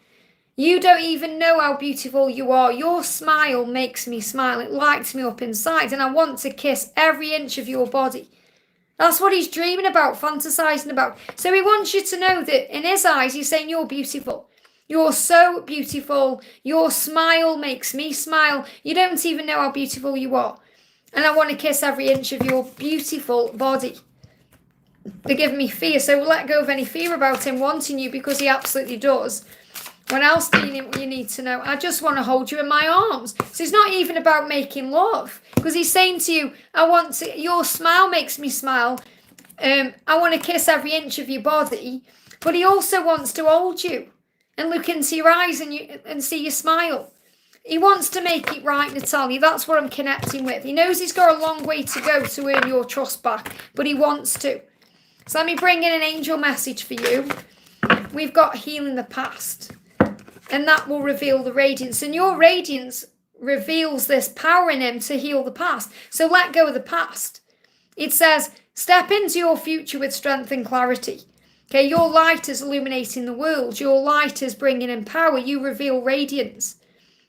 You don't even know how beautiful you are. Your smile makes me smile. It lights me up inside. And I want to kiss every inch of your body. That's what he's dreaming about, fantasizing about. So he wants you to know that in his eyes, he's saying you're beautiful. You're so beautiful. Your smile makes me smile. You don't even know how beautiful you are. And I want to kiss every inch of your beautiful body. They're giving me fear. So we'll let go of any fear about him wanting you because he absolutely does. What else do you need to know? I just want to hold you in my arms. So it's not even about making love, because he's saying to you, your smile makes me smile. I want to kiss every inch of your body, but he also wants to hold you and look into your eyes and see you smile. He wants to make it right, Natalia. That's what I'm connecting with. He knows he's got a long way to go to earn your trust back, but he wants to. So let me bring in an angel message for you. We've got healing the past, and that will reveal the radiance. And your radiance reveals this power in him to heal the past. So let go of the past. It says, step into your future with strength and clarity. Okay, your light is illuminating the world. Your light is bringing in power. You reveal radiance.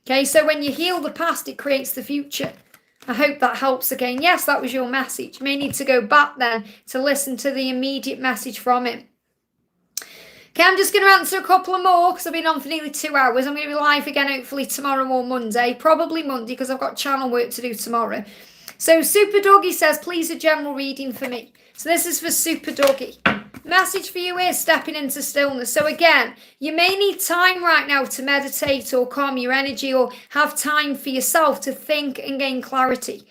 Okay, so when you heal the past, it creates the future. I hope that helps again. Yes, that was your message. You may need to go back then to listen to the immediate message from him. Okay, I'm just going to answer a couple of more because I've been on for nearly 2 hours. I'm going to be live again hopefully tomorrow or Monday. Probably Monday because I've got channel work to do tomorrow. So Super Doggy says, please a general reading for me. So this is for Super Doggy. Message for you is stepping into stillness. So again, you may need time right now to meditate or calm your energy or have time for yourself to think and gain clarity.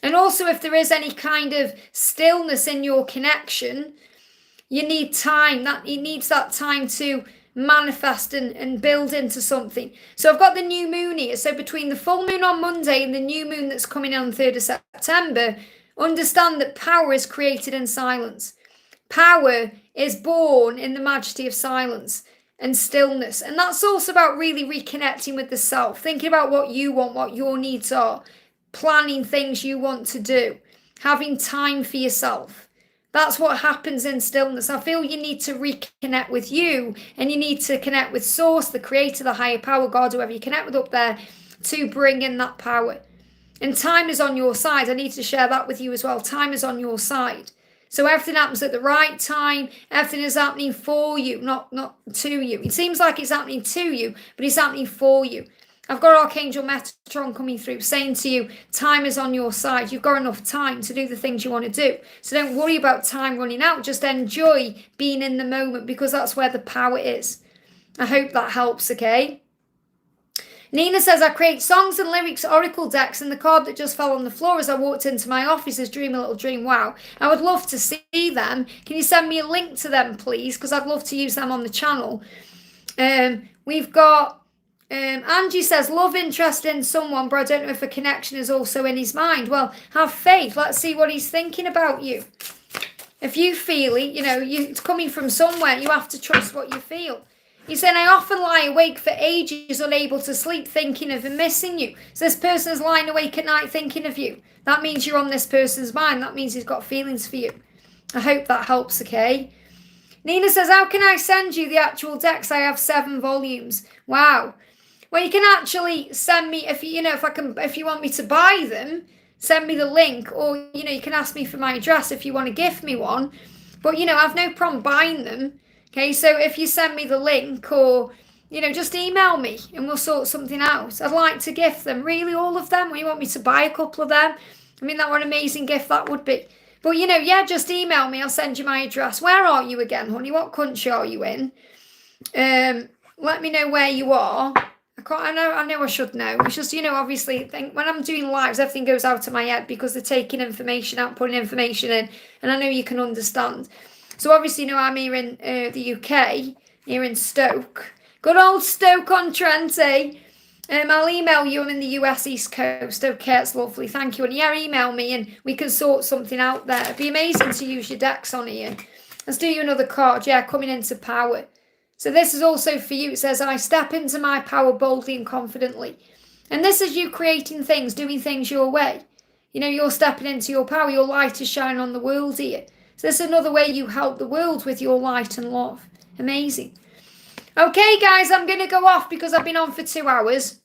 And also if there is any kind of stillness in your connection, you need time. It needs that time to manifest and build into something. So I've got the new moon here. So between the full moon on Monday and the new moon that's coming on 3rd of September, understand that power is created in silence. Power is born in the majesty of silence and stillness. And that's also about really reconnecting with the self, thinking about what you want, what your needs are, planning things you want to do, having time for yourself. That's what happens in stillness. I feel you need to reconnect with you, and you need to connect with Source, the creator, the higher power, God, whoever you connect with up there, to bring in that power. And time is on your side. I need to share that with you as well. Time is on your side. So everything happens at the right time. Everything is happening for you, not to you. It seems like it's happening to you, but it's happening for you. I've got Archangel Metatron coming through saying to you, time is on your side. You've got enough time to do the things you want to do. So don't worry about time running out. Just enjoy being in the moment because that's where the power is. I hope that helps, okay? Nina says, I create songs and lyrics oracle decks, and the card that just fell on the floor as I walked into my office is Dream a Little Dream. Wow. I would love to see them. Can you send me a link to them, please? Because I'd love to use them on the channel. We've got Angie says, love interest in someone, but I don't know if a connection is also in his mind. Well, have faith. Let's see what he's thinking about you. If you feel it, it's coming from somewhere. You have to trust what you feel. He's saying, I often lie awake for ages, unable to sleep, thinking of and missing you. So this person's lying awake at night thinking of you. That means you're on this person's mind. That means he's got feelings for you. I hope that helps, okay? Nina says, how can I send you the actual decks? I have 7 volumes. Wow. Well, you can actually send me, if you want me to buy them, send me the link. Or, you can ask me for my address if you want to gift me one. But, I've no problem buying them. Okay, so if you send me the link or, just email me and we'll sort something out. I'd like to gift them. Really, all of them? Or you want me to buy a couple of them? I mean, that what an amazing gift that would be. But, just email me. I'll send you my address. Where are you again, honey? What country are you in? Let me know where you are. I know I should know. It's just, obviously, when I'm doing lives, everything goes out of my head because they're taking information out, putting information in. And I know you can understand. So obviously, I'm here in the UK, here in Stoke. Good old Stoke-on-Trent, eh? I'll email you. I'm in the US East Coast. Okay, it's lovely. Thank you. And yeah, email me and we can sort something out there. It'd be amazing to use your decks on here. Let's do you another card. Yeah, coming into power. So this is also for you. It says, I step into my power boldly and confidently. And this is you creating things, doing things your way. You're stepping into your power. Your light is shining on the world here. So this is another way you help the world with your light and love. Amazing. Okay, guys, I'm going to go off because I've been on for 2 hours.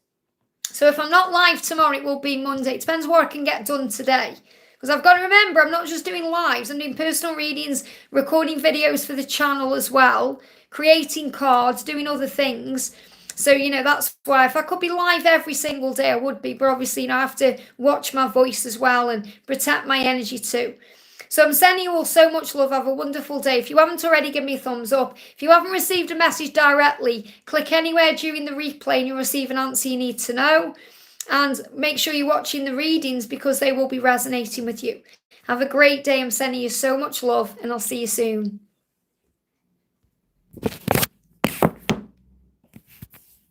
So if I'm not live tomorrow, it will be Monday. It depends what I can get done today. Because I've got to remember, I'm not just doing lives. I'm doing personal readings, recording videos for the channel as well, creating cards, doing other things. So, that's why if I could be live every single day, I would be. But obviously, I have to watch my voice as well and protect my energy too. So I'm sending you all so much love. Have a wonderful day. If you haven't already, give me a thumbs up. If you haven't received a message directly, click anywhere during the replay and you'll receive an answer you need to know. And make sure you're watching the readings because they will be resonating with you. Have a great day. I'm sending you so much love and I'll see you soon.